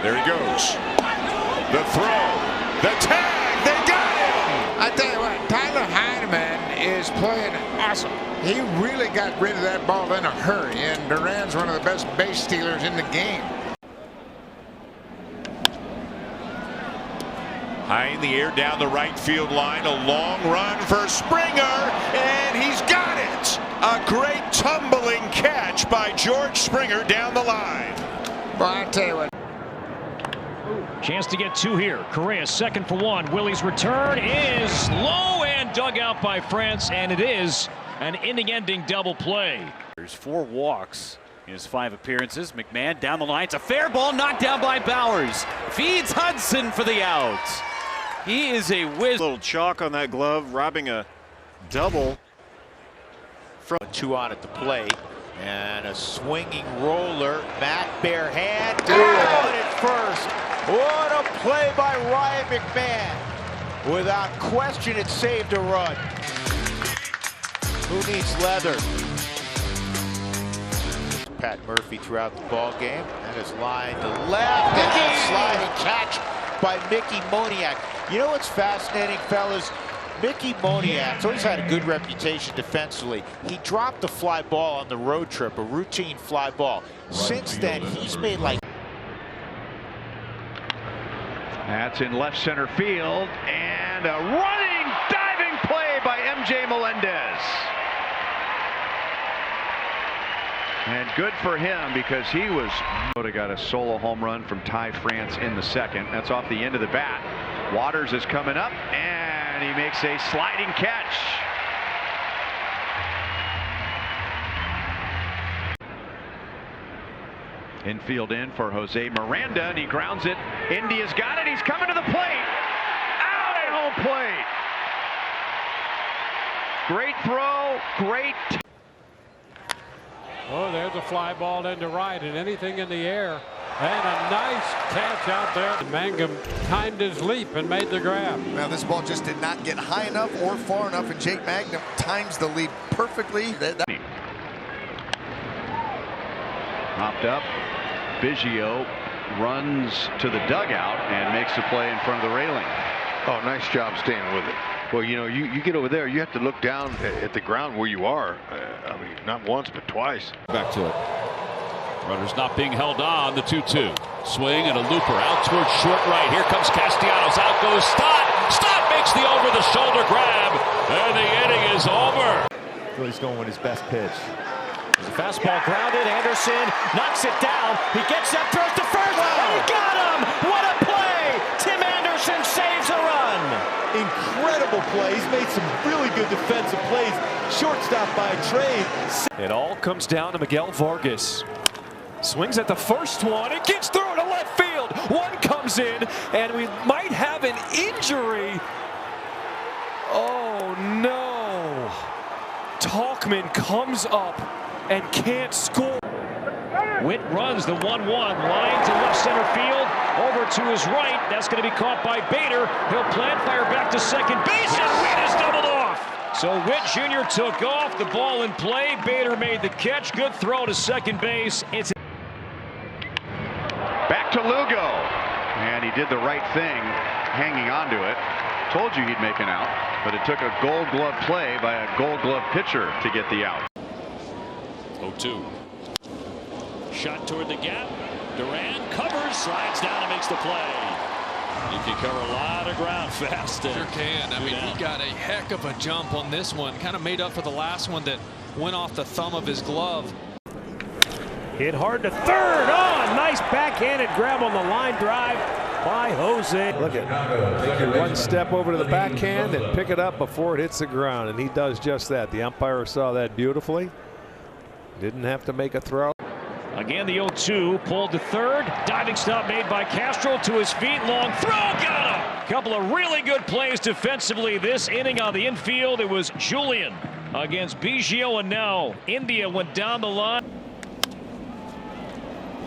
[SPEAKER 10] There he goes. The throw. The tag. They got him.
[SPEAKER 29] I tell you what, Tyler Heineman is playing awesome. He really got rid of that ball in a hurry, and Duran's one of the best base stealers in the game.
[SPEAKER 10] High in the air down the right field line. A long run for Springer, and he's got it. A great tumbling catch by George Springer down the line.
[SPEAKER 29] Well, I tell you what.
[SPEAKER 15] Chance to get 2 here. Correa second for 1. Willie's return is low and dug out by France, and it is an inning-ending double play.
[SPEAKER 12] There's 4 walks in his 5 appearances. McMahon down the line. It's a fair ball knocked down by Bowers. Feeds Hudson for the out. He is a whiz.
[SPEAKER 7] Little chalk on that glove, robbing a double.
[SPEAKER 29] From 2 on at the plate. And a swinging roller. Matt bare hand. Down at first. What a play by Ryan McMahon. Without question, it saved a run. Who needs leather? Pat Murphy throughout the ball game. That is line to left. And a sliding catch by Mickey Moniak. You know what's fascinating, fellas? Mickey Moniak's always had a good reputation defensively. He dropped a fly ball on the road trip, a routine fly ball. Since then, he's made like.
[SPEAKER 13] That's in left center field, and a running, diving play by MJ Melendez. And good for him, because he was. Got a solo home run from Ty France in the second. That's off the end of the bat. Waters is coming up, and he makes a sliding catch. Infield in for Jose Miranda, and he grounds it. India's got it. He's coming to the plate. Out at home plate. Great throw. Great.
[SPEAKER 14] Oh, there's a fly ball into right, and anything in the air. And a nice catch out there. Mangum timed his leap and made the grab.
[SPEAKER 4] Now this ball just did not get high enough or far enough, and Jake Mangum times the leap perfectly.
[SPEAKER 13] Popped up. Biggio runs to the dugout and makes the play in front of the railing.
[SPEAKER 16] Oh, nice job staying with it. Well, you know, you get over there, you have to look down at the ground where you are. I mean, not once, but twice.
[SPEAKER 20] Back to it. Runners not being held on. The 2-2. Swing and a looper out towards short right. Here comes Castellanos. Out goes Stott. Stott makes the over-the-shoulder grab. And the inning is over.
[SPEAKER 17] He's going with his best pitch.
[SPEAKER 1] There's a fastball grounded. Anderson knocks it down. He gets up, throws to first. And he got him. What a play. Tim Anderson saves a run.
[SPEAKER 17] Incredible play. He's made some really good defensive plays. Shortstop by trade.
[SPEAKER 18] It all comes down to Miguel Vargas. Swings at the first one. It gets through to left field. One comes in, and we might have an injury. Oh, no. Talkman comes up and can't score.
[SPEAKER 15] Witt runs the 1-1, line to left center field, over to his right. That's going to be caught by Bader. He'll plant, fire back to second base, and Witt is doubled off. So Witt Jr. took off, the ball in play. Bader made the catch. Good throw to second base. It's
[SPEAKER 13] back to Lugo, and he did the right thing, hanging on to it. Told you he'd make an out, but it took a Gold Glove play by a Gold Glove pitcher to get the out.
[SPEAKER 20] 0-2. Shot toward the gap. Duran covers, slides down and makes the play. You can cover a lot of ground fast.
[SPEAKER 31] Sure can. I mean, he got a heck of a jump on this one. Kind of made up for the last one that went off the thumb of his glove.
[SPEAKER 15] hit hard to third. Oh, nice backhanded grab on the line drive by Jose.
[SPEAKER 5] Look at take your one step over to the backhand and pick it up before it hits the ground, and he does just that. The umpire saw that beautifully. Didn't have to make a throw.
[SPEAKER 15] Again, the 0-2 pulled to third. Diving stop made by Castro to his feet. Long throw. Got him. Couple of really good plays defensively this inning on the infield. It was Julian against Biggio, and now India went down the line.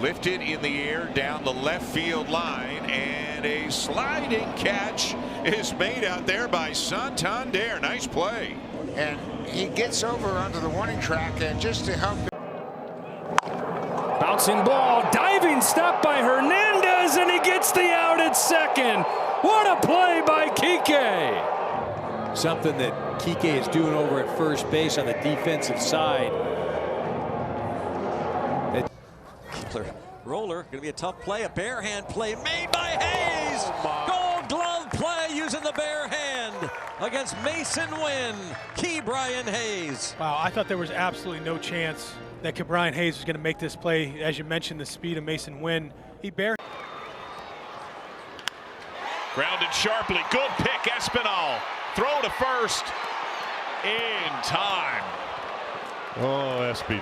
[SPEAKER 19] Lifted in the air down the left field line, and a sliding catch is made out there by Santander. Nice play.
[SPEAKER 29] And he gets over onto the warning track, and just to help.
[SPEAKER 22] Bouncing ball, diving stop by Hernandez, and he gets the out at second. What a play by Kike.
[SPEAKER 31] Something that Kike is doing over at first base on the defensive side.
[SPEAKER 2] Roller, going to be a tough play, a bare hand play made by Hayes. Gold glove play using the bare hand against Mason Wynn. Key Brian Hayes.
[SPEAKER 21] Wow, I thought there was absolutely no chance that Brian Hayes was going to make this play. As you mentioned, the speed of Mason Wynn. He bare.
[SPEAKER 19] Grounded sharply. Good pick, Espinal. Throw to first. In time.
[SPEAKER 3] Oh, Espy.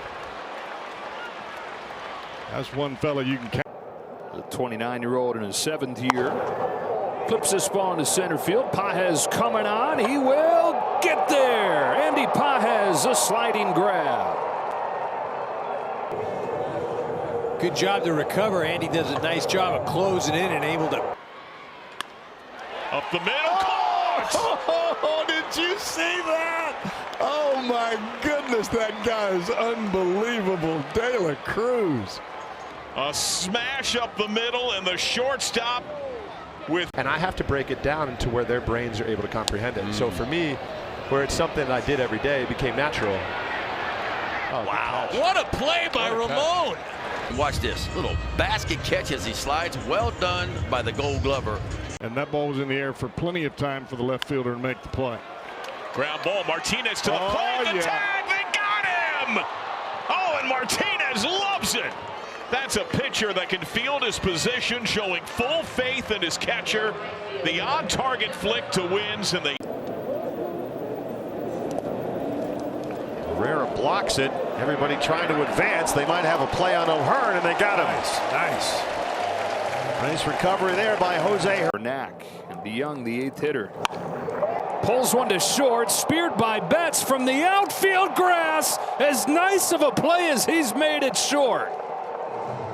[SPEAKER 3] That's one fella you can count.
[SPEAKER 22] The 29-year-old in his 7th year flips this ball into center field. Pages coming on. He will get there. Andy Pages, a sliding grab.
[SPEAKER 31] Good job to recover. Andy does a nice job of closing in and able to.
[SPEAKER 19] Up the middle.
[SPEAKER 3] Oh, did you see that? Oh, my goodness, that guy is unbelievable. De La Cruz.
[SPEAKER 19] A smash up the middle, and the shortstop with.
[SPEAKER 23] And I have to break it down into where their brains are able to comprehend it. So for me, where it's something that I did every day, it became natural.
[SPEAKER 19] Oh, wow.
[SPEAKER 22] What a play by Ramon.
[SPEAKER 25] Watch this little basket catch as he slides. Well done by the Gold Glover.
[SPEAKER 3] And that ball was in the air for plenty of time for the left fielder to make the play.
[SPEAKER 19] Ground ball. Martinez to the plate. The tag. They got him. Oh, and Martinez loves it. That's a pitcher that can field his position, showing full faith in his catcher. The on-target flick to wins, and they.
[SPEAKER 3] Herrera blocks it. Everybody trying to advance. They might have a play on O'Hearn, and they got him. Nice recovery there by Jose
[SPEAKER 22] Knack, and DeYoung, the 8th hitter, pulls one to short, speared by Betts from the outfield grass. As nice of a play as he's made it short.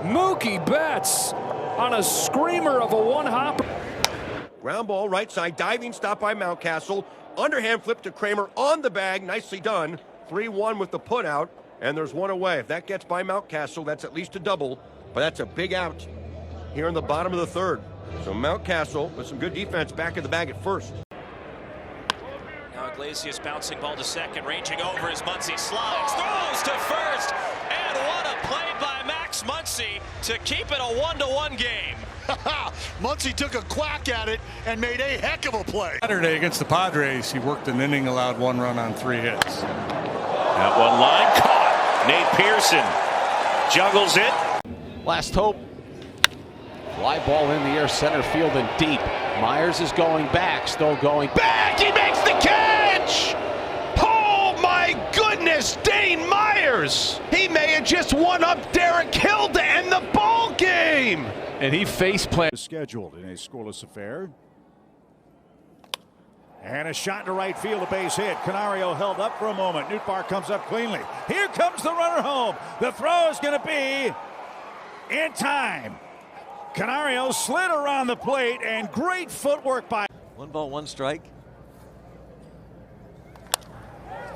[SPEAKER 22] Mookie Betts on a screamer of a one-hopper.
[SPEAKER 6] Ground ball, right side, diving stop by Mountcastle. Underhand flip to Kramer on the bag. Nicely done. 3-1 with the put out, and there's one away. If that gets by Mountcastle, that's at least a double, but that's a big out here in the bottom of the third. So Mountcastle with some good defense back in the bag at first.
[SPEAKER 2] Now Iglesias bouncing ball to second, ranging over as Muncy slides, throws to first, and what a play by Max Muncy to keep it a 1-1 game.
[SPEAKER 8] Muncy took a quack at it and made a heck of a play.
[SPEAKER 9] Saturday against the Padres, he worked an inning, allowed 1 run on 3 hits.
[SPEAKER 1] That one line caught. Nate Pearson juggles it.
[SPEAKER 10] Last hope. Fly ball in the air, center field and deep. Myers is going back, still going back. He makes the catch! Oh my goodness, Dane Myers! He may have just won up Derek Hill to end the ball game! And he face-planted.
[SPEAKER 11] Scheduled in a scoreless affair. And a shot to right field, a base hit. Canario held up for a moment. Nootbaar comes up cleanly. Here comes the runner home. The throw is going to be in time. Canario slid around the plate, and great footwork by.
[SPEAKER 2] 1 ball, 1 strike.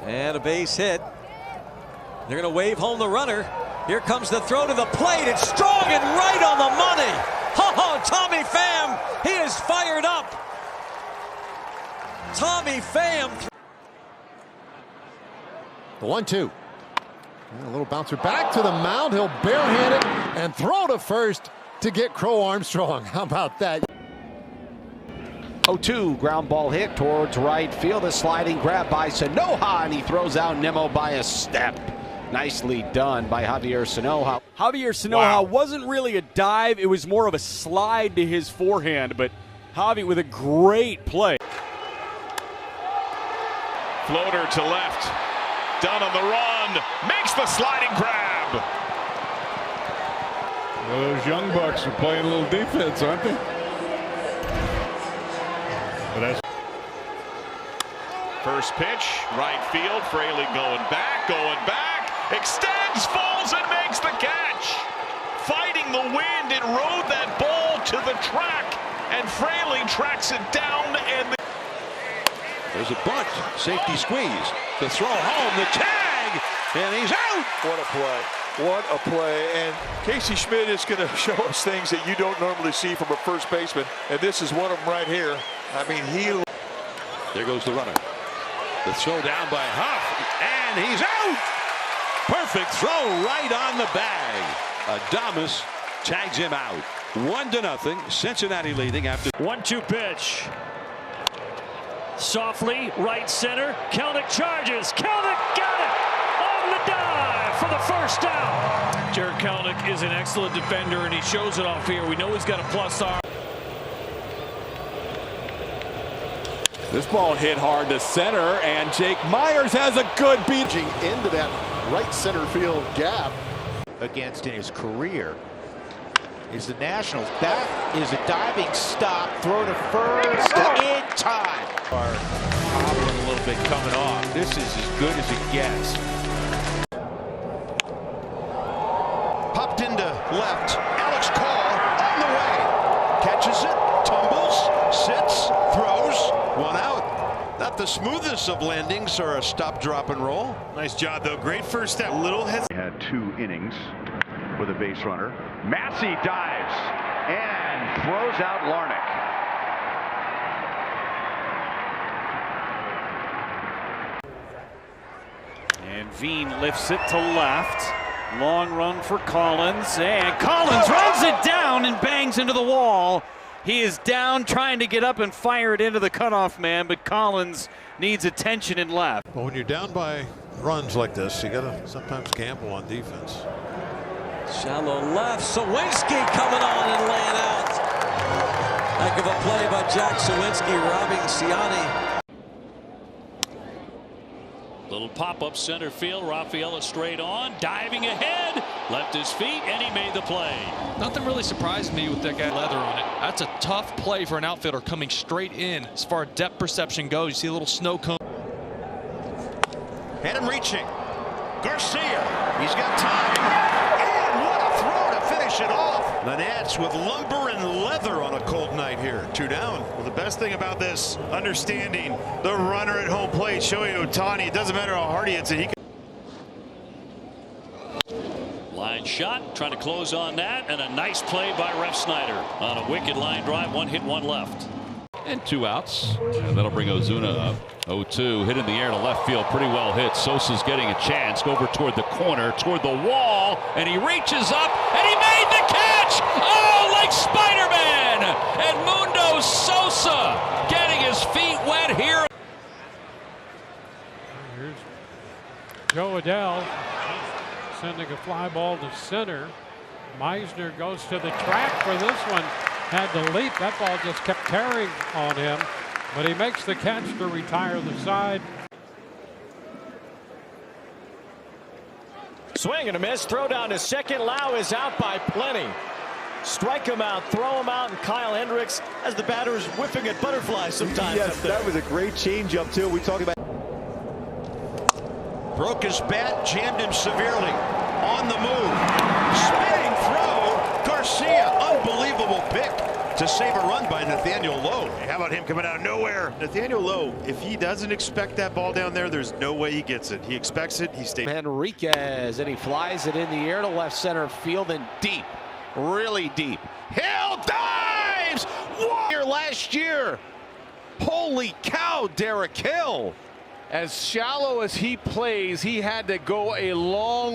[SPEAKER 2] And a base hit. They're going to wave home the runner. Here comes the throw to the plate. It's strong and right on the money. Oh, Tommy Pham, he is fired up. Tommy Pham.
[SPEAKER 8] The 1-2. A little bouncer back to the mound. He'll barehand it and throw to first to get Crow Armstrong. How about that?
[SPEAKER 10] 0-2, ground ball hit towards right field. A sliding grab by Sanoja, and he throws out Nimmo by a step. Nicely done by Javier Sanoja.
[SPEAKER 12] Javier Sanoja wasn't really a dive. It was more of a slide to his forehand, but Javi with a great play.
[SPEAKER 19] Floater to left. Dunn on the run. Makes the sliding grab.
[SPEAKER 9] Well, those young bucks are playing a little defense, aren't they? But that's
[SPEAKER 19] First pitch, right field. Fraley going back. Extends, falls, and makes the catch. Fighting the wind, it rode that ball to the track, and Fraley tracks it down. And
[SPEAKER 31] there's a bunt, safety squeeze. The throw home, the tag, and he's out.
[SPEAKER 17] What a play. What a play. And Casey Schmidt is going to show us things that you don't normally see from a first baseman, and this is one of them right here. I mean,
[SPEAKER 31] there goes the runner. The throw down by Huff, and he's out. Perfect throw right on the bag. Adames tags him out. 1-0. Cincinnati leading after
[SPEAKER 15] 1-2 pitch. Softly, right center. Kelnick charges. Kelnick got it on the dive for the first down. Jared Kelnick is an excellent defender, and he shows it off here. We know he's got a plus arm.
[SPEAKER 9] this ball hit hard to center, and Jake Myers has a good beat
[SPEAKER 8] into that right center field gap.
[SPEAKER 29] Against in his career is the Nationals. That is a diving stop, throw to first in time. Are hobbling a little bit coming off. This is as good as it gets.
[SPEAKER 7] Popped into left. Alex Call on the way. Catches it, tumbles, sits, throws. 1 out. Not the smoothest of landings or a stop, drop, and roll.
[SPEAKER 19] nice job, though. Great first step.
[SPEAKER 13] He had 2 innings with a base runner. Massey dives and throws out Larnach.
[SPEAKER 12] And Veen lifts it to left. Long run for Collins, and Collins runs it down and bangs into the wall. He is down trying to get up and fire it into the cutoff man, but Collins needs attention and left.
[SPEAKER 9] Well, when you're down by runs like this, you got to sometimes gamble on defense.
[SPEAKER 2] Shallow left. Sawinski coming on and laying out. Heck of a play by Jack Sawinski, robbing Ciani.
[SPEAKER 15] Little pop-up center field. Rafaela straight on, diving ahead, left his feet, and he made the play.
[SPEAKER 4] Nothing really surprised me with that guy leather on it. That's a tough play for an outfielder coming straight in. As far as depth perception goes, you see a little snow cone.
[SPEAKER 7] Had him reaching. Garcia, he's got time. And what a throw to finish it off. The Nats with lumber and leather on a cold night here. 2 down.
[SPEAKER 3] Well, the best thing about this, understanding the runner at home plate, showing Ohtani, it doesn't matter how hard he hits it. He can.
[SPEAKER 15] Line shot, trying to close on that, and a nice play by Ref Snyder on a wicked line drive. 1 hit, 1 left.
[SPEAKER 5] And 2 outs, and that'll bring Ozuna up. 0-2, hit in the air to left field, pretty well hit. Sosa's getting a chance, over toward the corner, toward the wall, and he reaches up, and he made the catch! Oh, like Spider-Man! Edmundo Sosa getting his feet wet here.
[SPEAKER 14] Here's Joe Adele sending a fly ball to center. Meisner goes to the track for this one. Had to leap. That ball just kept carrying on him, but he makes the catch to retire the side.
[SPEAKER 1] Swing and a miss. Throw down to second. Lau is out by plenty. Strike him out, throw him out, and Kyle Hendricks, as the batter is whiffing at butterflies sometimes.
[SPEAKER 16] Yes, that was a great changeup too. We talked about.
[SPEAKER 7] Broke his bat, jammed him severely. On the move. Spinning throw. Garcia, unbelievable pick to save a run by Nathaniel Lowe.
[SPEAKER 3] How about him coming out of nowhere? Nathaniel Lowe, if he doesn't expect that ball down there, there's no way he gets it. He expects it, he stays.
[SPEAKER 10] Henriquez, and he flies it in the air to left center field and deep, really deep. Hill dives! Here last year. Holy cow, Derek Hill. As shallow as he plays, he had to go a long.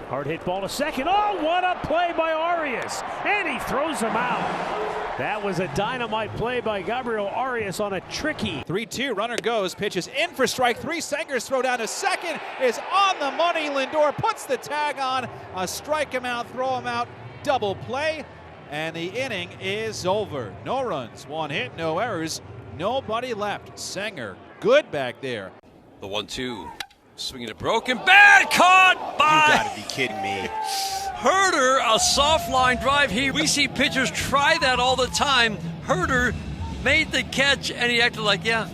[SPEAKER 15] Hard hit ball to second. Oh, what a play by Arias. And he throws him out. That was a dynamite play by Gabriel Arias on a tricky.
[SPEAKER 18] 3-2, runner goes, pitches in for strike 3. Senger's throw down to second is on the money. Lindor puts the tag on. Strike him out, throw him out, double play. And the inning is over. No runs, 1 hit, no errors, nobody left. Senger, good back there.
[SPEAKER 25] The 1-2. Swinging a broken bat, caught by.
[SPEAKER 7] You gotta be kidding me.
[SPEAKER 2] Herder, a soft line drive. We see pitchers try that all the time. Herder made the catch, and he acted like, yeah,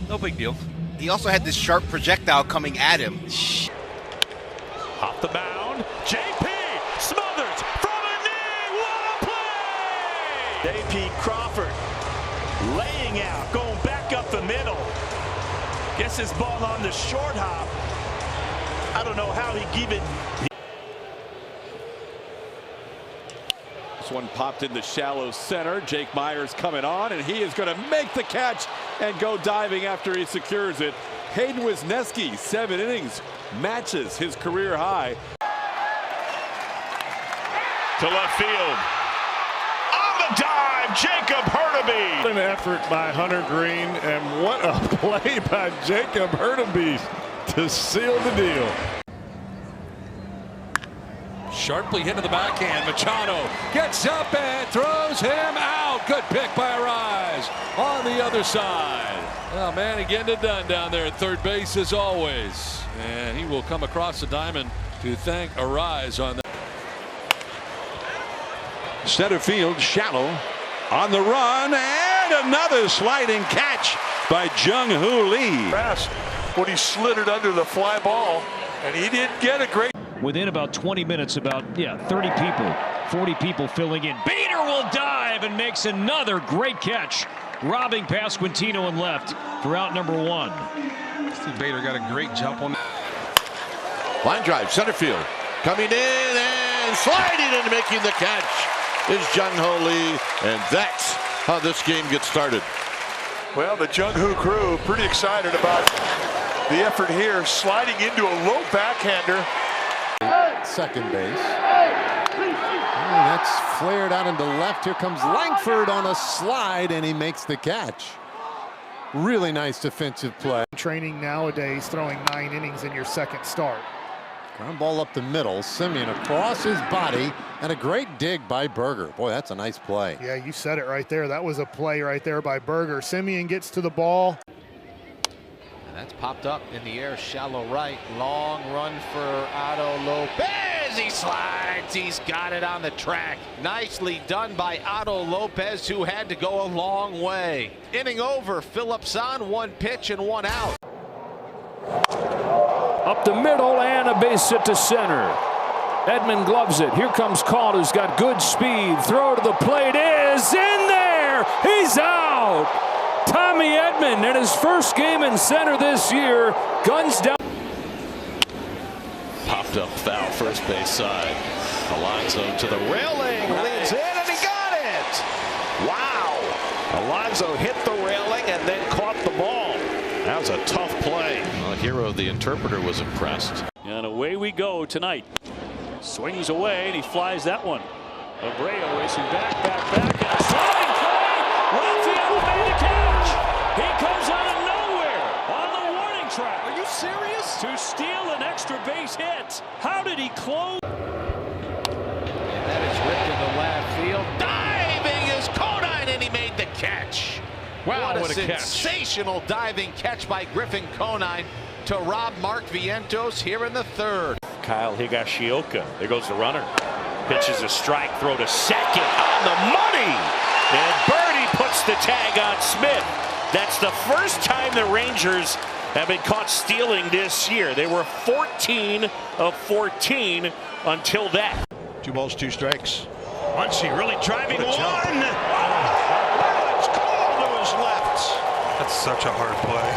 [SPEAKER 2] no big deal.
[SPEAKER 20] He also had this sharp projectile coming at him.
[SPEAKER 3] Off the mound, JP smothers from a knee. What a play! JP Crawford laying out, going back up the middle. Gets his ball on the short hop. I don't know how he even.
[SPEAKER 9] This one popped into shallow center. Jake Myers coming on, and he is going to make the catch and go diving after he secures it. Hayden Wisniewski, 7 innings, matches his career high.
[SPEAKER 3] To left field. On the dive, Jacob Hurtubise.
[SPEAKER 17] An effort by Hunter Green, and what a play by Jacob Hurtubise to seal the deal.
[SPEAKER 22] Sharply hit to the backhand. Machado gets up and throws him out. Good pick by Arise on the other side. Oh, man, he getting it done down there at third base as always. And he will come across the diamond to thank Arise on that.
[SPEAKER 31] Center field, shallow, on the run, and another sliding catch by Jung-Hoo Lee.
[SPEAKER 17] When he slid it under the fly ball, and he didn't get a great.
[SPEAKER 15] Within about 20 minutes, 30 people, 40 people filling in. Bader will dive and makes another great catch, robbing Pasquantino and left for out number 1.
[SPEAKER 4] Steve Bader got a great jump on.
[SPEAKER 7] Line drive, center field, coming in and sliding and making the catch is Jung-Hoo Lee, and that's how this game gets started.
[SPEAKER 17] Well, the Jung-Hoo crew pretty excited about the effort here, sliding into a low backhander.
[SPEAKER 8] Second base. Oh, that's flared out into left. Here comes Langford on a slide, and he makes the catch. Really nice defensive play.
[SPEAKER 24] Training nowadays, throwing 9 innings in your second start.
[SPEAKER 8] Ground ball up the middle. Semien across his body, and a great dig by Berger. Boy, that's a nice play.
[SPEAKER 6] Yeah, you said it right there. That was a play right there by Berger. Semien gets to the ball.
[SPEAKER 10] And that's popped up in the air, shallow right. Long run for Otto Lopez. He slides. He's got it on the track. Nicely done by Otto Lopez, who had to go a long way. Inning over. Phillips on, 1 pitch and 1 out.
[SPEAKER 22] Up the middle and a base hit to center. Edman gloves it. Here comes Call, who's got good speed. Throw to the plate is in there. He's out. Tommy Edman in his first game in center this year. Guns down.
[SPEAKER 3] Popped up foul, first base side. Alonso to the railing, leans in, and he got it. Wow. Alonso hit the railing and then caught the ball. That was a tough play. Well, Hero, the interpreter, was impressed.
[SPEAKER 15] And away we go tonight. Swings away and he flies that one. Abreu racing back, and a sliding play. Raphael made a catch. He comes out of nowhere on the warning track.
[SPEAKER 3] Are you serious?
[SPEAKER 15] To steal an extra base hit. How did he close?
[SPEAKER 10] And that is ripped into left field. Diving is Conine, and he made the catch.
[SPEAKER 3] Wow,
[SPEAKER 10] what a
[SPEAKER 3] catch.
[SPEAKER 10] sensational diving catch by Griffin Conine to rob Mark Vientos here in the 3rd.
[SPEAKER 11] Kyle Higashioka. There goes the runner. Pitches a strike, throw to second on the money. And Birdie puts the tag on Smith. That's the first time the Rangers have been caught stealing this year. They were 14 of 14 until that.
[SPEAKER 31] 2 balls, 2 strikes.
[SPEAKER 11] Muncy really driving one.
[SPEAKER 31] It's called to his left.
[SPEAKER 19] That's such a hard play.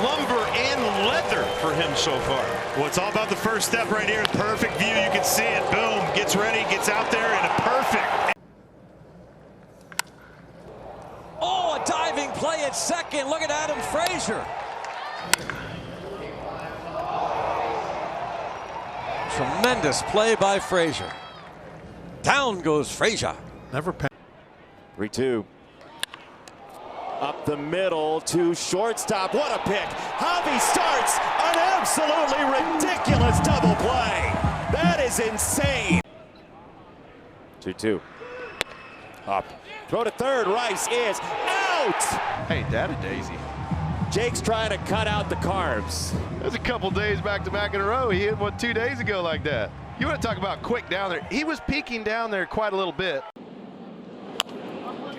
[SPEAKER 31] Lumber and leather for him so far.
[SPEAKER 19] Well, it's all about the first step right here. Perfect view. You can see it. Boom. Gets ready. Gets out there. And a perfect.
[SPEAKER 2] Oh, a diving play at second. Look at Adam Frazier. Tremendous play by Frazier. Down goes Frazier.
[SPEAKER 31] Never
[SPEAKER 1] 3-2. Up the middle to shortstop. What a pick. Javi starts an absolutely ridiculous double play. That is insane. 2-2. Up. Throw to third. Rice is out.
[SPEAKER 13] Hey, Daddy Daisy.
[SPEAKER 1] Jake's trying to cut out the carbs.
[SPEAKER 16] There's a couple days back-to-back in a row. He hit one 2 days ago like that. You want to talk about quick down there. He was peeking down there quite a little bit.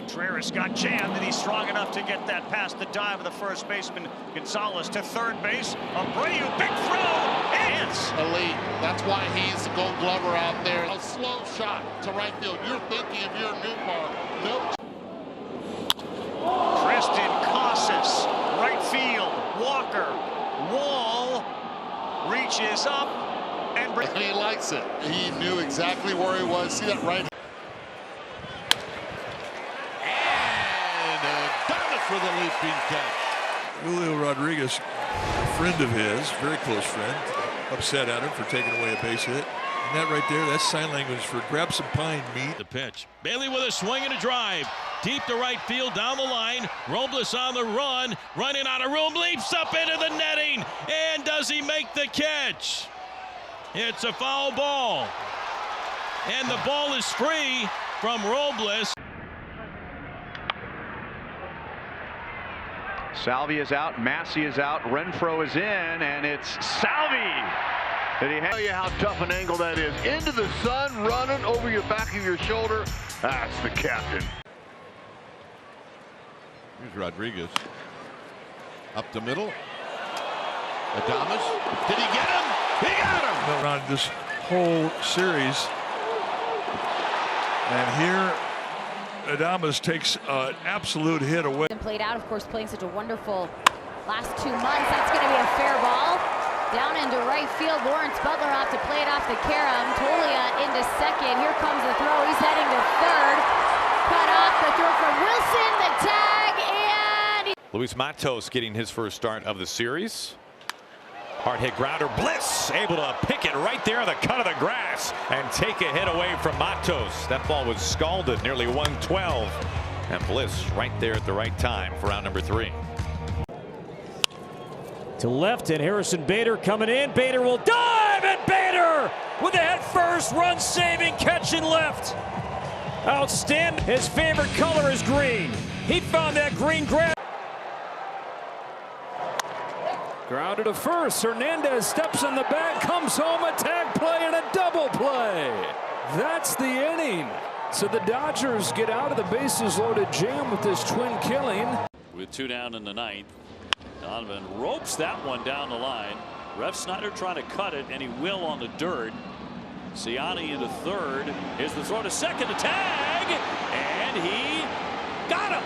[SPEAKER 11] Contreras got jammed, and he's strong enough to get that past the dive of the first baseman. Gonzalez to third base. Abreu, big throw, and
[SPEAKER 21] elite. That's why he's the Gold Glover out there. A slow shot to right field. You're thinking of your new bar. Nope.
[SPEAKER 11] Tristan Casas, right field. Walker, Wall reaches up and
[SPEAKER 21] he likes it. He knew exactly where he was. See that right?
[SPEAKER 9] For the leaping catch.
[SPEAKER 17] Julio Rodriguez, a friend of his, very close friend, upset at him for taking away a base hit. And that right there, that's sign language for grab some pine meat.
[SPEAKER 23] The pitch. Bailey with a swing and a drive. Deep to right field, down the line. Robles on the run. Running out of room, leaps up into the netting. And does he make the catch? It's a foul ball. And the ball is free from Robles.
[SPEAKER 13] Salvi is out, Massey is out, Renfroe is in, and it's Salvi. Did he tell you how tough an angle that is? Into the sun, running over your back of your shoulder. That's the captain.
[SPEAKER 9] Here's Rodriguez. Up the middle. Adames. Did he get him? He got him!
[SPEAKER 17] Around this whole series. And here, Adames takes an absolute hit away.
[SPEAKER 24] Played out, of course, playing such a wonderful last 2 months. That's going to be a fair ball. Down into right field. Lawrence Butler off to play it off the carom. Tolia into second. Here comes the throw. He's heading to third. Cut off the throw from Wilson. The tag, and
[SPEAKER 1] Luis Matos getting his first start of the series. Hard hit grounder. Bliss able to pick it right there on the cut of the grass and take a hit away from Matos. That ball was scalded nearly 112. And Bliss right there at the right time for round number 3.
[SPEAKER 15] To left, and Harrison Bader coming in. Bader will dive, and Bader with a head first, run saving catch in left. Outstanding. His favorite color is green. He found that green grab. Grounded to first. Hernandez steps on the bat, comes home, a tag play and a double play. That's the inning. So the Dodgers get out of the bases loaded jam with this twin killing.
[SPEAKER 5] With 2 down in the 9th, Donovan ropes that one down the line. Ref Snyder trying to cut it, and he will on the dirt. Ciani into third. Here's the throw to second, the tag, and he got him.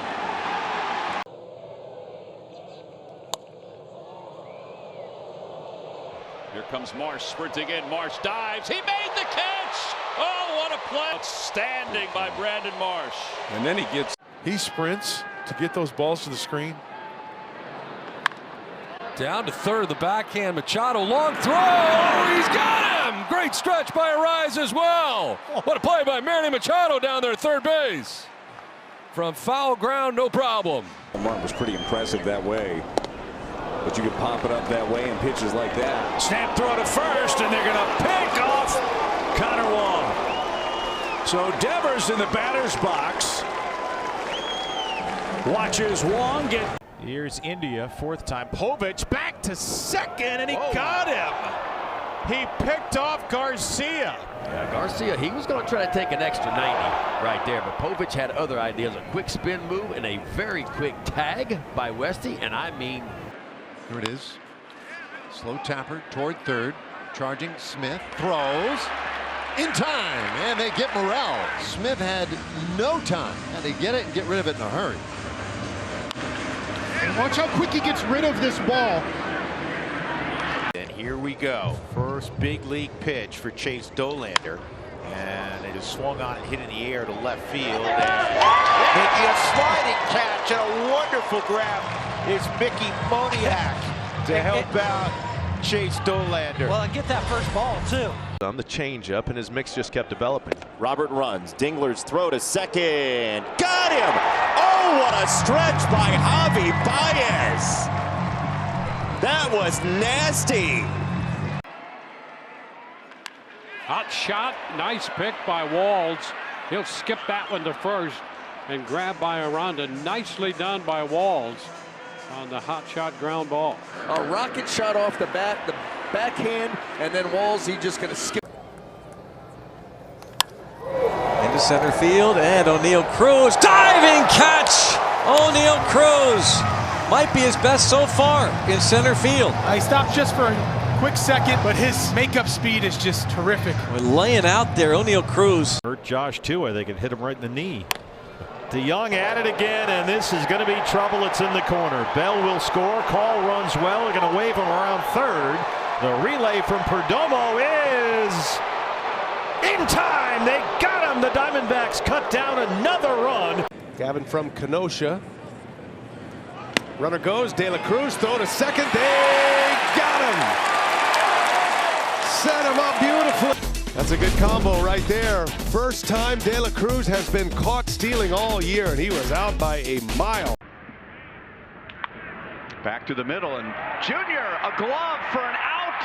[SPEAKER 5] Here comes Marsh sprinting in. Marsh dives. He made the catch. Oh, what a play. Outstanding by Brandon Marsh.
[SPEAKER 9] And then
[SPEAKER 17] he sprints to get those balls to the screen.
[SPEAKER 22] Down to third, the backhand. Machado, long throw. Oh, he's got him. Great stretch by Arise as well. What a play by Manny Machado down there at third base. From foul ground, no problem.
[SPEAKER 12] Mark was pretty impressive that way. But you can pop it up that way in pitches like that.
[SPEAKER 1] Snap throw to first, and they're going to pick off Connor Wong. So Devers in the batter's box. Watches Wong get.
[SPEAKER 3] Here's India, 4th time. Povich back to second, and he got him. He picked off Garcia.
[SPEAKER 14] Yeah, Garcia, he was going to try to take an extra 90 right there, but Povich had other ideas. A quick spin move and a very quick tag by Westy, and I mean.
[SPEAKER 8] Here it is. Slow tapper toward third. Charging Smith. Throws. In time. And they get Morel. Smith had no time. And they get it and get rid of it in a hurry.
[SPEAKER 6] And watch how quick he gets rid of this ball.
[SPEAKER 7] And here we go. First big league pitch for Chase Dolander. And it is swung on and hit in the air to left field. And making a sliding catch and a wonderful grab is Mickey Moniak to help out Chase Dolander.
[SPEAKER 2] Well, and get that first ball, too.
[SPEAKER 7] On the changeup, and his mix just kept developing. Robert runs. Dingler's throw to second. Got him! Oh, what a stretch by Javi Baez! That was nasty.
[SPEAKER 18] Hot shot, nice pick by Walls. He'll skip that one to first and grab by Aranda. Nicely done by Walls on the hot shot ground ball.
[SPEAKER 14] A rocket shot off the bat, the backhand, and then Walls, he's just going to skip.
[SPEAKER 2] Into center field, and O'Neill Cruz, diving catch! O'Neill Cruz might be his best so far in center field.
[SPEAKER 20] He stopped just for a quick second, but his makeup speed is just terrific.
[SPEAKER 2] We're laying out there, O'Neill Cruz.
[SPEAKER 3] Hurt Josh too, or they could hit him right in the knee. DeYoung at it again, and this is going to be trouble. It's in the corner. Bell will score. Call runs well. They're going to wave him around third. The relay from Perdomo is in time. They got him. The Diamondbacks cut down another run.
[SPEAKER 16] Gavin from Kenosha. Runner goes. De La Cruz throw to second. They got him. Set him up beautifully. That's a good combo right there. First time De La Cruz has been caught stealing all year, and he was out by a mile.
[SPEAKER 13] Back to the middle, and Junior, a glove for an out.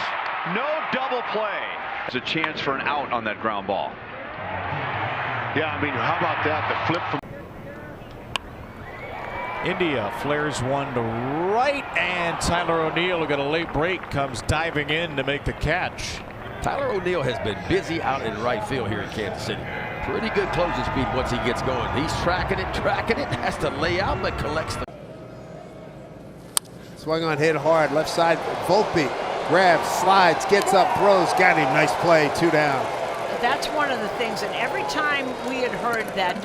[SPEAKER 13] No double play. There's a chance for an out on that ground ball.
[SPEAKER 16] Yeah, I mean, how about that? The flip from
[SPEAKER 3] India flares one to right, and Tyler O'Neill, who got a late break, comes diving in to make the catch.
[SPEAKER 14] Tyler O'Neill has been busy out in right field here in Kansas City. Pretty good closing speed once he gets going. He's tracking it, has to lay out, but collects the.
[SPEAKER 25] Swung on, hit hard, left side, Volpe grabs, slides, gets up, throws, got him, nice play, 2 down.
[SPEAKER 26] That's one of the things, and every time we had heard that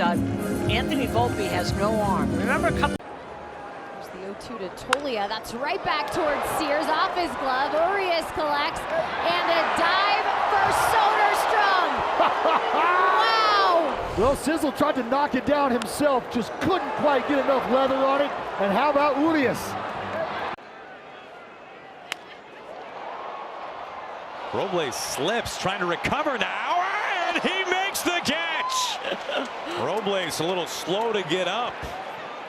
[SPEAKER 26] Anthony Volpe has no arm. Remember a couple.
[SPEAKER 24] There's the 0-2 to Tolia. That's right back towards Sears, off his glove. Urias collects, and a dive for Soderstrom. Wow!
[SPEAKER 6] Well, Sizzle tried to knock it down himself, just couldn't quite get enough leather on it. And how about Urias?
[SPEAKER 1] Robles slips, trying to recover now, and he makes the catch. Robles a little slow to get up.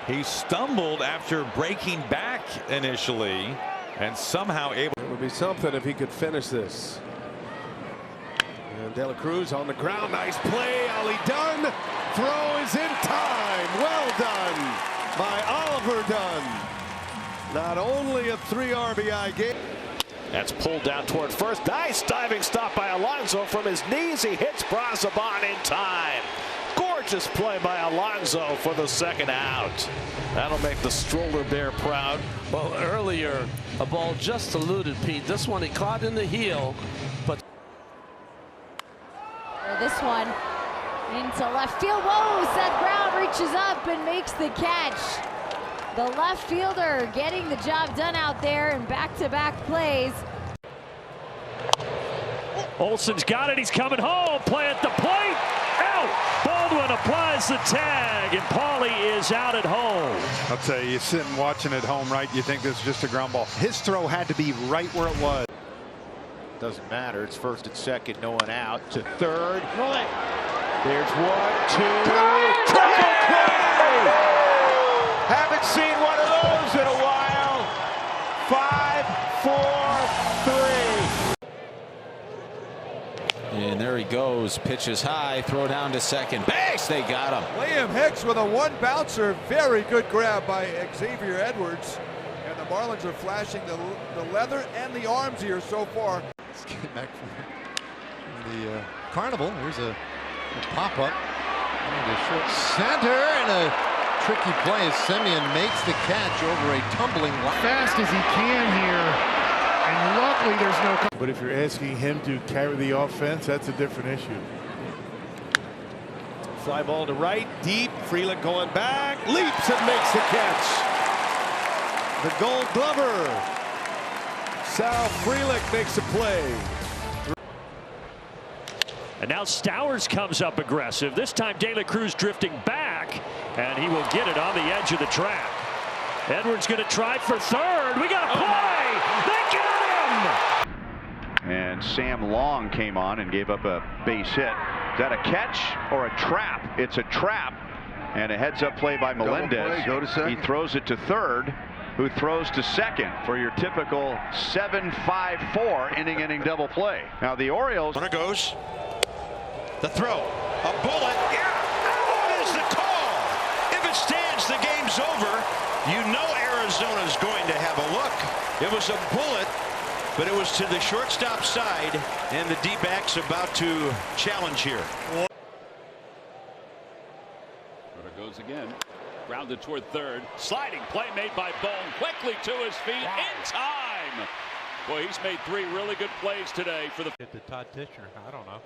[SPEAKER 1] He stumbled after breaking back initially, and somehow able.
[SPEAKER 16] It would be something if he could finish this. And De La Cruz on the ground. Nice play. Ali Dunn. Throw is in time. Well done by Oliver Dunn. Not only a 3 RBI game.
[SPEAKER 3] That's pulled down toward first. Nice diving stop by Alonso from his knees. He hits Brazoban in time. Gorgeous play by Alonso for the second out. That'll make the stroller bear proud.
[SPEAKER 4] Well, earlier, a ball just eluded Pete. This one he caught in the heel, but
[SPEAKER 24] this one into left field. Whoa, Seth Brown reaches up and makes the catch. The left fielder getting the job done out there in back-to-back plays.
[SPEAKER 15] Olson's got it. He's coming home. Play at the plate. Out. Baldwin applies the tag, and Paulie is out at home.
[SPEAKER 10] I'll tell you, you're sitting watching at home, right? You think this is just a ground ball. His throw had to be right where it was.
[SPEAKER 3] Doesn't matter. It's first and second. No one out. To third. There's 1, 2. Triple play! Haven't seen one of those in a while. 5, 4, 3.
[SPEAKER 11] And there he goes. Pitches high. Throw down to second base. They got him.
[SPEAKER 19] Liam Hicks with a 1-bouncer. Very good grab by Xavier Edwards. And the Marlins are flashing the leather and the arms here so far.
[SPEAKER 8] Let's get back from the carnival. Here's a pop-up. And a short center and a tricky play as Semien makes the catch over a tumbling line.
[SPEAKER 6] Fast as he can here, and luckily there's no.
[SPEAKER 21] But if you're asking him to carry the offense, that's a different issue.
[SPEAKER 3] Fly ball to right, deep. Freeland going back, leaps and makes the catch. The Gold Glover, Sal Frelick makes a play.
[SPEAKER 15] And now Stowers comes up aggressive. This time De La Cruz drifting back, and he will get it on the edge of the track. Edwards going to try for third. We got a play. They got him.
[SPEAKER 13] And Sam Long came on and gave up a base hit. Is that a catch or a trap? It's a trap. And a heads-up play by Melendez.
[SPEAKER 8] Go to second.
[SPEAKER 13] He throws it to third, who throws to second for your typical 7-5-4 inning double play. Now the Orioles.
[SPEAKER 7] Runner goes. The throw. A bullet. Out is the call. If it stands, the game's over. You know Arizona's going to have a look. It was a bullet, but it was to the shortstop side, and the D-backs about to challenge here.
[SPEAKER 5] Runner goes again. Grounded toward third. Sliding play made by Bone. Quickly to his feet in time. Boy, he's made 3 really good plays today for the.
[SPEAKER 23] Get to Todd Tishner. I don't know.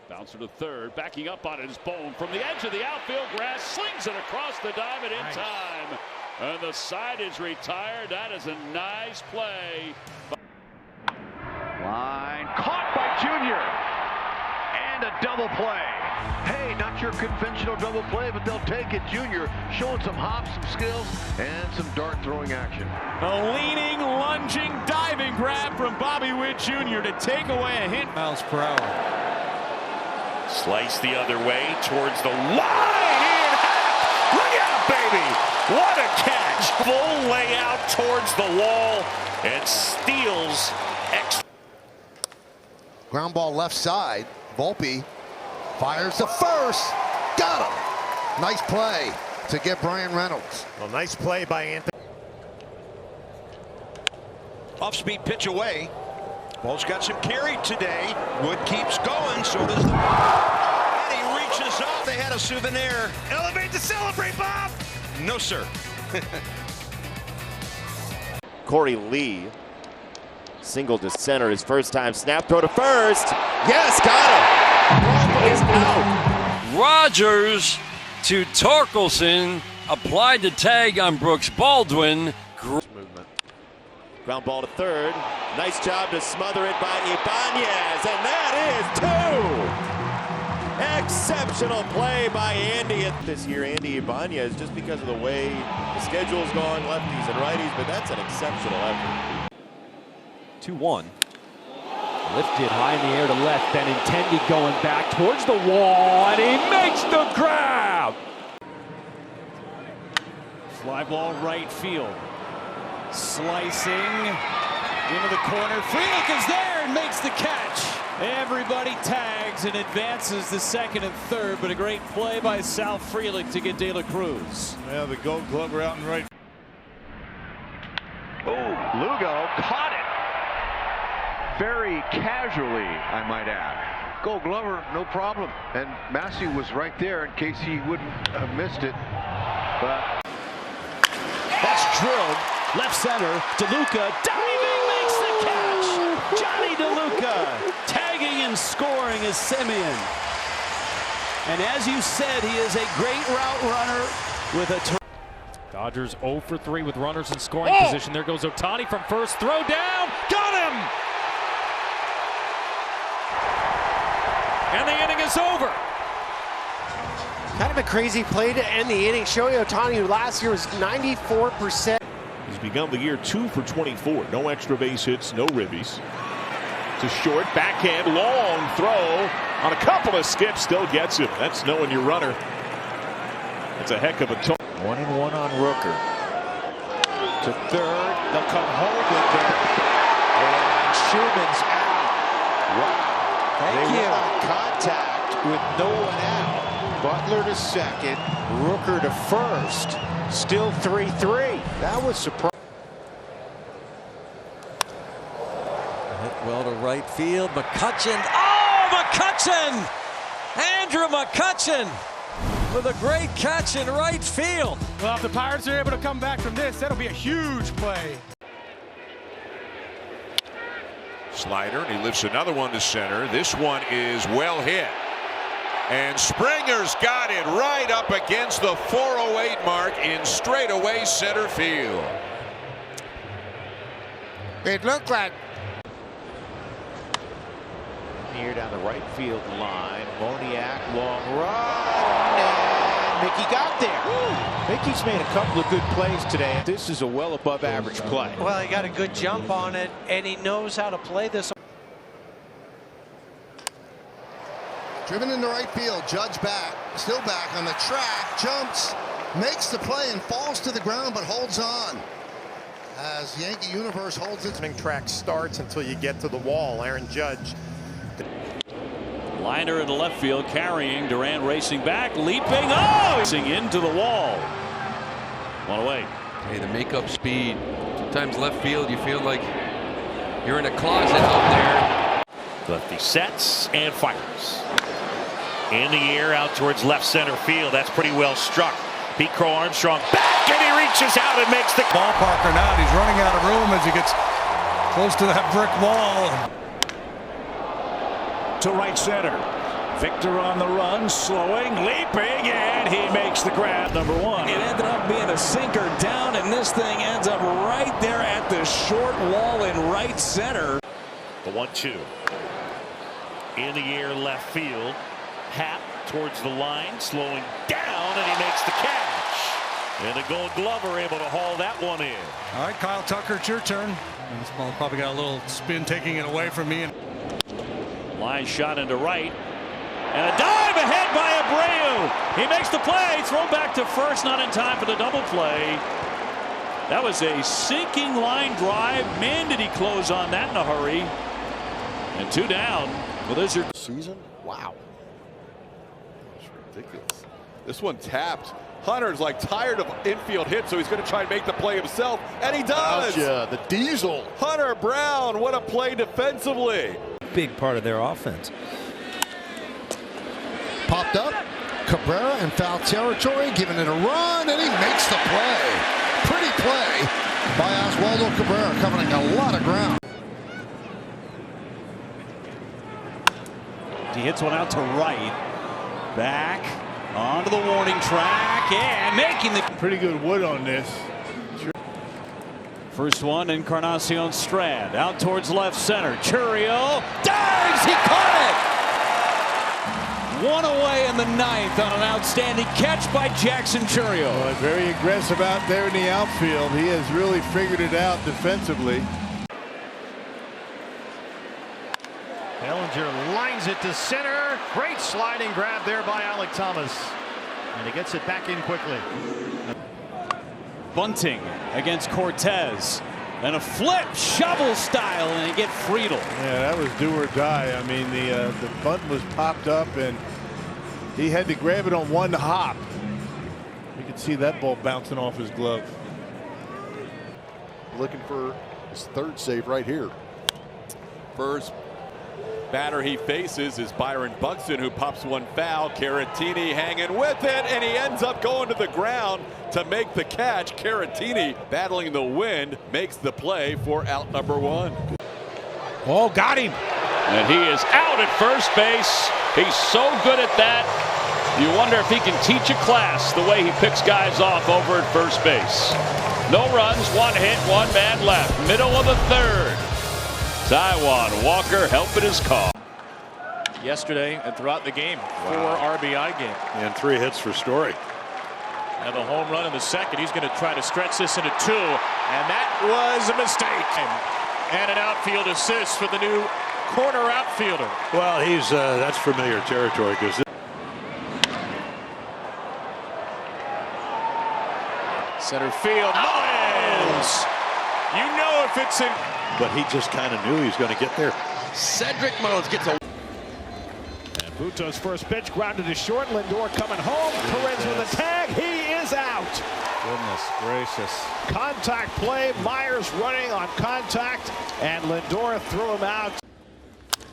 [SPEAKER 5] Bouncer to third, backing up on it is Bone from the edge of the outfield grass, slings it across the diamond in time. And the side is retired. That is a nice play.
[SPEAKER 13] Line caught by Junior. And a double play. Hey, not your conventional double play, but they'll take it. Junior showing some hops, some skills, and some dart throwing action.
[SPEAKER 1] A leaning, lunging, diving grab from Bobby Witt Jr. to take away a hit.
[SPEAKER 23] Miles per hour.
[SPEAKER 1] Slice the other way towards the line. Look out, baby. What a catch. Full layout towards the wall and steals.
[SPEAKER 25] Ground ball left side. Volpe fires to first. Got him. Nice play to get Brian Reynolds.
[SPEAKER 3] Well, nice play by Anthony.
[SPEAKER 7] Off-speed pitch away. Ball's got some carry today. Wood keeps going, so does the. And he reaches up. They had a souvenir. Elevate to celebrate, Bob. No, sir.
[SPEAKER 27] Corey Lee singled to center his first time. Snap throw to first. Yes, got him. Is out.
[SPEAKER 2] Rogers to Torkelson. Applied the tag on Brooks Baldwin.
[SPEAKER 27] Movement. Ground ball to third. Nice job to smother it by Ibanez. And that is 2. Exceptional play by Andy this year. Andy Ibanez, just because of the way the schedule's gone, lefties and righties, but that's an exceptional effort.
[SPEAKER 28] 2-1. Lifted high in the air to left, Benintendi going back towards the wall, and he makes the grab!
[SPEAKER 15] Fly ball right field. Slicing into the corner. Frelick is there.
[SPEAKER 2] and makes the catch. Everybody tags and advances to second and third, but a great play by Sal Frelick to get De La Cruz.
[SPEAKER 21] Yeah, the Gold Glover out in right.
[SPEAKER 13] Oh, Lugo caught it. Very casually, I might add. Gold Glover, no problem. And Massey was right there in case he wouldn't have missed it. But
[SPEAKER 2] that's drilled left center. DeLuca diving makes the catch. Johnny DeLuca tagging and scoring is Simeon. And as you said, he is a great route runner with a.
[SPEAKER 15] Dodgers 0 for 3 with runners in scoring position. There goes Ohtani from first. Throw down. Got him! And the inning is over.
[SPEAKER 9] Kind of a crazy play to end the inning. Shohei Ohtani, who last year was 94%.
[SPEAKER 12] He's begun the year 2 for 24. No extra base hits, no ribbies. It's a short backhand, long throw on a couple of skips, still gets him. That's knowing your runner. That's a heck of a total.
[SPEAKER 14] 1-1 on Rooker. To third, they'll come home with it. And Schumann's out. Wow. They went on contact with no one out. Butler to second, Rooker to first. Still 3-3. That was surprising.
[SPEAKER 2] Hit well to right field. McCutchen. Oh, McCutchen! Andrew McCutchen with a great catch in right field.
[SPEAKER 17] Well, if the Pirates are able to come back from this, that'll be a huge play.
[SPEAKER 18] Slider, and he lifts another one to center. This one is well hit. And Springer's got it right up against the 408 mark in straightaway center field.
[SPEAKER 14] It looked like here down the right field line. Moniak, long run, and Mickey got there. Mickey's made a couple of good plays today. This is a well above average play.
[SPEAKER 9] Well, he got a good jump on it, and he knows how to play this.
[SPEAKER 25] Driven into right field, Judge back, still back on the track, jumps, makes the play and falls to the ground but holds on. As Yankee Universe holds its
[SPEAKER 7] track starts until you get to the wall. Aaron Judge.
[SPEAKER 5] Liner in the left field, carrying. Duran racing back, leaping. Oh! Racing into the wall. One away.
[SPEAKER 20] Hey, the makeup speed. Sometimes left field, you feel like you're in a closet out there.
[SPEAKER 1] Lefty sets and fires. In the air out towards left center field. That's pretty well struck. Pete Crow Armstrong back, and he reaches out and makes the
[SPEAKER 17] ballpark or not. He's running out of room as he gets close to that brick wall.
[SPEAKER 3] To right center. Victor on the run, slowing, leaping, and he makes the grab. Number one.
[SPEAKER 2] It ended up being a sinker down, and this thing ends up right there at the short wall in right center.
[SPEAKER 1] The 1-2. In the air left field. Happ towards the line, slowing down, and he makes the catch. And the Gold Glover able to haul that one in.
[SPEAKER 17] All right, Kyle Tucker, it's your turn. This ball probably got a little spin taking it away from me.
[SPEAKER 5] Line shot into right. And a dive ahead by Abreu. He makes the play. Throw back to first, not in time for the double play. That was a sinking line drive. Man, did he close on that in a hurry. And 2 down. Well, there's your
[SPEAKER 22] season. Wow. Ridiculous. This one tapped. Hunter's like tired of infield hits, so he's going to try and make the play himself, and he does.
[SPEAKER 25] Gotcha, the Diesel.
[SPEAKER 22] Hunter Brown, what a play defensively.
[SPEAKER 2] Big part of their offense.
[SPEAKER 25] Popped up, Cabrera in foul territory, giving it a run, and he makes the play. Pretty play by Oswaldo Cabrera, covering a lot of ground.
[SPEAKER 2] He hits one out to right. Back onto the warning track and making the
[SPEAKER 21] pretty good wood on this.
[SPEAKER 2] First one, Encarnacion Strand out towards left center. Churriel dives. He caught it. One away in the 9th on an outstanding catch by Jackson Churriel.
[SPEAKER 21] Well, very aggressive out there in the outfield. He has really figured it out defensively.
[SPEAKER 3] Bellinger lines it to center. Great sliding grab there by Alec Thomas. And he gets it back in quickly.
[SPEAKER 2] Bunting against Cortez. And a flip, shovel style, and they get Friedel.
[SPEAKER 21] Yeah, that was do or die. I mean, the bunt was popped up, and he had to grab it on one hop. You could see that ball bouncing off his glove.
[SPEAKER 4] Looking for his third save right here.
[SPEAKER 22] First batter he faces is Byron Buxton, who pops one foul. Caratini hanging with it, and he ends up going to the ground to make the catch. Caratini, battling the wind, makes the play for out number one.
[SPEAKER 12] Oh, got him.
[SPEAKER 5] And he is out at first base. He's so good at that. You wonder if he can teach a class the way he picks guys off over at first base. No runs, one hit, one man left. Middle of the third. Taijuan Walker helping his call.
[SPEAKER 6] Yesterday and throughout the game, 4 RBI game.
[SPEAKER 12] And 3 hits for Story.
[SPEAKER 6] And the home run in the second. He's going to try to stretch this into 2. And that was a mistake. And an outfield assist for the new corner outfielder.
[SPEAKER 12] Well, he's that's familiar territory because
[SPEAKER 6] Center field. Mullins! You know if it's in.
[SPEAKER 12] but he just kind of knew he was going to get there.
[SPEAKER 8] Cedric Mullins gets a.
[SPEAKER 3] And Buto's first pitch grounded to short. Lindor coming home. Perez with a tag. He is out.
[SPEAKER 14] Goodness gracious.
[SPEAKER 3] Contact play. Myers running on contact, and Lindor threw him out.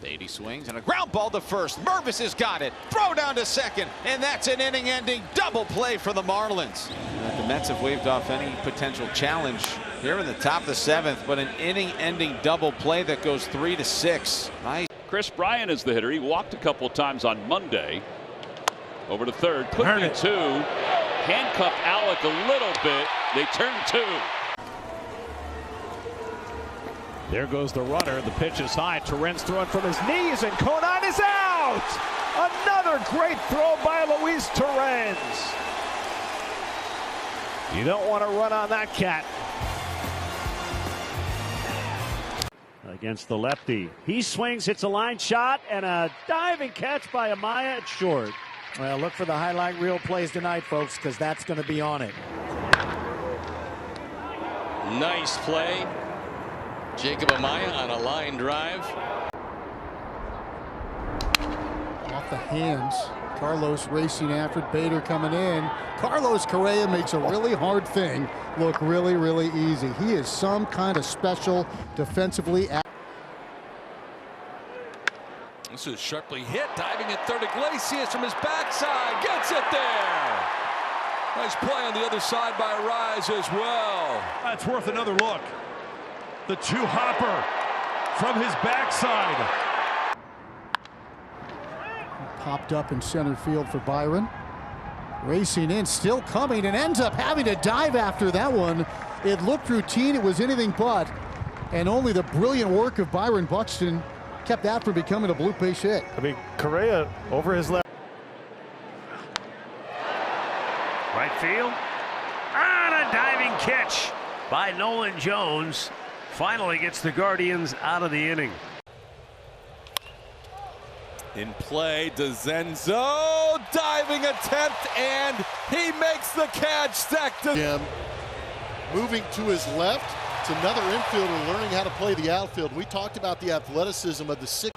[SPEAKER 10] Beatty swings and a ground ball to first. Mervis has got it. Throw down to second, and that's an inning-ending double play for the Marlins. The Mets have waved off any potential challenge here in the top of the 7th, but an inning-ending double play that goes 3-6. Nice.
[SPEAKER 5] Chris Bryant is the hitter. He walked a couple times on Monday. Over to third, put him in 2. Handcuffed Alec a little bit. They turn 2.
[SPEAKER 3] There goes the runner. The pitch is high. Torrens throwing from his knees, and Conan is out. Another great throw by Luis Torrens. You don't want to run on that cat.
[SPEAKER 15] Against the lefty. He swings, hits a line shot, and a diving catch by Amaya at short.
[SPEAKER 11] Well, look for the highlight reel plays tonight, folks, because that's going to be on it.
[SPEAKER 2] Nice play. Jacob Amaya on a line drive.
[SPEAKER 16] Off the hands. Carlos racing after it. Bader coming in. Carlos Correa makes a really hard thing look really, really easy. He is some kind of special defensively.
[SPEAKER 20] This is sharply hit, diving at third. Iglesias from his backside gets it there. Nice play on the other side by Rise as well.
[SPEAKER 12] That's worth another look. The 2-hopper from his backside.
[SPEAKER 16] Popped up in center field for Byron. Racing in, still coming, and ends up having to dive after that one. It looked routine. It was anything but. And only the brilliant work of Byron Buxton kept that from becoming a blue base hit.
[SPEAKER 3] I mean, Correa over his left.
[SPEAKER 19] Right field. On a diving catch by Nolan Jones. Finally gets the Guardians out of the inning.
[SPEAKER 22] In play, DeZenzo diving attempt, and he makes the catch. Sacked
[SPEAKER 21] him. Moving to his left. It's another infielder learning how to play the outfield. We talked about the athleticism of the 6.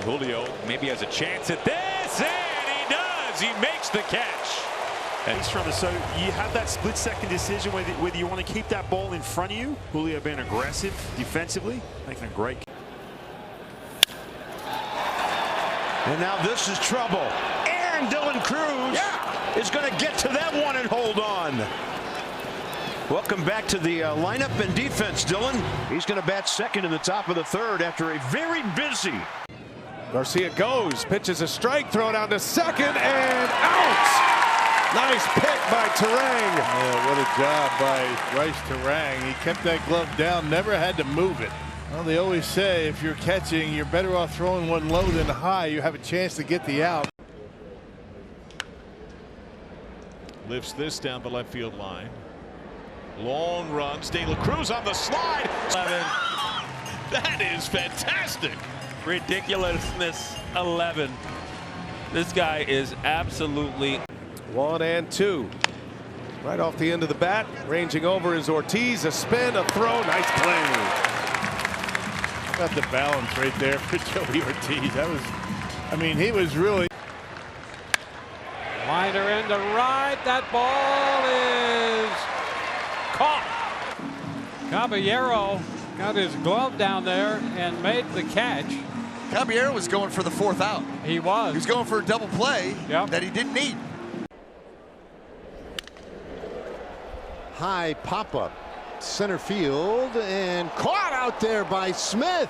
[SPEAKER 1] Julio maybe has a chance at this, and he does. He makes the catch.
[SPEAKER 24] And so you have that split-second decision whether you want to keep that ball in front of you. Julio being aggressive defensively, making a great.
[SPEAKER 7] And now this is trouble. And Dylan Cruz is going to get to that one and hold on. Welcome back to the lineup and defense, Dylan. He's going to bat second in the top of the 3rd after a very busy.
[SPEAKER 3] Garcia goes, pitches a strike, throw down to second, and out. Nice pick by Terang.
[SPEAKER 21] Yeah, what a job by Bryce Terang. He kept that glove down, never had to move it. Well, they always say if you're catching, you're better off throwing one low than high. You have a chance to get the out.
[SPEAKER 12] Lifts this down the left field line. Long runs. De La Cruz on the slide. That is fantastic.
[SPEAKER 2] Ridiculousness 11. This guy is absolutely.
[SPEAKER 3] 1 and 2.
[SPEAKER 9] Right off the end of the bat, ranging over is Ortiz. A spin, a throw, nice play.
[SPEAKER 21] Got the balance right there for Joey Ortiz. That was, I mean, he was really.
[SPEAKER 2] Liner into right. That ball is caught. Caballero got his glove down there and made the catch.
[SPEAKER 13] Caballero was going for the 4th out.
[SPEAKER 2] He was.
[SPEAKER 13] He was going for a double play that he didn't need.
[SPEAKER 8] High pop-up, center field, and caught out there by Smith.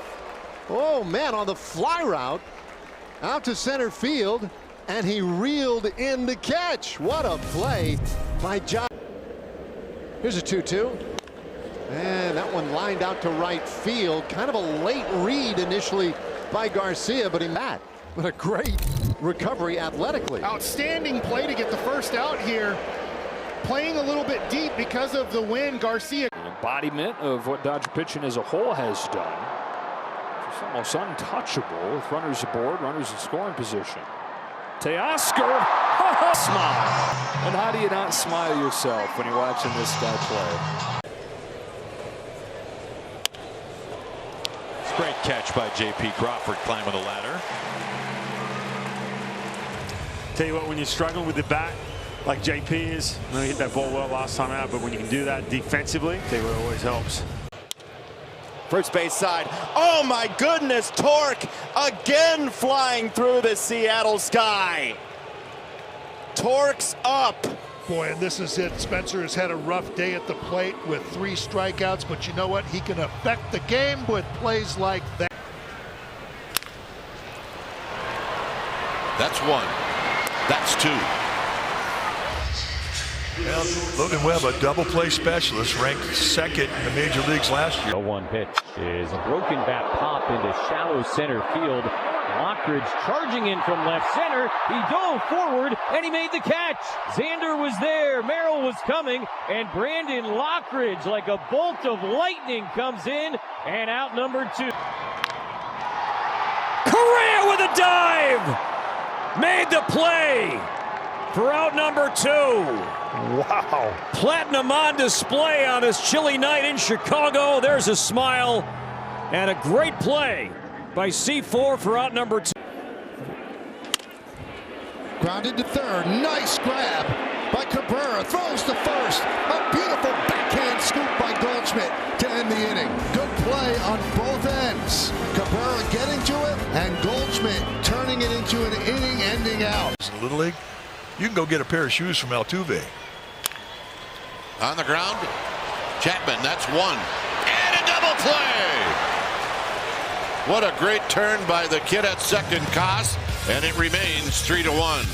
[SPEAKER 8] Oh man, on the fly route, out to center field, and he reeled in the catch. What a play by John. Here's a 2-2. And that one lined out to right field. Kind of a late read initially by Garcia, but But a great recovery athletically.
[SPEAKER 3] Outstanding play to get the first out here. Playing a little bit deep because of the wind. Garcia.
[SPEAKER 15] An embodiment of what Dodger pitching as a whole has done. It's almost untouchable with runners aboard, runners in scoring position. Teoscar, smile. And how do you not smile yourself when you're watching this guy play?
[SPEAKER 1] It's a great catch by J.P. Crawford climbing the ladder.
[SPEAKER 24] Tell you what, when you're struggling with the bat, like JP is, I know he hit that ball well last time out, but when you can do that defensively, tell you what, it always helps.
[SPEAKER 7] First base side. Oh my goodness, Torque again flying through the Seattle sky. Torque's up.
[SPEAKER 17] Boy, and this is it. Spencer has had a rough day at the plate with 3 strikeouts, but you know what? He can affect the game with plays like that.
[SPEAKER 18] That's 1. That's 2.
[SPEAKER 23] Well, Logan Webb, a double play specialist, ranked 2nd in the major leagues last year.
[SPEAKER 26] 0-1 pitch is a broken bat pop into shallow center field. Lockridge charging in from left center. He dove forward and he made the catch. Xander was there, Merrill was coming, and Brandon Lockridge, like a bolt of lightning, comes in and out number 2.
[SPEAKER 2] Correa with a dive! Made the play for out number 2.
[SPEAKER 3] Wow.
[SPEAKER 2] Platinum on display on his chilly night in Chicago. There's a smile and a great play by C4 for out number 2.
[SPEAKER 25] Grounded to third. Nice grab by Cabrera. Throws to first. A beautiful backhand scoop by Goldschmidt to end the inning. Good play on both ends. Cabrera getting to it, and Goldschmidt turning it into an inning-ending out.
[SPEAKER 23] In Little League, you can go get a pair of shoes from Altuve.
[SPEAKER 18] On the ground, Chapman, that's 1. And a double play! What a great turn by the kid at second, Koss, and it remains 3-1.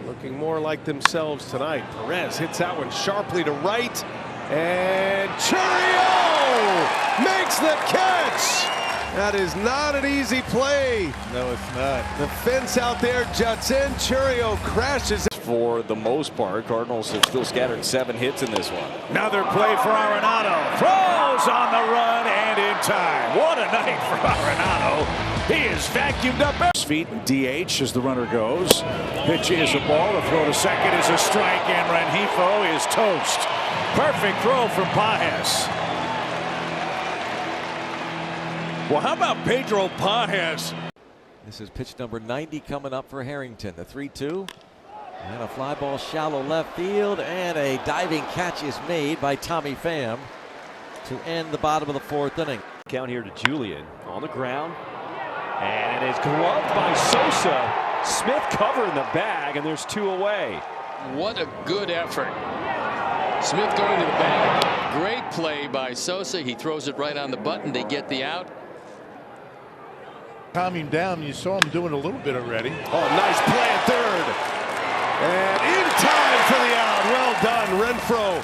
[SPEAKER 9] Looking more like themselves tonight. Perez hits that one sharply to right, and Chourio makes the catch! That is not an easy play.
[SPEAKER 21] No, it's not.
[SPEAKER 9] The fence out there juts in. Chourio crashes.
[SPEAKER 2] For the most part, Cardinals have still scattered 7 hits in this one.
[SPEAKER 3] Another play for Arenado. Throws on the run and in time. What a night for Arenado. He is vacuumed up. His feet DH as the runner goes. Pitch is a ball. The throw to second is a strike, and Rengifo is toast. Perfect throw from Pages. Well, how about Pedro Pages?
[SPEAKER 2] This is pitch number 90 coming up for Harrington. The 3-2. And a fly ball shallow left field, and a diving catch is made by Tommy Pham to end the bottom of the 4th inning.
[SPEAKER 15] Count here to Julian on the ground, and it's gloved by Sosa. Smith covering the bag, and there's 2 away.
[SPEAKER 27] What a good effort. Smith going to the bag. Great play by Sosa. He throws it right on the button. They get the out.
[SPEAKER 21] Calming down, you saw him doing a little bit already.
[SPEAKER 9] Oh, nice play at third. And in time for the out. Well done. Renfroe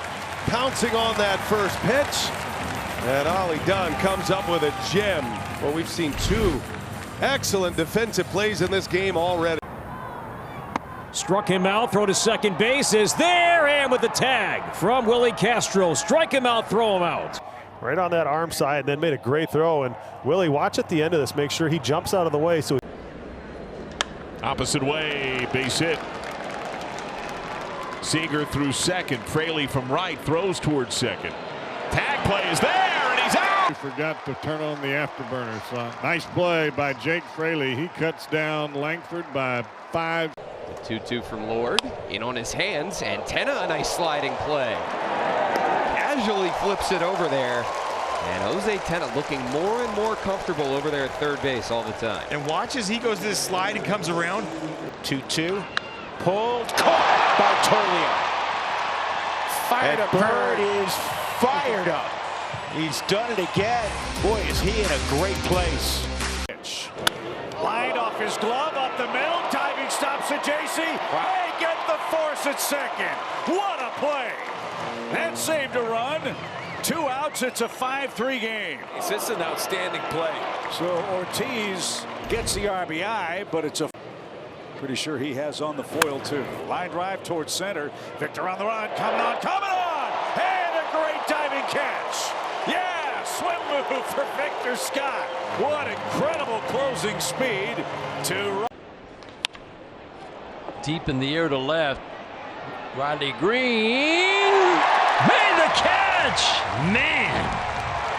[SPEAKER 9] pouncing on that first pitch. And Ollie Dunn comes up with a gem. Well, we've seen 2 excellent defensive plays in this game already.
[SPEAKER 15] Struck him out, throw to second base is there, and with the tag from Willie Castro. Strike him out, throw him out.
[SPEAKER 3] Right on that arm side, and then made a great throw. And Willie, watch at the end of this. Make sure he jumps out of the way. So
[SPEAKER 12] opposite way, base hit. Seager through second. Fraley from right throws towards second. Tag play is there, and he's out.
[SPEAKER 21] He forgot to turn on the afterburner, son. Nice play by Jake Fraley. He cuts down Langford by 5.
[SPEAKER 4] The 2-2 from Lord. In on his hands. Antenna, a nice sliding play. Casually flips it over there. And Jose Tena looking more and more comfortable over there at third base all the time.
[SPEAKER 5] And watch as he goes to this slide and comes around. 2-2. Pulled. Caught by Tolio. Fired up. Bird is fired up. He's done it again. Boy, is he in a great place.
[SPEAKER 3] Line off his glove, up the middle, diving stops at JC. They get the force at second. What a play. And saved a run. 2 outs, it's a 5-3 game.
[SPEAKER 5] This is an outstanding play.
[SPEAKER 3] So Ortiz gets the RBI, but it's a pretty sure he has on the foil too. Line drive towards center. Victor on the run, coming on. And a great diving catch. Yeah, swim move for Victor Scott. What incredible closing speed to
[SPEAKER 2] Deep in the air to left. Riley Green made the catch. Man,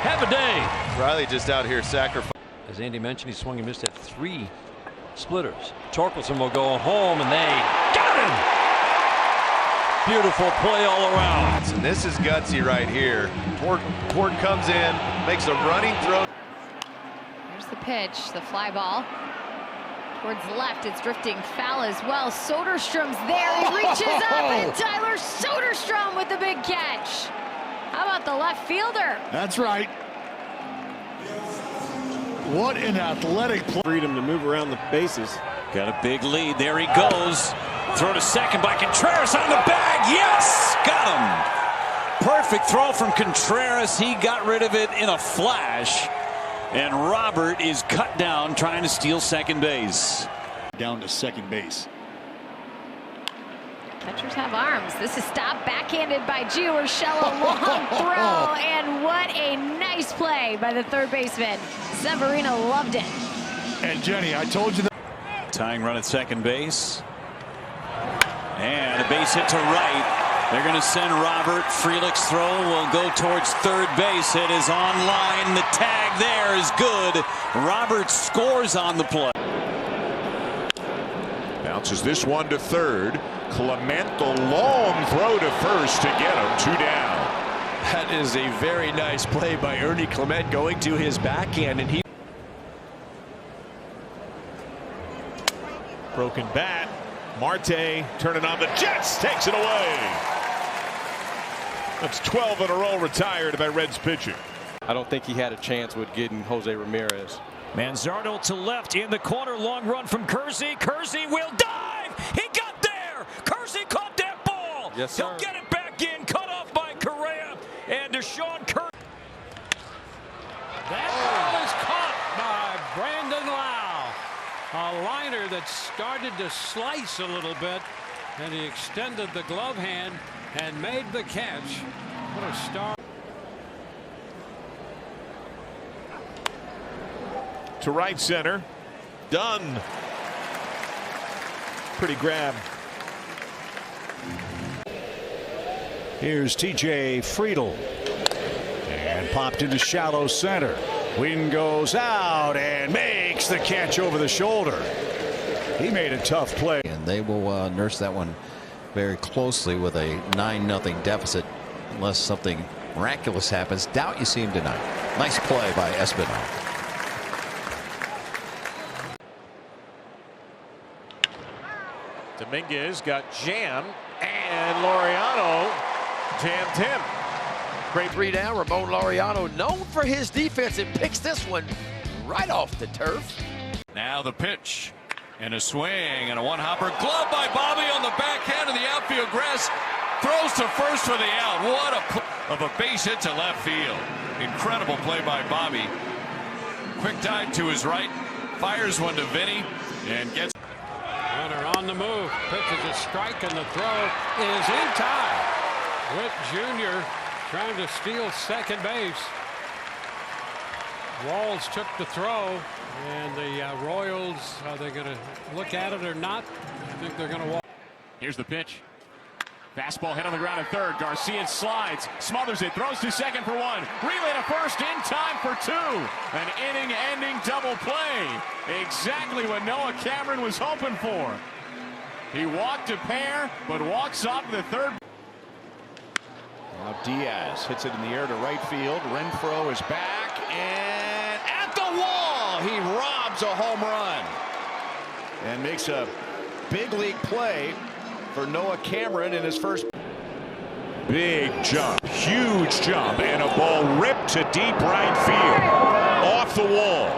[SPEAKER 2] have a day.
[SPEAKER 6] Riley just out here sacrificing.
[SPEAKER 2] As Andy mentioned, he swung and missed at 3 splitters. Torkelson will go home, and they got him. Beautiful play all around.
[SPEAKER 6] And this is gutsy right here. Tord comes in, makes a running throw.
[SPEAKER 10] Here's the pitch, the fly ball. Towards the left, it's drifting foul as well. Soderstrom's there, he reaches up, and Tyler Soderstrom with the big catch. How about the left fielder?
[SPEAKER 17] That's right. What an athletic play.
[SPEAKER 21] Freedom to move around the bases.
[SPEAKER 19] Got a big lead. There he goes. Throw to second by Contreras on the bag. Yes! Got him. Perfect throw from Contreras. He got rid of it in a flash. And Robert is cut down trying to steal second base.
[SPEAKER 17] Down to second base.
[SPEAKER 10] Catchers have arms. This is stopped, backhanded by Gio Urshela. Long throw, and what a nice play by the third baseman. Severino loved it.
[SPEAKER 17] And Jenny, I told you that.
[SPEAKER 19] Tying run at second base. And a base hit to right. They're going to send Robert. Frelick's throw will go towards third base. It is on line. The tag there is good. Robert scores on the play.
[SPEAKER 12] Bounces this one to third. Clement, the long throw to first to get him. 2 down.
[SPEAKER 5] That is a very nice play by Ernie Clement going to his backhand, and he
[SPEAKER 12] Broken bat. Marte turning on the Jets, takes it away. That's 12 in a row retired by Reds pitching.
[SPEAKER 6] I don't think he had a chance with getting Jose Ramirez.
[SPEAKER 15] Manzardo to left in the corner. Long run from Kersey. Kersey will dive. He got there. Kersey caught that ball.
[SPEAKER 6] Yes, sir.
[SPEAKER 15] He'll get it back in. Cut off by Correa and Deshaun Kersey. That ball is caught by Brandon Lau. A liner that started to slice a little bit, and he extended the glove hand and made the catch. What a start.
[SPEAKER 12] To right center. Done. Pretty grab.
[SPEAKER 3] Here's TJ Friedel. And popped into shallow center. Wind goes out and makes the catch over the shoulder. He made a tough play.
[SPEAKER 11] And they will nurse that one very closely with a 9-0 deficit unless something miraculous happens. Doubt you see him tonight. Nice play by Espinal.
[SPEAKER 21] Dominguez got jammed, and Laureano jammed him.
[SPEAKER 4] Great 3 down. Ramon Laureano, known for his defense, and picks this one right off the turf.
[SPEAKER 19] Now the pitch. And a swing and a one-hopper. Glove by Bobby on the backhand of the outfield grass. Throws to first for the out. What a of a base hit to left field. Incredible play by Bobby. Quick dive to his right. Fires one to Vinny and gets.
[SPEAKER 15] Runner on the move. Pitches a strike and the throw is in time. Witt Jr. trying to steal second base. Walls took the throw, and the Royals, are they going to look at it or not? I think they're going to walk.
[SPEAKER 19] Here's the pitch.
[SPEAKER 15] Fastball hit on the ground at third. Garcia slides, smothers it, throws to second for one. Relay to first in time for two. An inning-ending double play. Exactly what Noah Cameron was hoping for. He walked a pair, but walks off the third.
[SPEAKER 5] Now Diaz hits it in the air to right field. Renfroe is back and at the wall. He robs a home run and makes a big league play for Noah Cameron in his first.
[SPEAKER 12] Big jump, huge jump, and a ball ripped to deep right field. Off the wall.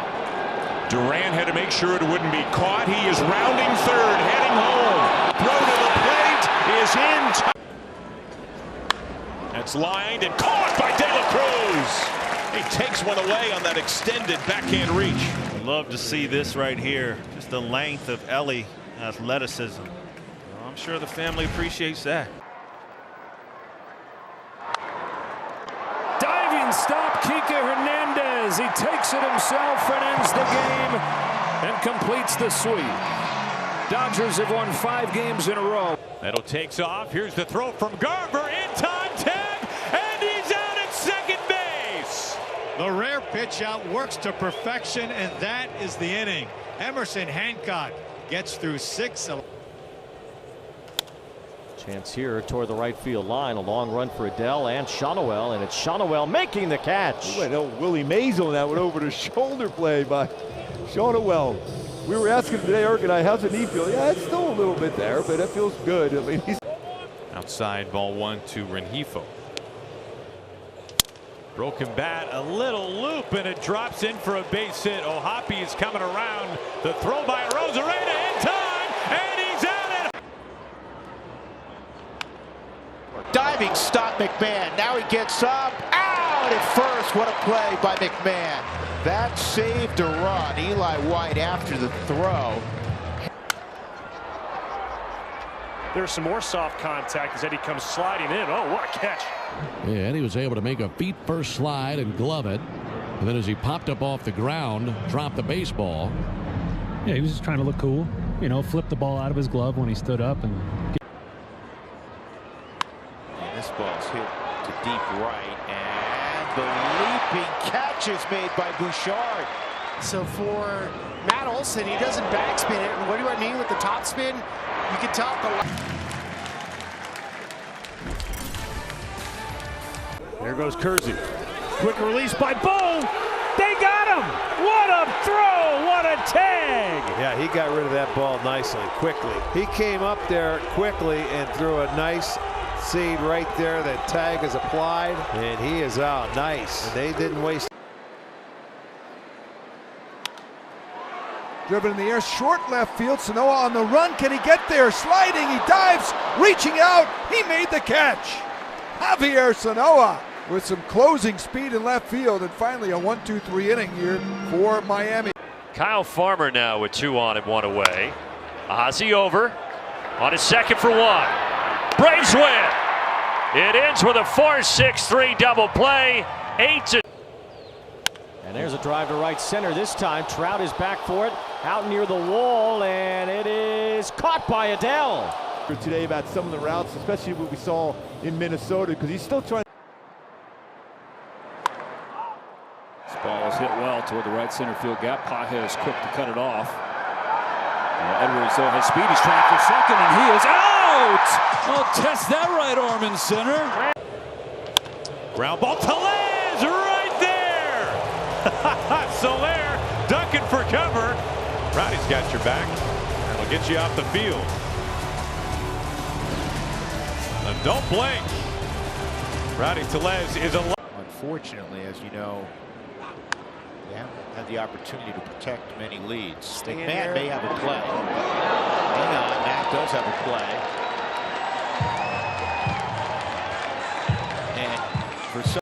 [SPEAKER 12] Durant had to make sure it wouldn't be caught. He is rounding third, heading home. Throw to the plate is in. That's lined and caught by De La Cruz. He takes one away on that extended backhand reach.
[SPEAKER 3] Love to see this right here. Just the length of Ellie athleticism. I'm sure the family appreciates that.
[SPEAKER 15] Diving stop, Kike Hernandez. He takes it himself and ends the game and completes the sweep. Dodgers have won 5 games in a row.
[SPEAKER 12] Meadow takes off. Here's the throw from Garver. In time, tag, and he's out at second base.
[SPEAKER 1] The rare pitch out works to perfection, and that is the inning. Emerson Hancock gets through 6.
[SPEAKER 26] Chance here toward the right field line. A long run for Adele and Shonowell, and it's Shonowell making the catch.
[SPEAKER 8] Ooh, I know Willie Mays on that one over to shoulder play by Shonowell. We were asking today, Eric and I, how's the knee feel? Yeah, it's still a little bit there, but it feels good. I mean, he's
[SPEAKER 3] outside ball 1 to Rengifo. Broken bat, a little loop, and it drops in for a base hit. Ohapi is coming around. The throw by Rosarena in time, and he's out at.
[SPEAKER 5] Diving stop McMahon. Now he gets up. Out at first. What a play by McMahon. That saved a run. Eli White after the throw.
[SPEAKER 15] There's some more soft contact as Eddie comes sliding in. Oh, what a catch.
[SPEAKER 13] Yeah, and he was able to make a feet first slide and glove it. And then as he popped up off the ground, dropped the baseball.
[SPEAKER 14] Yeah, he was just trying to look cool. You know, flipped the ball out of his glove when he stood up. And
[SPEAKER 5] this ball's hit to deep right. And the leaping catch is made by Bouchard.
[SPEAKER 16] So for Matt Olson, he doesn't backspin it. And what do I mean with the top spin? You can tell
[SPEAKER 15] There goes Kersey. Quick release by Bo. They got him. What a throw. What a tag.
[SPEAKER 3] Yeah, he got rid of that ball nicely, quickly. He came up there quickly and threw a nice seed right there. That tag is applied, and he is out. Nice. And they didn't waste.
[SPEAKER 8] driven in the air, short left field. Sanoa on the run. Can he get there? Sliding. He dives. Reaching out. He made the catch. Javier Sanoa with some closing speed in left field, and finally a 1-2-3 inning here for Miami.
[SPEAKER 20] Kyle Farmer now with 2 on and 1 away. Ozzie over on his second for 1. Braves win. It ends with a 4-6-3 double play. 8-2.
[SPEAKER 26] And there's a drive to right center this time. Trout is back for it, out near the wall, and it is caught by Adele.
[SPEAKER 8] Today about some of the routes, especially what we saw in Minnesota, because he's still trying.
[SPEAKER 15] This ball is hit well toward the right center field gap. Paja is quick to cut it off. Edwards though has speed. He's trying for second, and he is out.
[SPEAKER 2] Oh, test that right arm in center.
[SPEAKER 3] Ground ball, Tellez right there. Soler ducking for cover. Rowdy's got your back. That'll get you off the field. And don't blink. Rowdy Tellez is a.
[SPEAKER 5] Unfortunately, as you know, they haven't had the opportunity to protect many leads. Matt may have a play. Hang on, Matt does have a play. And for some.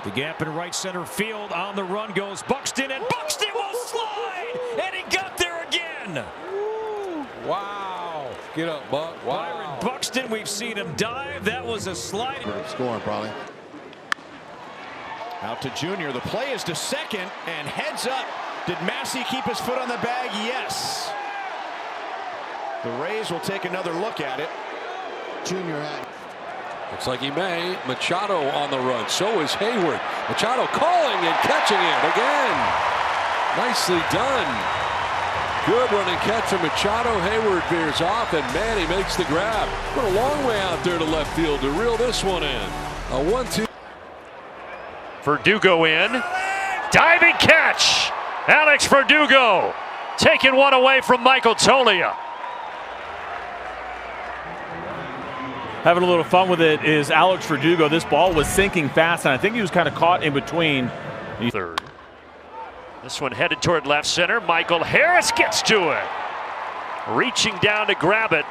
[SPEAKER 15] The gap in right center field. On the run goes Buxton, and Buxton will slide, and he got there again.
[SPEAKER 11] Wow. Get up, Buck. Wow.
[SPEAKER 15] Byron Buxton, we've seen him dive. That was a slide.
[SPEAKER 5] Scoring probably. Out to Junior. The play is to second, and heads up. Did Massey keep his foot on the bag? Yes. The Rays will take another look at it. Junior hat.
[SPEAKER 7] Looks like he may. Machado on the run. So is Hayward. Machado calling and catching it again. Nicely done. Good running catch from Machado. Hayward veers off, and man, he makes the grab. Put a long way out there to left field to reel this one in. A 1-2.
[SPEAKER 20] Verdugo in. Diving catch. Alex Verdugo taking one away from Michael Toglia.
[SPEAKER 18] Having a little fun with it is Alex Verdugo. This ball was sinking fast, and I think he was kind of caught in between.
[SPEAKER 20] Third. This one headed toward left center. Michael Harris gets to it. Reaching down to grab it.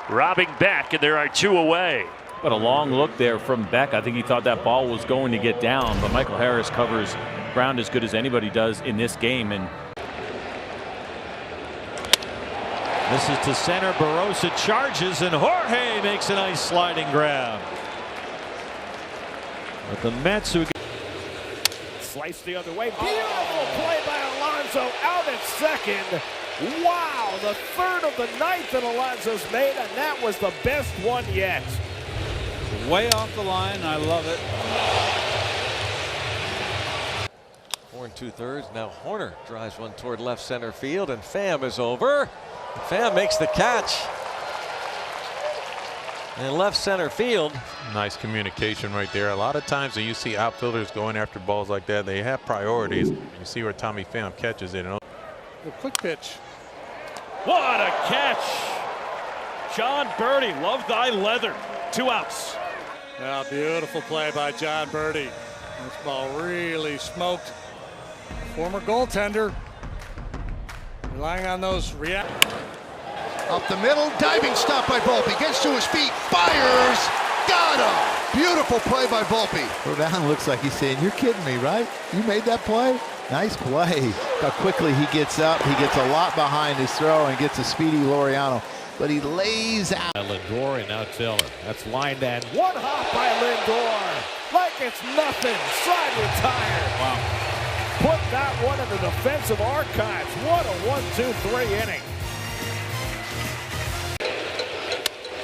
[SPEAKER 20] Robbing Beck, and there are 2 away.
[SPEAKER 18] But a long look there from Beck. I think he thought that ball was going to get down, but Michael Harris covers ground as good as anybody does in this game. And
[SPEAKER 2] This is to center. Barossa charges, and Jorge makes a nice sliding grab. But the Mets, who
[SPEAKER 3] Slice the other way. Beautiful play by Alonso out at second. Wow, the third of the ninth that Alonso's made, and that was the best one yet.
[SPEAKER 2] way off the line. I love it. 4 2/3. Now Horner drives one toward left center field, and Pham is over. Pham makes the catch. In left center field.
[SPEAKER 22] Nice communication right there. A lot of times when you see outfielders going after balls like that, they have priorities. You see where Tommy Pham catches it.
[SPEAKER 9] The quick pitch.
[SPEAKER 18] What a catch! John Birdie, love thy leather. 2 outs.
[SPEAKER 21] Yeah, beautiful play by John Birdie. This ball really smoked. Former goaltender. Relying on those reactions.
[SPEAKER 17] Up the middle, diving stop by Volpe. Gets to his feet, fires, got him! Beautiful play by Volpe.
[SPEAKER 23] Rodon looks like he's saying, "You're kidding me, right? You made that play? Nice play." How quickly he gets up. He gets a lot behind his throw and gets a speedy Laureano. But he lays out.
[SPEAKER 3] Lindor and now Taylor. That's lined and one hop by Lindor. Like it's nothing. Side retired. Wow. Put that one in the defensive archives. What a 1-2-3 inning.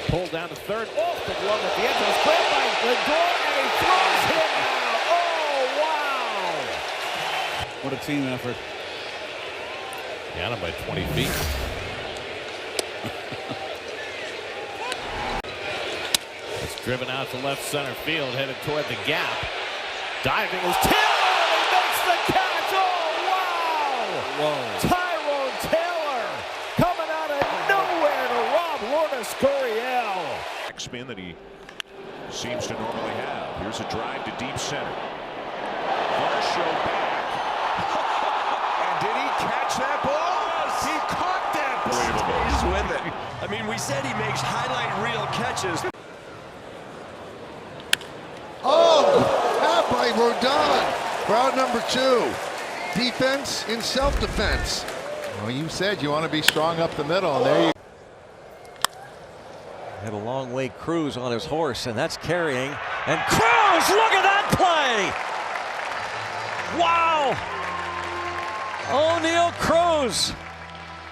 [SPEAKER 3] Pulled down to third, off the glove at the end. It's played by Lindor, and he throws him out. Oh, wow!
[SPEAKER 14] What a team effort.
[SPEAKER 3] Got him by 20 feet. It's driven out to left center field, headed toward the gap. Diving is Taylor, and he makes the catch. Oh, wow!
[SPEAKER 14] Whoa.
[SPEAKER 3] Tyrone Taylor coming out of nowhere to rob Lourdes Gurriel.
[SPEAKER 12] Spin that he seems to normally have. Here's a drive to deep center. Varsho back.
[SPEAKER 5] And did he catch that ball? He caught that ball.
[SPEAKER 24] He's with it. I mean, we said he makes highlight reel catches.
[SPEAKER 17] Oh, tap by Rodon. Crowd number 2. Defense in self-defense.
[SPEAKER 23] Well, you said you want to be strong up the middle, and there you
[SPEAKER 2] Had a long way Cruz on his horse, and that's carrying. And Cruz, look at that play! Wow! O'Neal Cruz.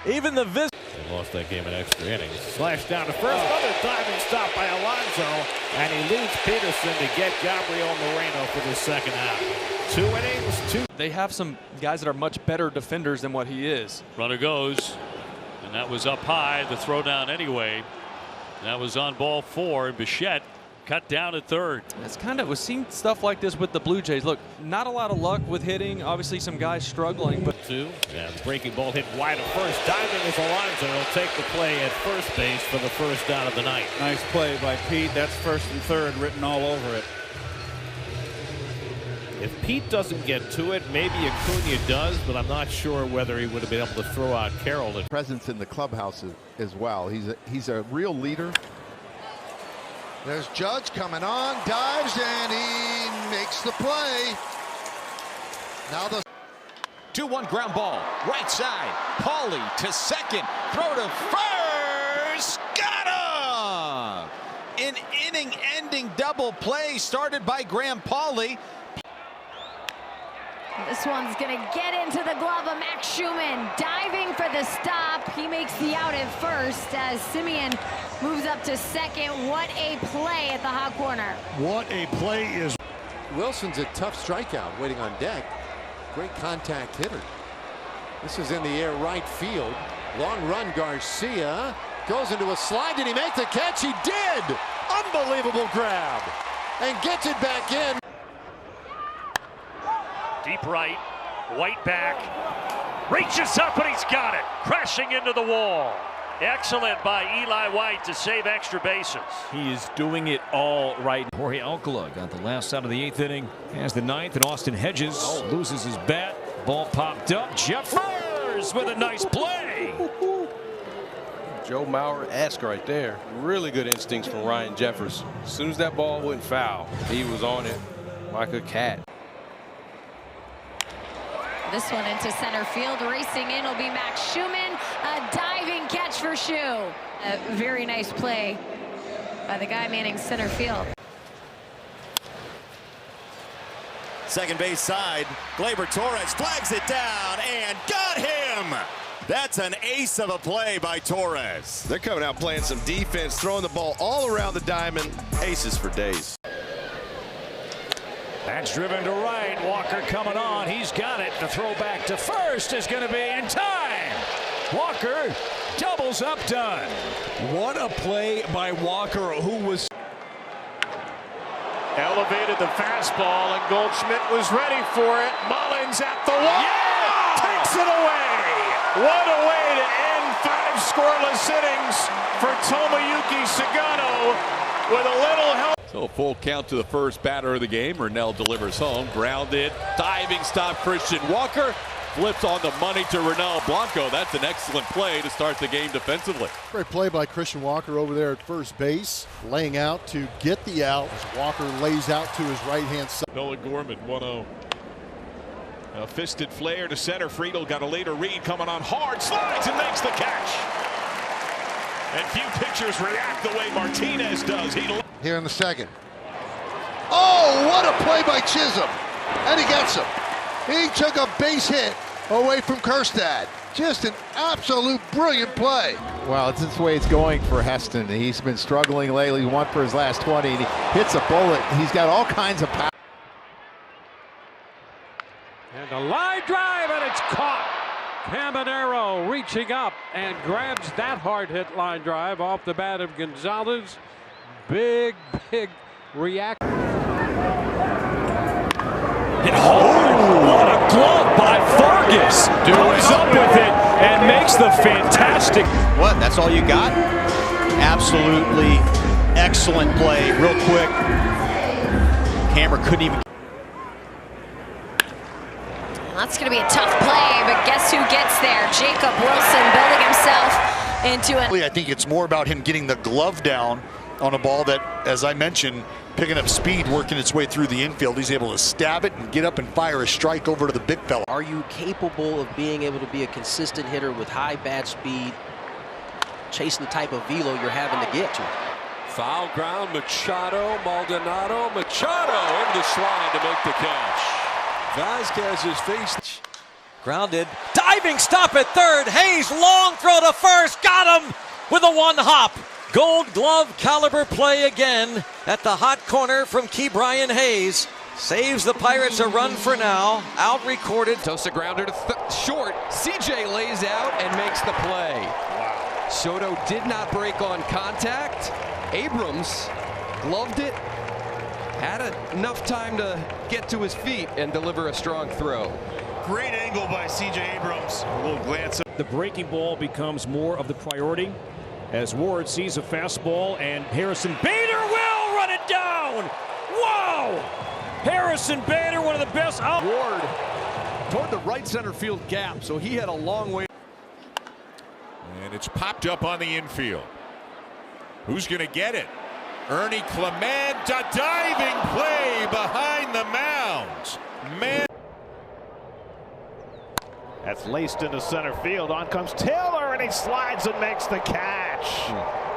[SPEAKER 2] Even the visit.
[SPEAKER 3] They lost that game in extra innings. Slash down to first. Another diving stop by Alonso. And he leads Peterson to get Gabriel Moreno for the second out. 2 innings, 2.
[SPEAKER 25] They have some guys that are much better defenders than what he is.
[SPEAKER 27] Runner goes, and that was up high. The throw down anyway. That was on ball 4, and Bichette cut down at third.
[SPEAKER 25] It's kind of, we've seen stuff like this with the Blue Jays. Look, not a lot of luck with hitting. Obviously, some guys struggling, but
[SPEAKER 3] 2. Yeah, the breaking ball hit wide at first. Diving is Alonso. He'll take the play at first base for the first out of the night.
[SPEAKER 14] Nice play by Pete. That's first and third written all over it.
[SPEAKER 3] If Pete doesn't get to it, maybe Acuna does, but I'm not sure whether he would have been able to throw out Carroll.
[SPEAKER 23] presence in the clubhouse as well. He's a real leader.
[SPEAKER 17] There's Judge coming on, dives, and he makes the play. Now the
[SPEAKER 5] 2-1 ground ball, right side. Pauly to second, throw to first, got him! An inning-ending double play started by Graham Pauly.
[SPEAKER 10] This one's going to get into the glove of Max Schumann, diving for the the stop. He makes the out at first as Simeon moves up to second. What a play at the hot corner.
[SPEAKER 17] What a play is.
[SPEAKER 1] Wilson's a tough strikeout waiting on deck. Great contact hitter. This is in the air right field. Long run, Garcia goes into a slide. Did he make the catch? He did! Unbelievable grab. And gets it back in.
[SPEAKER 20] Deep right, White back, reaches up and he's got it, crashing into the wall. Excellent by Eli White to save extra bases.
[SPEAKER 15] He is doing it all right. Jorge Alcala got the last out of the 8th inning. Has the 9th, and Austin Hedges loses his bat. Ball popped up. Jeffers with a nice play.
[SPEAKER 9] Joe Mauer-esque right there. Really good instincts from Ryan Jeffers. As soon as that ball went foul, he was on it like a cat.
[SPEAKER 10] This one into center field. Racing in will be Max Schumann. A diving catch for Shu. A very nice play by the guy manning center field.
[SPEAKER 4] Second base side, Gleyber Torres flags it down and got him. That's an ace of a play by Torres.
[SPEAKER 9] They're coming out playing some defense, throwing the ball all around the diamond. Aces for days.
[SPEAKER 15] That's driven to right. Walker coming on. He's got it. The throw back to first is going to be in time. Walker doubles up, done.
[SPEAKER 9] What a play by Walker, who was
[SPEAKER 12] elevated the fastball, and Goldschmidt was ready for it. Mullins at the wall. Yeah! Takes it away. What a way to end 5 scoreless innings for Tomoyuki Sugano with a little help.
[SPEAKER 7] So a full count to the first batter of the game. Rennell delivers home. Grounded. Diving stop. Christian Walker flips on the money to Rennell Blanco. That's an excellent play to start the game defensively.
[SPEAKER 17] Great play by Christian Walker over there at first base, laying out to get the out as Walker lays out to his right-hand side.
[SPEAKER 12] Noah Gorman, 1-0. A fisted flare to center. Friedel got a later read, coming on hard, slides and makes the catch. And few pitchers react the way Martinez does.
[SPEAKER 17] Here in the second. Oh, what a play by Chisholm. And he gets him. He took a base hit away from Kerstad. Just an absolute brilliant play.
[SPEAKER 23] Well, it's this way it's going for Heston. He's been struggling lately. 1 for his last 20, and he hits a bullet. He's got all kinds of power.
[SPEAKER 6] And a line drive, and it's caught. Caminero reaching up and grabs that hard hit line drive off the bat of Gonzalez. Big react.
[SPEAKER 15] Hit hard. What a glove by Vargas. Comes up with it and makes the fantastic.
[SPEAKER 11] What? That's all you got? Absolutely excellent play. Real quick. Camera couldn't even.
[SPEAKER 10] That's going to be a tough play, but guess who gets there? Jacob Wilson building himself into it.
[SPEAKER 17] I think it's more about him getting the glove down on a ball that, as I mentioned, picking up speed, working its way through the infield. He's able to stab it and get up and fire a strike over to the big fella.
[SPEAKER 13] Are you capable of being able to be a consistent hitter with high bat speed, chasing the type of velo you're having to get to?
[SPEAKER 7] Foul ground, Maldonado into the slide to make the catch. Vasquez is faced.
[SPEAKER 2] Grounded. Diving stop at third. Hayes, long throw to first. Got him with a 1-hop. Gold glove caliber play again at the hot corner from Ke'Bryan Hayes. Saves the Pirates a run for now. Out recorded.
[SPEAKER 16] Tosa grounder to short. CJ lays out and makes the play. Wow. Soto did not break on contact. Abrams gloved it. Had enough time to get to his feet and deliver a strong throw.
[SPEAKER 4] Great angle by C.J. Abrams. A little glance.
[SPEAKER 15] The breaking ball becomes more of the priority as Ward sees a fastball and Harrison Bader will run it down. Whoa! Harrison Bader, one of the best.
[SPEAKER 5] Ward toward the right center field gap, so he had a long way.
[SPEAKER 12] And it's popped up on the infield. Who's going to get it? Ernie Clement, a diving play behind the mound. Man.
[SPEAKER 3] That's laced into center field. On comes Taylor, and he slides and makes the catch.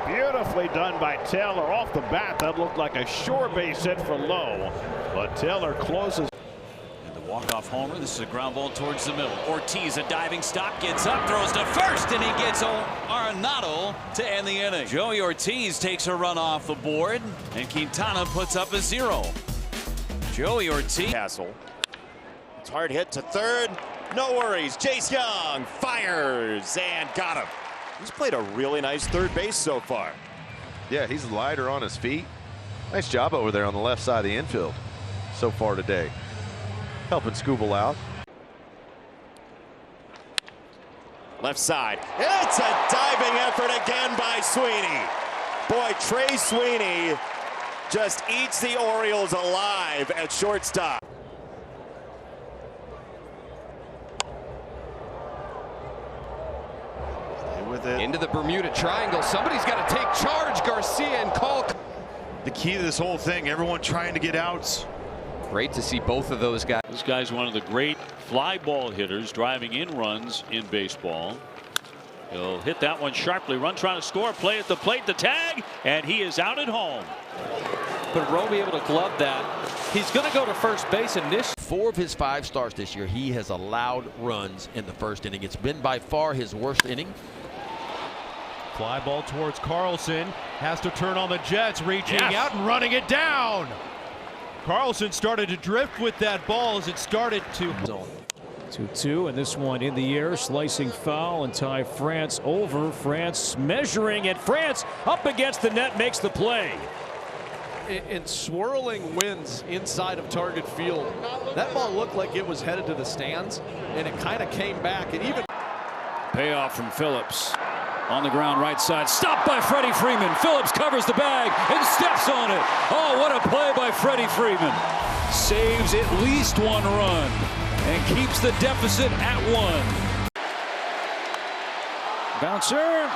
[SPEAKER 3] Beautifully done by Taylor off the bat. That looked like a shore base hit for Lowe, but Taylor closes.
[SPEAKER 19] And the
[SPEAKER 8] Walk-off homer. This is a ground ball towards the middle. Ortiz, a diving stop, gets up, throws to first, and he gets Arenado to end the inning. Joey Ortiz takes a run off the board, and Quintana puts up a 0. Joey Ortiz.
[SPEAKER 4] Castle. It's hard hit to third. No worries. Chase Young fires and got him. He's played a really nice third base so far.
[SPEAKER 9] Yeah, he's lighter on his feet. Nice job over there on the left side of the infield so far today. Helping Scooble out.
[SPEAKER 4] Left side. It's a diving effort again by Sweeney. Boy, Trey Sweeney just eats the Orioles alive at shortstop.
[SPEAKER 16] With it. Into the Bermuda Triangle. Somebody's got to take charge. Garcia and call.
[SPEAKER 5] The key to this whole thing, everyone trying to get outs.
[SPEAKER 16] Great to see both of those guys.
[SPEAKER 27] This guy's one of the great fly ball hitters, driving in runs in baseball. He'll hit that one sharply. Run trying to score. Play at the plate. The tag. And he is out at home.
[SPEAKER 2] But Rowe be able to glove that. He's going to go to first base in this.
[SPEAKER 18] 4 of his 5 starts this year, he has allowed runs in the first inning. It's been by far his worst inning.
[SPEAKER 3] Fly ball towards Carlson. Has to turn on the Jets, reaching out and running it down. Carlson started to drift with that ball as it started to.
[SPEAKER 15] 2-2, and this one in the air, slicing foul, and tie France over. France measuring it. France up against the net, makes the play.
[SPEAKER 19] In swirling winds inside of target field, that ball looked like it was headed to the stands, and it kind of came back. And even
[SPEAKER 15] Payoff from Phillips. On the ground, right side, stopped by Freddie Freeman. Phillips covers the bag and steps on it. Oh, what a play by Freddie Freeman. Saves at least 1 run and keeps the deficit at 1. Bouncer,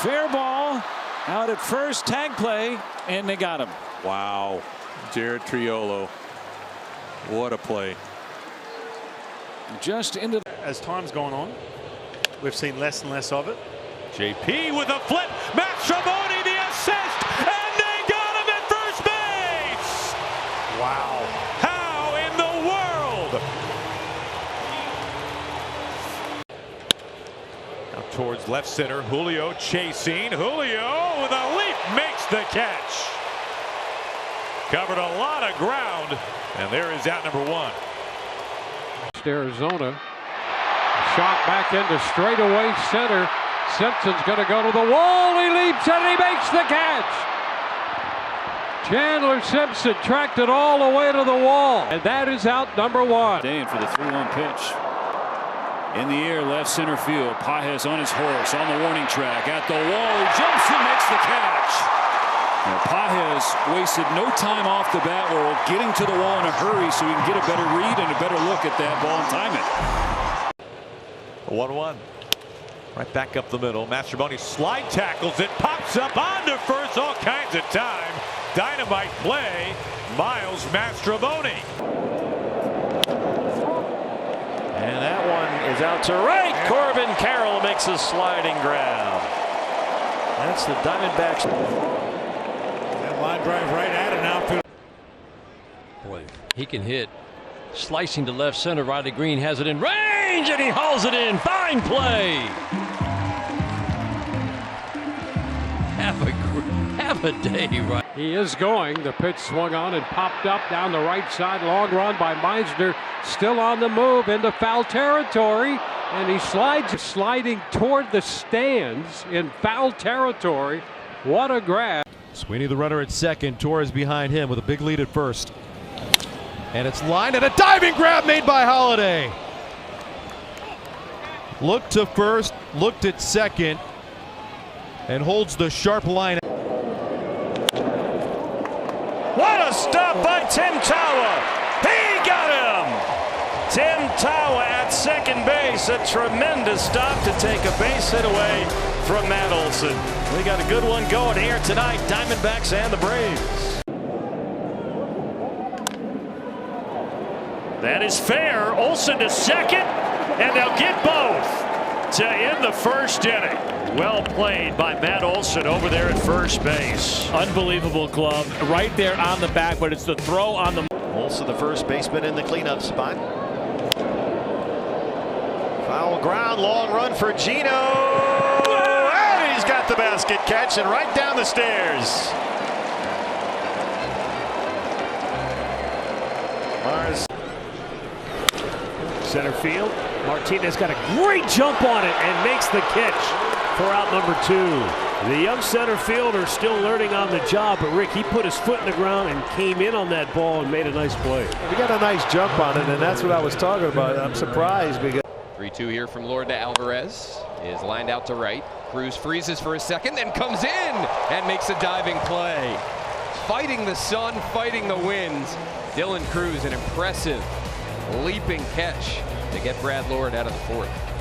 [SPEAKER 15] fair ball, out at first, tag play, and they got him.
[SPEAKER 7] Wow, Jared Triolo. What a play.
[SPEAKER 15] Just into
[SPEAKER 21] as time's gone on, we've seen less and less of it.
[SPEAKER 27] JP with a flip. Mastrobuoni the assist, and they got him at first base.
[SPEAKER 21] Wow.
[SPEAKER 27] How in the world?
[SPEAKER 3] now towards left center. Julio chasing. Julio with a leap makes the catch. Covered a lot of ground, and there is out number 1.
[SPEAKER 6] Arizona. Shot back into straightaway center. Simpson's going to go to the wall. He leaps and he makes the catch. Chandler Simpson tracked it all the way to the wall. And that is out number 1.
[SPEAKER 15] Staying for the 3-1 pitch. In the air, left center field. Pages on his horse, on the warning track. At the wall, he jumps and makes the catch. Now, Pages wasted no time off the bat roll, getting to the wall in a hurry so he can get a better read and a better look at that ball and time it.
[SPEAKER 3] 1-1. Right back up the middle. Mastrobuoni slide tackles it, pops up onto first, all kinds of time. Dynamite play, Miles Mastrobuoni.
[SPEAKER 20] And that one is out to right. Corbin Carroll makes a sliding grab. That's the Diamondbacks.
[SPEAKER 3] That line drive right at an outfield.
[SPEAKER 2] Boy, he can hit. Slicing to left center. Riley Green has it in range, and he hauls it in. Fine play. Have a day, right?
[SPEAKER 6] He is going. The pitch swung on and popped up down the right side. Long run by Meisner. Still on the move into foul territory. And he sliding toward the stands in foul territory. What a grab.
[SPEAKER 3] Sweeney the runner at second. Torres behind him with a big lead at first. And it's lined and a diving grab made by Holiday. Looked to first, looked at second, and holds the sharp line.
[SPEAKER 20] What a stop by Tim Tawa. He got him. Tim Tawa at second base. A tremendous stop to take a base hit away from Matt Olson. We got a good one going here tonight. Diamondbacks and the Braves. That is fair. Olson to second, and they'll get both to end the first inning. Well played by Matt Olson over there at first base.
[SPEAKER 8] Unbelievable glove right there on the back, but it's the throw on the
[SPEAKER 3] Also the first baseman in the cleanup spot. Foul ground, long run for Gino. And he's got the basket catch and right down the stairs. Mars.
[SPEAKER 15] Center field. Martinez got a great jump on it and makes the catch for out number 2. The young center fielder still learning on the job, but Rick, he put his foot in the ground and came in on that ball and made a nice play.
[SPEAKER 9] He got a nice jump on it, and that's what I was talking about. I'm surprised because
[SPEAKER 16] 3-2 here from Lord to Alvarez is lined out to right. Cruz freezes for a second, then comes in and makes a diving play. Fighting the sun, fighting the winds. Dylan Cruz, an impressive leaping catch to get Brad Lord out of the 4th.